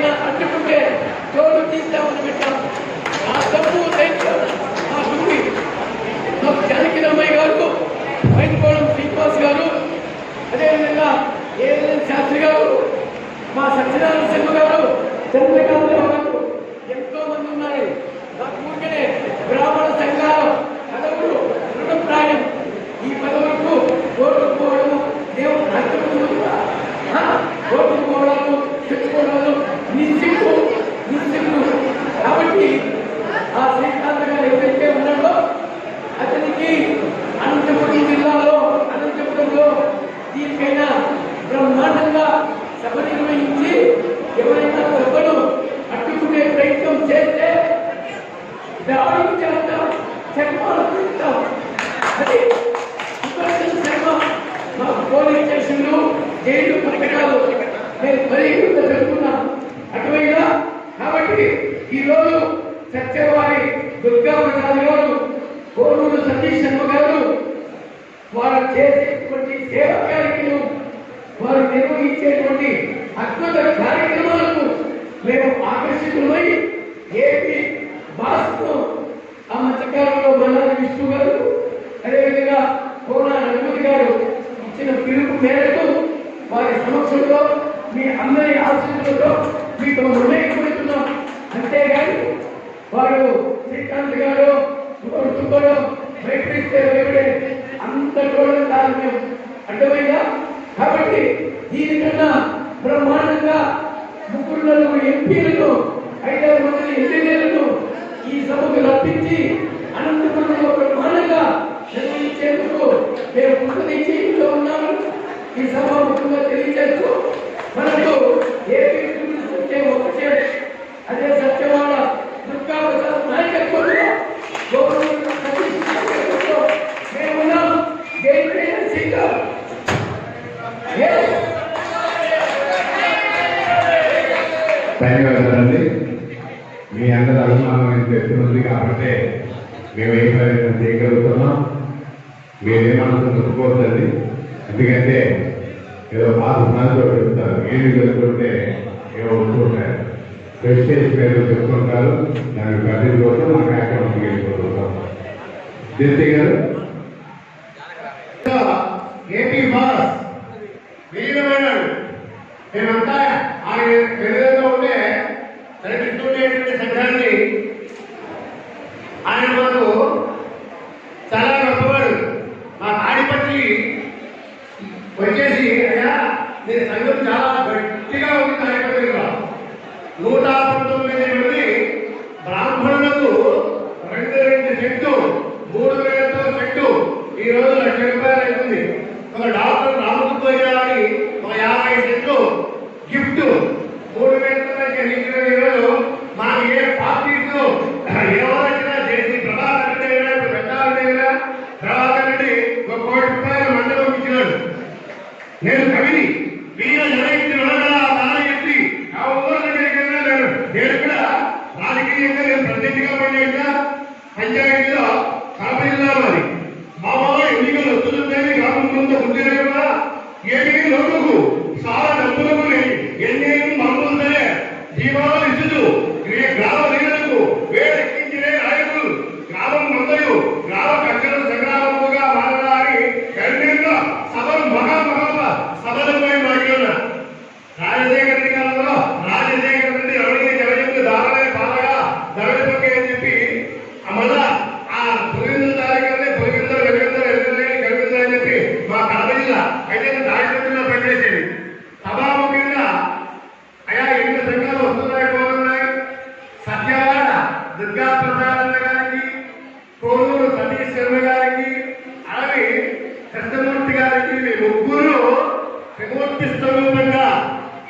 అద్భుత కార్యక్రమాలకు మేము ఆకర్షితులమై ఏపీ భాషను ఆ మధ్యకాలంలో మల్లారి విష్ణు గారు అదేవిధంగా కోన రఘుపతి గారు ఇచ్చిన పిలుపు మేరకు వారి సమక్షంలో మీ అందరి ఆశీస్సులతో మీకు నిర్ణయించుకుంటున్నాం. అంతేగాని వారు శ్రీకాంత్ గారు సుబ్బడు భయపడిస్తే భయపడే అంత కూడా కాదు మేము అడ్డమైందా. కాబట్టి దీనికన్నా బ్రహ్మాండంగా 3 ఎంపీలను 5 మంది ఎమ్మెల్యేలను ఈ సభకు రప్పించి అనంతపురంలో బ్రహ్మాండంగా నిర్వహించేందుకు మేము ముందునిచ్చి ఇంట్లో ఉన్నాము. ఈ సభ ముఖ్యంగా తెలియజేస్తూ మనకు ఏపీ ఒకటే అదే సత్యవాడ దుర్గా ప్రసాద్ నాయకత్వంలో మేమున్నాం. ధన్యవాదాలండి. మీ అందరి అభిమానం ఎంత ఎత్తునుంది కాబట్టి మేము ఏ ప్రయత్నం చేయగలుగుతున్నాం. మీరేమనుకుని ఒప్పుకోవద్దండి. ఎందుకంటే ఏదో పాత నాతో చెప్తారు, ఏది జరుగుతుంటే ఏమో ఉంటుంటారు, ప్రెస్టేజ్ పేరు చెప్తుంటారు. దాన్ని పట్టించుకోవడం మా కార్యక్రమం వెళ్ళిపోతుంటాం. జయంతి గారు ఏపీ బాస్ వీరమైనాడు. మేమంతా ఆయన విధంగా ఉంటే నడిపిస్తుండేటువంటి సంఘాన్ని ఆయన మాకు చాలా గొప్పవాడు. మా తాడిపత్రి వచ్చేసి అయ్యా నేను సంఘం చాలా గట్టిగా ఉంది. తాడిపత్రిలో 119 మంది బ్రాహ్మణులకు 2 సెంటు 3,000తో సెంటు ఈ రోజు ₹1,00,000 అవుతుంది. ఒక డాక్టర్ రామసుబ్బయ్య అని ఒక 50 సెంట్లు గిఫ్ట్ 3,000 చెల్లించిన ఈరోజు మాకు ఏ పార్టీస్ ఎవరైనా చేసి ప్రభాకర్ రెడ్డి అయినా పెట్టాలైనా ప్రభాకర్ రెడ్డి ₹1 కోటి మండలం ఇచ్చినాడు. నేను కవిని వీర జనహితులు చెప్పి ఆ ఊళ్ళో నేను కూడా రాజకీయంగా నేను ప్రతినిధిగా పనిచేసిన పంచాయతీలో కడప జిల్లా మరి మామూలు ఎన్నికలు వస్తుందని కాకుండా ముందే కూడా ఏమీ లోటుకు చాలా డబ్బులకు ఎన్ని మందులు సరే జీవాలు ఇచ్చుతూ గ్రామ లీడర్లకు వేడెక్కించే నాయకులు గ్రామం మందయు గ్రామ కక్షల సంగ్రామముగా మారడానికి ఖండితంగా సభలు సభలపై మాట్లాడిన రాజశేఖర రెడ్డి కాలంలో రాజశేఖర రెడ్డి రమణీయ జగన్ దారమే బాగా దళపతి అని చెప్పి మళ్ళా ఆ పొలివిందుల తారీఖులనే పొలివిందరు గడివిందరు అని చెప్పి మా కడప జిల్లా అయితే దాడిలో పనిచేసేది. సభాముఖ్యంగా అయా ఎన్ని సంఘాలు వస్తున్నాయి పోతున్నాయి. సత్యవాడ దుర్గా ప్రసాద్ గారికి, కోనూరు సతీష్ శర్మ గారికి, అలాగే కృష్ణమూర్తి గారికి మీ ముగ్గురు త్రిమూర్తి స్వరూపంగా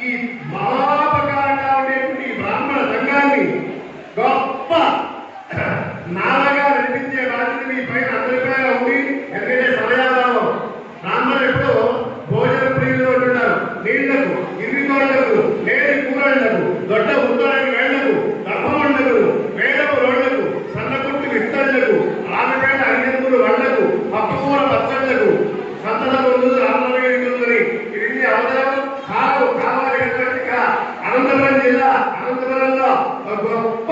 ఈ మహాపకారంగా ఉండేటువంటి బ్రాహ్మణ సంఘాన్ని గొప్ప నాలుగా నడిపించే బాధ్యత మీ పైన అందరిపై ఉంది. ఎందుకంటే సమయాభావం. బ్రాహ్మణులు ఎప్పుడు భోజన ప్రియులు ఉంటున్నారు. నీళ్లకు, ఇన్ని కోళ్లకు, లేని కూరళ్లకు, దొడ్డ ఉత్తరానికి వేళ్లకు, గర్భమండలకు, వేడపు రోళ్లకు, సన్నకుట్టు విస్తళ్లకు, ఆనపేట అన్యములు వండకు, పప్పుకూర పచ్చళ్లకు, సంతల ముందు రామనవేడుకుందని ఇది అవసరం కావాలి. అనంతపురం జిల్లా అనంతపురంలో గొప్ప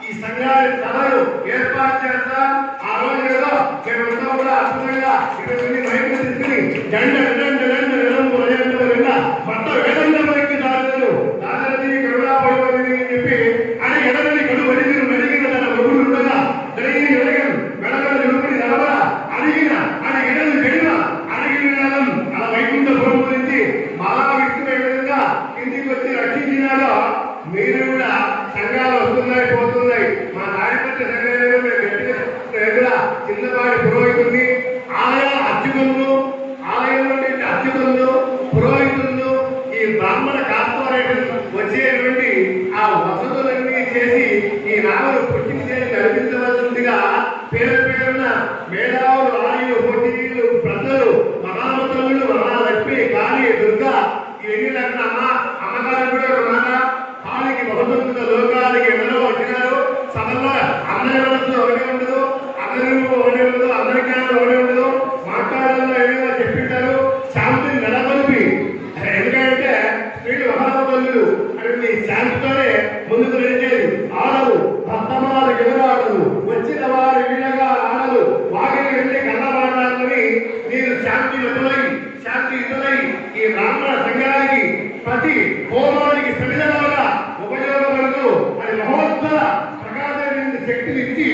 ఈ సంఘాల సభలు ఏర్పాటు చేస్తా. ఆ రోజు ఏదో మేమంతా కూడా అద్భుతంగా 20 మైకులు తీసుకుని మొత్తం వేదంలోకి దాదాపు కరుణాపడి అని చెప్పి అని ఎడలని కడుపు అడిగిన తన మొగుడు ఉండగా జరిగిన వెడగల నిలుపుని నడవ అడిగిన అని ఎడలు గడిన అడిగిన అలా వైకుంఠపురం గురించి మహావిష్ణువు ఏ విధంగా ఇంటికి వచ్చి రక్షించినాడో మీరు కూడా సంఘాలు వస్తున్నాయి పోతున్నాయి. మా తాడిపత్రి సంఘాలు మేము చిన్నపాటి పురోహితుల్ని ఆలయ అర్చకులను ఆలయంలో అర్చకులను పురోహితులను ఈ బ్రాహ్మణ కార్పొరేషన్ వచ్చేటువంటి ఆ వసతులన్నీ చేసి ఈ నామలు పుట్టించేది నడిపించవలసిందిగా పేరున మేధావులు, ఆయులు, పోటీలు, ప్రజలు, మహామతులు, మహాలక్ష్మి, కాళీ, దుర్గా ఇవన్నీ అమ్మగారు కూడా ఒక మాట కాళీకి బహుమతుల లోకాలకి ఎవరో వచ్చినారు. సభలో అందరి మనసులో ఒకటే ఉండదు, అందరి ఒకటే ఉండదు, అందరి జ్ఞానం ఒకటే ఉండదు. మాట్లాడాలో ఏమైనా చెప్పింటారు. శాంతిని నెలకొల్పి ఎందుకంటే స్త్రీ ఆడపిల్లలు అటువంటి శాంతితోనే ముందుకు నడిచేది. ఆడలు భక్తమాలు ఎదురాడలు, వచ్చిన వారు వీళ్ళగా ఆడలు, వాకిలి వెళ్ళి కన్నబాడాలని మీరు శాంతియుతులై ఈ బ్రాహ్మణ సంఘానికి ప్రతి హోమానికి సమిధలుగా ఉపయోగపడుతూ అది మహోత్తర ప్రకాశమైన శక్తిని ఇచ్చి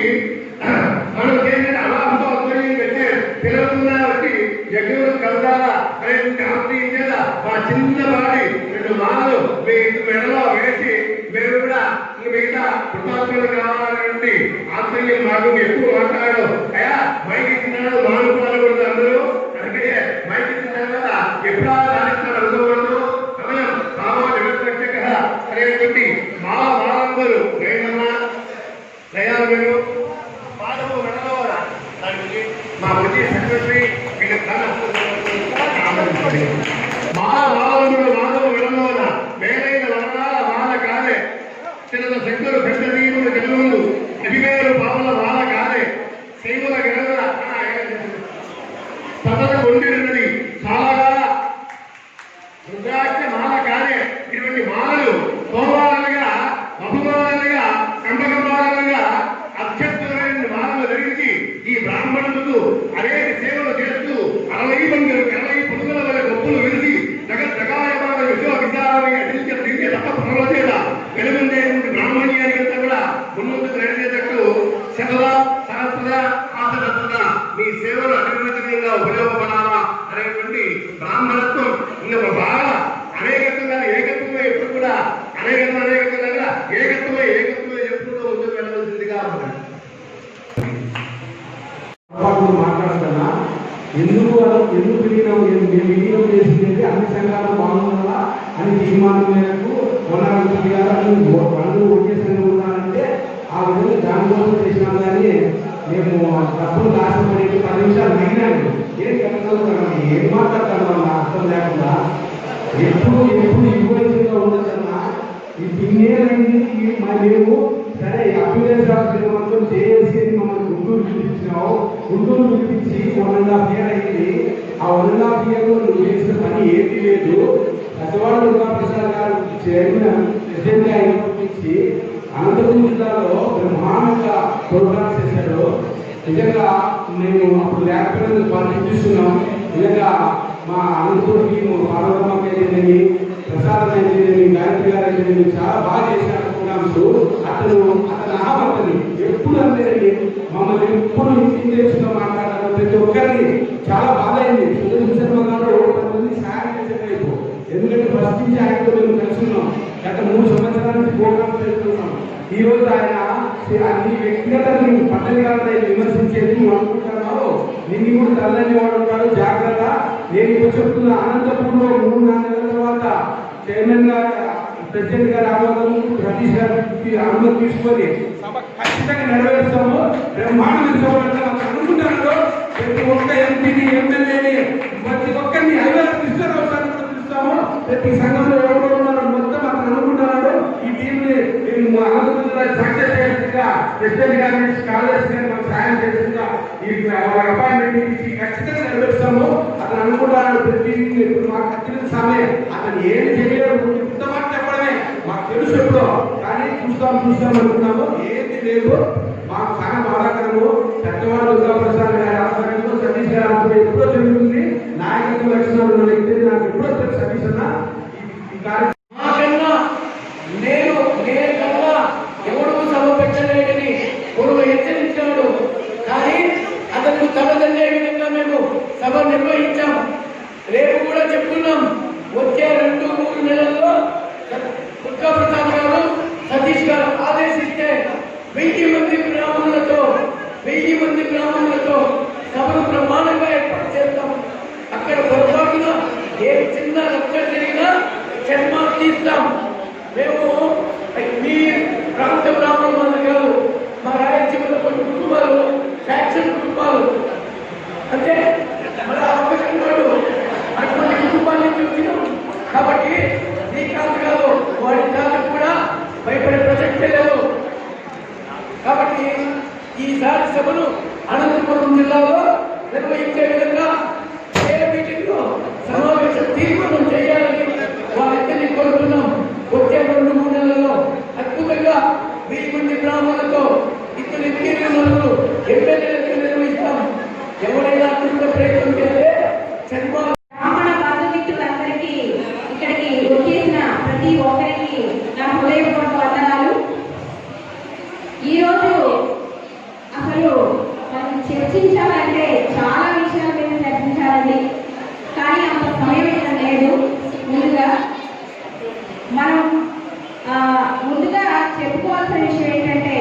మనం చేసిన అలాభంతో ఉపయోగించే పిల్లలున్నా వచ్చి యజ్ఞులు కలుదాలా అనేటువంటి ఆశ్రయించేదా మా చిన్నవాడి 2 మాలలు మీ మెడలో వేసి మేము కూడా మిగతా కృతాత్మలు కావాలనేటువంటి ఆశ్రయం మాకు ఎక్కువ మాట్లాడు అయ్యా మైకి ఇచ్చినాడు మానుకోవాలకూడదు అందరూ అందుకే మైకి ఇచ్చిన కదా ఎప్పుడా దానికి అనుకోకూడదు సమయం సామాజిక వివక్షక అనేటువంటి మా వాళ్ళందరూ నేనన్నా దయాలు పాదము మెడలవరా దానికి మా ప్రతి సెక్రటరీ వీళ్ళ మాధవుడు మాధవ విడలోన మేలైన వరదాల మాల కాదే చిన్న శక్తులు పెద్ద నీరులు గెలువులు అభివేరు పావుల మాల కాదే శైవుల గెలవుల సదన కొండిరున్నది చాలా రుద్రాక్ష మాల కాదే. ఇటువంటి మాలలు సోమాలుగా బహుమాలుగా కంబకంబాలుగా అత్యద్భుతమైన మాలలు ధరించి ఈ బ్రాహ్మణులకు అనేక సేవలు చేస్తూ 60 మంది 20 పురుగుల వల్ల గొప్పలు విరిసి జగద్జగాయమాన విశ్వవిద్యాలయ అధిక దివ్య తప్ప పనుల చేత వెలుగుండేటువంటి బ్రాహ్మణీయానికంతా కూడా ముందుకు నడిచేటట్టు శతద సహస్ర ఆసరత్న మీ సేవలు అభివృద్ధిగా ఉపయోగపడాలా అనేటువంటి బ్రాహ్మణత్వం ఇంకా బాగా అనేకత్వంగా ఏకత్వమే ఎప్పుడు కూడా అనేకత్వంగా ఏకత్వమే ఎప్పుడు ముందుకు వెళ్ళవలసిందిగా ఉంటుంది. మాట్లాడుతున్నా ఎందుకు విలీనం చేసింది అన్ని సంఘాలు బాగుండాలా అని తీర్మానం మేరకు కొనాలి వాళ్ళు ఒకే సంఘం ఉండాలంటే ఆ విధంగా దానికోసం చేసినాం. కానీ మేము డబ్బులు దాచిపడి 10 నిమిషాలు మిగిలినాను. ఏం మాట్లాడతాను అర్థం లేకుండా ఎప్పుడు ఇవ్వగా ఉండదన్నా ఈ పిన్నేళ్ళని మేము సరే అభ్యుదయ రాష్ట్రంతో చేసి మమ్మల్ని గుంటూరు పిలిపించినావు. గుంటూరు పిలిపించి 1.5 year అయింది. ఆ 1.5 year నువ్వు చేసిన పని ఏది లేదు. సచివాడ దుర్గాప్రసాద్ గారు చైర్మన్ ప్రెసిడెంట్ గా అయినప్పటించి అనంతపురం జిల్లాలో బ్రహ్మాండంగా ప్రోగ్రామ్స్ చేశాడు. నిజంగా మేము అప్పుడు లేకపోయినందుకు పని చూస్తున్నాం. నిజంగా మా అనంతపురం టీం పార్వతమ్మకి అయితేనేమి, ప్రసాదం అయితేనేమి, గాయత్రి గారు అయితేనేమి చాలా బాగా చేశారు ప్రోగ్రామ్స్. అతను ఆపదని ఎప్పుడు అంతేనండి మమ్మల్ని ఎప్పుడు ఇంగ్లీష్లో మాట్లాడారు. ప్రతి ఒక్కరిని చాలా బాధ అయింది. సుదర్శన్ గారు 10 మంది సహాయం చేసేటైపు. ఎందుకంటే ఫస్ట్ నుంచి ఆయనతో మేము కలుసుకున్నాం. గత 3 సంవత్సరాల నుంచి ప్రోగ్రామ్స్ చేస్తున్నాం. ఈ రోజు ఆయన అన్ని వ్యక్తిగతంగా పట్టణాలను విమర్శించేది నువ్వు అనుకుంటున్నావు. నిన్ను కూడా తల్లని వాడు ఉంటాడు, జాగ్రత్త. నేను ఇప్పుడు చెప్తున్నా, అనంతపురంలో 3-4 నెలల తర్వాత చైర్మన్ గారు ప్రెసిడెంట్ గారు ఆమోదం, సతీష్ గారి అనుమతి తీసుకొని సభ ఖచ్చితంగా నెరవేరుస్తాము. బ్రహ్మాండ అనుకుంటున్నాడు. ప్రతి ఒక్క ఎంపీని, ఎమ్మెల్యేని, ప్రతి ఒక్కరిని 5,000 కృష్ణరావు సార్ పిలుస్తాము. ప్రతి సంఘంలో ఎవరు ఉన్నారో మొత్తం అతను అనుకుంటున్నాడు. ఈ టీంని సక్సెస్ చేసిందిగా ప్రెసిడెంట్ గారి నుంచి కాలేజ్ గారు మాకు సాయం చేసిందిగా ఈ అపాయింట్మెంట్ ఇచ్చి ఖచ్చితంగా నెరవేరుస్తాము. అతను అనుకుంటున్నాడు. ప్రతి మాకు ఖచ్చితంగా సమయం అతను ఏం చేయలేదు. ఇంత మాట చెప్పడమే మాకు తెలుసు ఎప్పుడో, కానీ చూస్తాం అనుకున్నాము. ఏది లేదు. మాకు చాలా బాధాకరము. సత్యవాడ దుర్గాప్రసాద్ గారి ఆధ్వర్యంలో సతీష్ గారి ఆధ్వర్యం ఎప్పుడో జరుగుతుంది. నాయకత్వ లక్షణాలు ఉన్న వ్యక్తిని నాకు ఎప్పుడో తెలుసు. సతీష్ అన్న ఈ కార్యక్రమం కన్నా ఎవడు సభ పెట్టలేదని పొరుగు హెచ్చరించాడు. కానీ అతను తడదల్లే విధంగా మేము సభ నిర్వహించాం. రేపు కూడా చెప్తున్నాం, వచ్చే 2-3 నెలల్లో దుర్గాప్రసాద్ గారు, సతీష్ గారు ఆదేశిస్తే 1000 మంది బ్రాహ్మణులతో సభను ప్రమాణంగా ఏర్పాటు చేస్తాం. అక్కడ పొరపాటున ఏ చిన్న లక్ష్యం జరిగినా చర్మాలు తీస్తాం. మేము మీ ప్రాంత బ్రాహ్మణులు కాదు, మా రాయలసీమలో కొన్ని కుటుంబాలు ఫ్యాక్షన్ కుటుంబాలు అంటే మన అవకాశం అటువంటి కుటుంబాల నుంచి వచ్చినాం. కాబట్టి శ్రీకాంత్ కాదు, వాడి తాతకు కూడా భయపడే ప్రసక్తే లేదు. కాబట్టి ఈసారి సభను అనంతపురం జిల్లాలో నిర్వహించే విధంగా ఏ మీటింగ్లో సమావేశం తీర్మానం చేయాలని వారిద్దరిని కోరుతున్నాం. హృదయపూర్వక వందనాలు. ఈరోజు అసలు మనం చర్చించాలంటే చాలా విషయాల మీద చర్చించాలండి, కానీ అంత సమయం అయితే లేదు. ముందుగా చెప్పుకోవాల్సిన విషయం ఏంటంటే,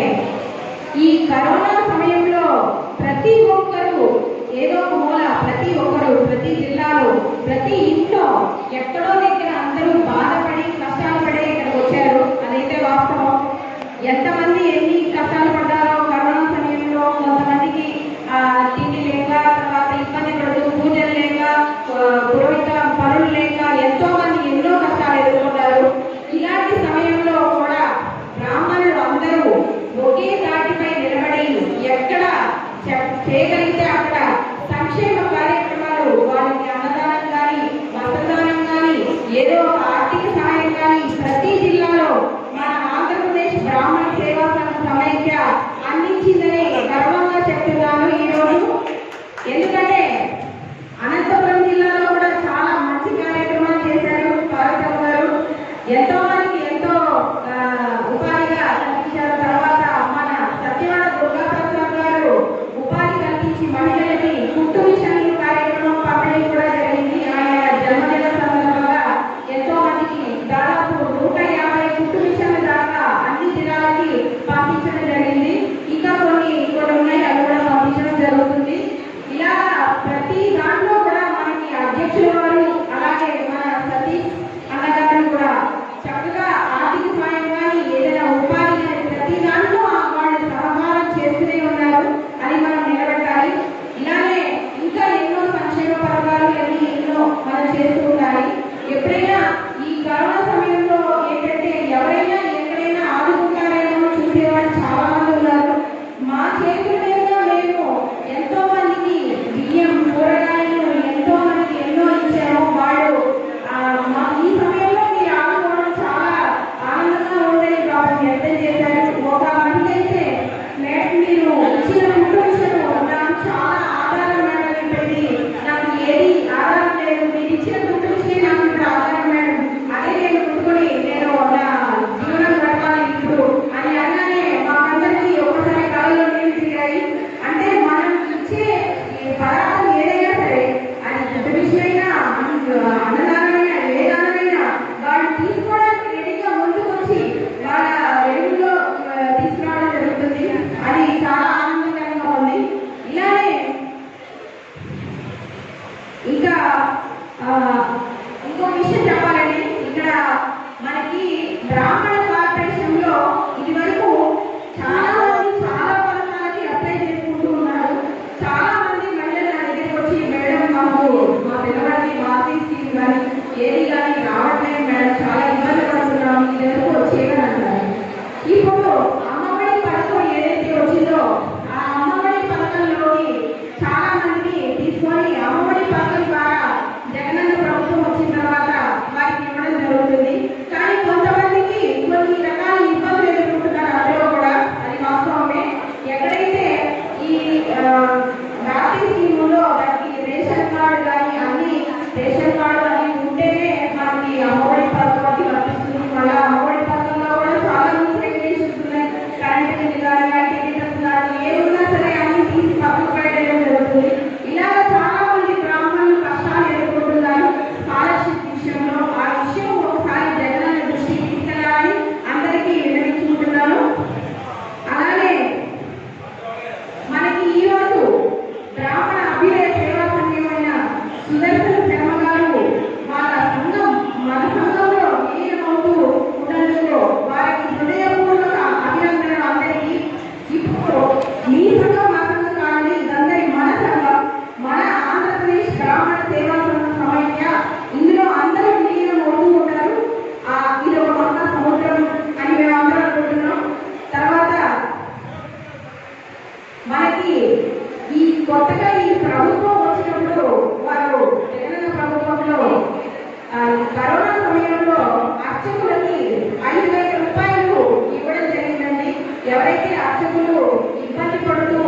ఈ కరోనా సమయంలో ప్రతి ఒక్కరూ ఏదో ఒక మూల, ప్రతి ఒక్కరు, ప్రతి జిల్లాలో, ప్రతి ఇంట్లో ఎక్కడో దగ్గర అందరూ బాధపడి కష్టాలు పడే ఇక్కడికి వచ్చారు. అదైతే వాస్తవం. ఎంతమంది ఎన్ని కష్టాలు పడ్డారో కరోనా సమయంలో. కొంతమందికి తిండి లేక, తర్వాత ఇబ్బంది పడుతూ, పూజలు లేక, పురోహిత పనులు లేక ఎంతో మంది ఎన్నో కష్టాలు ఎదుర్కొన్నారు. ఇలాంటి సమయంలో కూడా బ్రాహ్మణులు అందరూ ఒకే దాటిపై నిలబడి ఎక్కడ చేయగలిగితే అక్కడ సంక్షేమ కార్యక్రమాలు, వాళ్ళకి అన్నదానం కానీ, వస్త్రదానం కానీ, ఏదో ఆర్థిక సహాయం కానీ ప్రతి జిల్లాలో మన ఆంధ్రప్రదేశ్ బ్రాహ్మణ సేవా సంఘ సమైక్య అందించిందని గర్వంగా చెప్తున్నాను ఈరోజు. ఎందుకంటే అనంతపురం జిల్లాలో కూడా చాలా మంచి కార్యక్రమాలు చేశారు పార్వతమ్మ గారు. ఎంతో మందికి ఎంతో ఉపాధిగా కల్పించారు. తర్వాత మన సత్యవాడ దుర్గాప్రసాద్ గారు ఉపాధి కల్పించి మహిళలకి కుట్టు మిషన్లు కార్యక్రమం పంపిణీ కూడా జరిగింది. ఆయన జన్మదిన సందర్భంగా ఎంతో మందికి దాదాపు 150 కుట్టు మిషన్ల దాకా అన్ని జిల్లాలకి పంపించడం జరిగింది. ఇంకా కొన్ని ఉన్నాయి, అవి కూడా పంపించడం జరుగుతుంది. ఇలా ప్రతి దాంట్లో కూడా మనకి అధ్యక్షుల వారు, అలాగే మన సతీష్ అన్నగారు కూడా చక్కగా ఆర్థిక సాయం కానీ, ఏదైనా ఉపాధి కానీ ప్రతి దాంట్లో వాళ్ళు సహకారం చేస్తూనే ఉన్నారు. అది మనం నిలబెట్టాలి. ఇలానే ఇంకా ఎన్నో సంక్షేమ పథకాలు ఎన్నో మనం చేస్తూ ఉండాలి. ఎప్పుడైనా ఈ కరోనా సమయంలో ఏంటంటే ఎవరైనా ఎక్కడైనా ఆదుకుంటారేమో చూసేవాళ్ళు చాలా మంది ఉన్నారు. మా చేతుల మీదుగా మేము ఎంతో మందికి బియ్యం, కూరగాయలు ఎంతో మందికి ఎన్నో ఇచ్చాము. వాళ్ళు ఈ సమయంలో మీరు ఆడుకోవడం చాలా ఆనందంగా ఉండేది కాబట్టి వ్యక్తం చేశారు. ఒక మహిళ అయితే మేడం మీరు ఇచ్చిన కుటుంబం నాకు చాలా ఆధారం మేడం, ఇప్పటికి నాకు ఏది ఆధారం లేదు, మీరు ఇచ్చిన కుటుంబం నాకు ఇప్పుడు ఆధారం మేడం, అదే నేను కుట్టుకొని నేను నా జీవనం గడపాలి ఇప్పుడు అని అనగానే మాకందరికీ ఒకసారి కళలో నీళ్ళు తీరాయి. అంటే మనం ఇచ్చే పదార్థం ఏదైనా సరే, అది కుటుంబ విషయమైనా, అన్నదానమైనా, ఏ దానమైనా వాళ్ళు తీసుకోవడానికి రెడీగా ముందుకు వచ్చి వాళ్ళ వెలుగులో తీసుకురావడం జరుగుతుంది. అది చాలా ఆనందకరంగా ఉంది. ఇలానే ఇంకా ఇంకో విషయం చెప్పాలండి. ఇక్కడ మనకి బ్రాహ్మణ కార్పొరేషన్లో ఇది వరకు చాలా మంది చాలా పథకాలకి అప్లై చేసుకుంటూ ఉన్నారు. చాలా మంది మహిళలు నా దగ్గరికి వచ్చి మేడం మాకు మా పిల్లవాడికి మార్కెట్ స్కీమ్ కానీ ఏది కానీ రావట్లేదు మేడం, చాలా ఇబ్బంది పడుతున్నాము, ఇది వరకు వచ్చేయని అంటారు. ఇప్పుడు అమ్మఒడి పథకం ఏదైతే వచ్చిందో ఆ అమ్మఒడి పథకంలోని చాలా మందిని తీసుకొని అమ్మఒడి పథకం ద్వారా జగనన్న ప్రభుత్వం వచ్చిన తర్వాత వారికి ఇవ్వడం జరుగుతుంది. కానీ కొంతమందికి కొన్ని రకాల ఇబ్బందులు ఎదుర్కొంటున్నారు. అందులో కూడా అది వాస్తవమే. ఎక్కడైతే ఈ రాత్రి స్కీములో దానికి రేషన్ కార్డు కానీ అన్ని రేషన్ కార్డు అని ఉంటేనే మనకి అమ్మఒడి పథకం అది వర్తిస్తుంది. మళ్ళీ అమ్మఒడి పథకంలో కూడా చాలా రూల్స్ రెగ్యులేషన్స్ ఉన్నాయి. కరెంట్ బిల్లు కానీ, టికెట్స్ కానీ ఏమున్నా సరే అన్ని తీసి పక్కకు పెట్టడం జరుగుతుంది. ఇలాగ చాలా మంది బ్రాహ్మణులు కష్టాలు ఎదుర్కొంటున్నారు స్కాలర్షిప్ విషయంలో. ఆ విషయం ఒకసారి జగనన్న దృష్టికి తీసుకెళ్ళాలని అందరికీ విన్నవించుకుంటున్నాను. అలానే మనకి ఈరోజు బ్రాహ్మణ అభ్యుదయ సేవా సంఘమైన సుదర్శన శర్మ గారు వాళ్ళ సంఘం మన సంఘంలో విలీనమవుతూ ఉండడంలో వారికి హృదయపూర్వక అభినందనలు అందరికీ. ఇప్పుడు మీ సంఘం మా సంఘం కాదని ఇదందరి మన సంఘం, మన ఆంధ్రప్రదేశ్ బ్రాహ్మణ సేవా సంఘ సమైక్య. ఇందులో అందరూ విలీనమవుతూ ఉంటారు. ఇది ఒక కొత్త సముద్రం అని మేము అందరం అనుకుంటున్నాం. తర్వాత మనకి ఈ కొత్తగా ఈ ప్రభుత్వం వచ్చినప్పుడు వారు జగనన్న ప్రభుత్వంలో కరోనా సమయంలో అర్చకులకి 5,000 రూపాయలు ఇవ్వడం జరిగిందండి. ఎవరైతే అర్చకులు ఇబ్బంది పడుతూ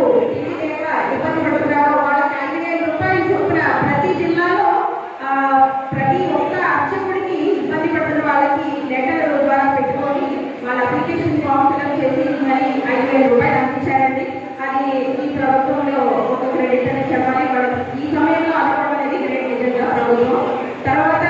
ఇబ్బంది పడుతున్నారో వాళ్ళకి 5,000 రూపాయలు చొప్పున ప్రతి జిల్లాలో ప్రతి ఒక్క అర్చకుడికి ఇబ్బంది పడుతున్న వాళ్ళకి లెటర్ ద్వారా పెట్టుకొని ఈ ప్రభుత్వంలో ఒక క్రెడిట్ అని చెప్పాలి. ఈ సమయంలో అడగడం అనేది గ్రేట్ నిజంగా ప్రభుత్వం. తర్వాత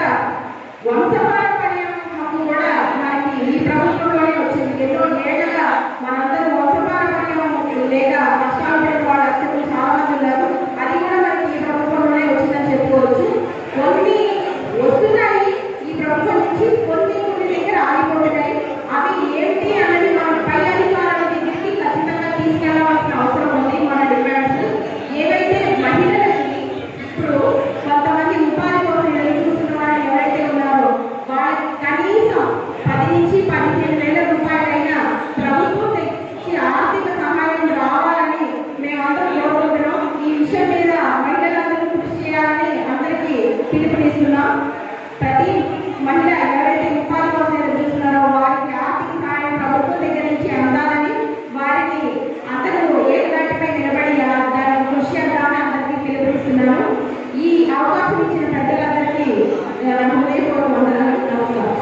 వంశపారంపర్యం హక్కు కూడా మనకి ఈ ప్రభుత్వంలోనే వచ్చింది. ఎన్నో ఏళ్ళగా మనందరూ వంశపారంపర్యం లేక కష్టాలు పడిన వాళ్ళ అత్యంత చాలా మంది ఉన్నారు. అది కూడా మనకి ఈ ప్రభుత్వంలోనే వచ్చిందని చెప్పుకోవచ్చు. కొన్ని వస్తున్నాయి ఈ ప్రభుత్వం నుంచి, కొన్ని దగ్గర ఆగిపోతున్నాయి. అవి ఏమిటి అనేది మనం పై అధికారుల దగ్గరికి ఖచ్చితంగా తీసుకెళ్లవలసిన అవసరం ఉంది. మన డిమాండ్స్ ఏవైతే మహిళలకి ఇప్పుడు కొంతమంది ఉపాధి కోసం ఎదురు చూస్తున్న వాళ్ళు ఎవరైతే ఉన్నారో వాళ్ళకి కనీసం 10 నుంచి 15 వేల రూపాయలైనా ప్రభుత్వం నుంచి ఆర్థిక సహాయం రావాలని మేమందరం కోరుకుంటున్నాం. ఈ విషయం మీద మహిళలందరూ కృషి చేయాలని అందరికీ పిలుపునిస్తున్నాం. ప్రతి మహిళ ఎవరైతే ఉపాధి కోసం ఎదురు చూస్తున్నారో వారికి ఆర్థిక సహాయం ప్రభుత్వం దగ్గర నుంచి అందాలని, వారికి అందరూ ఏకదాటిపై నిలబడి దాని కృషి చేద్దామని అందరికీ పిలుపునిస్తున్నాను. ఈ అవకాశం ఇచ్చిన పెద్దలందరికీ హృదయపూర్వక వందనాలు. నమస్కారం.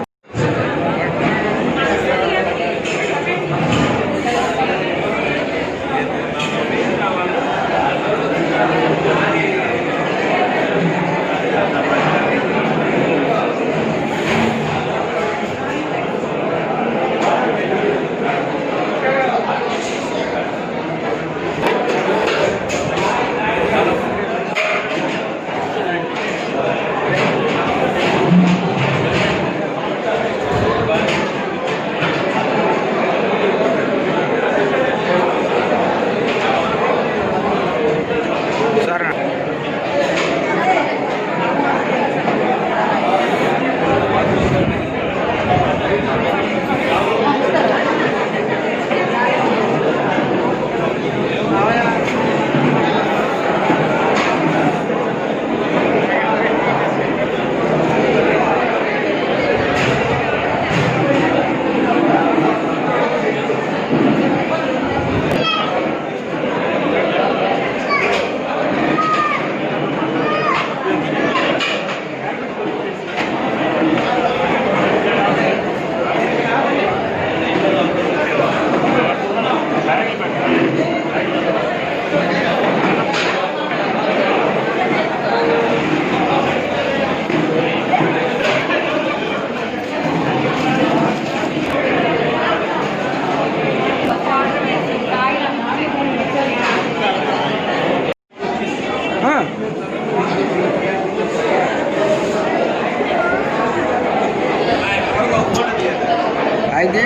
అయితే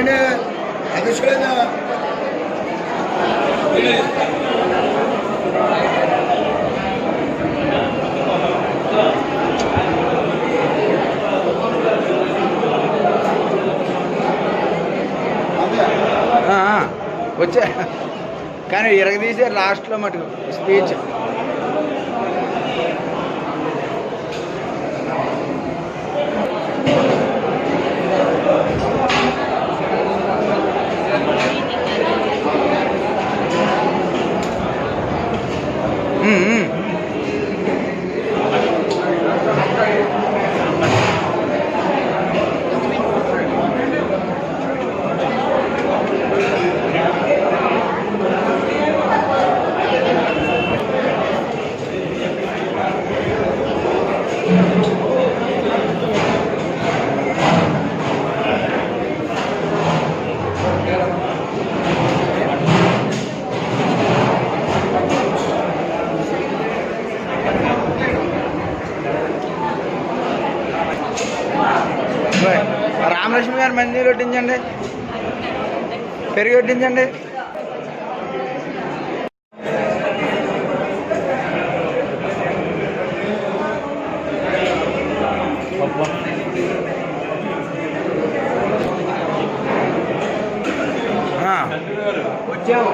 అది చూడదా వచ్చా కానీ ఇరగదీసే లాస్ట్లో మటుకు స్పీచ్. రామలక్ష్మి గారు మంచినీళ్ళు వడ్డించండి, పెరుగు వడ్డించండి. వచ్చాము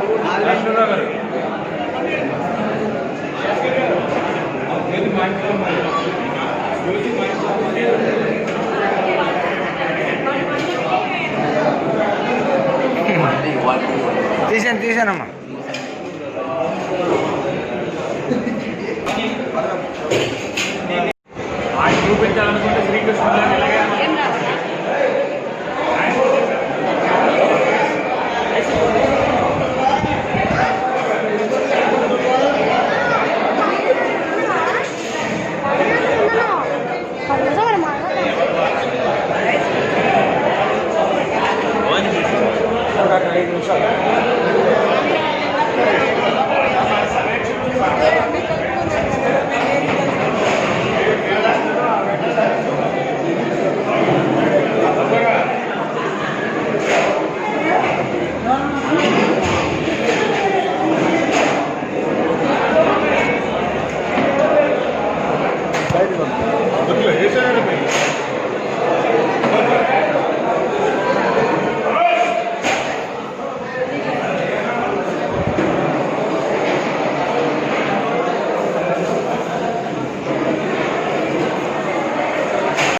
తీసానమ్మా. చూపించాలనుకుంటే శ్రీకృష్ణుడు 5 నిమిషాలు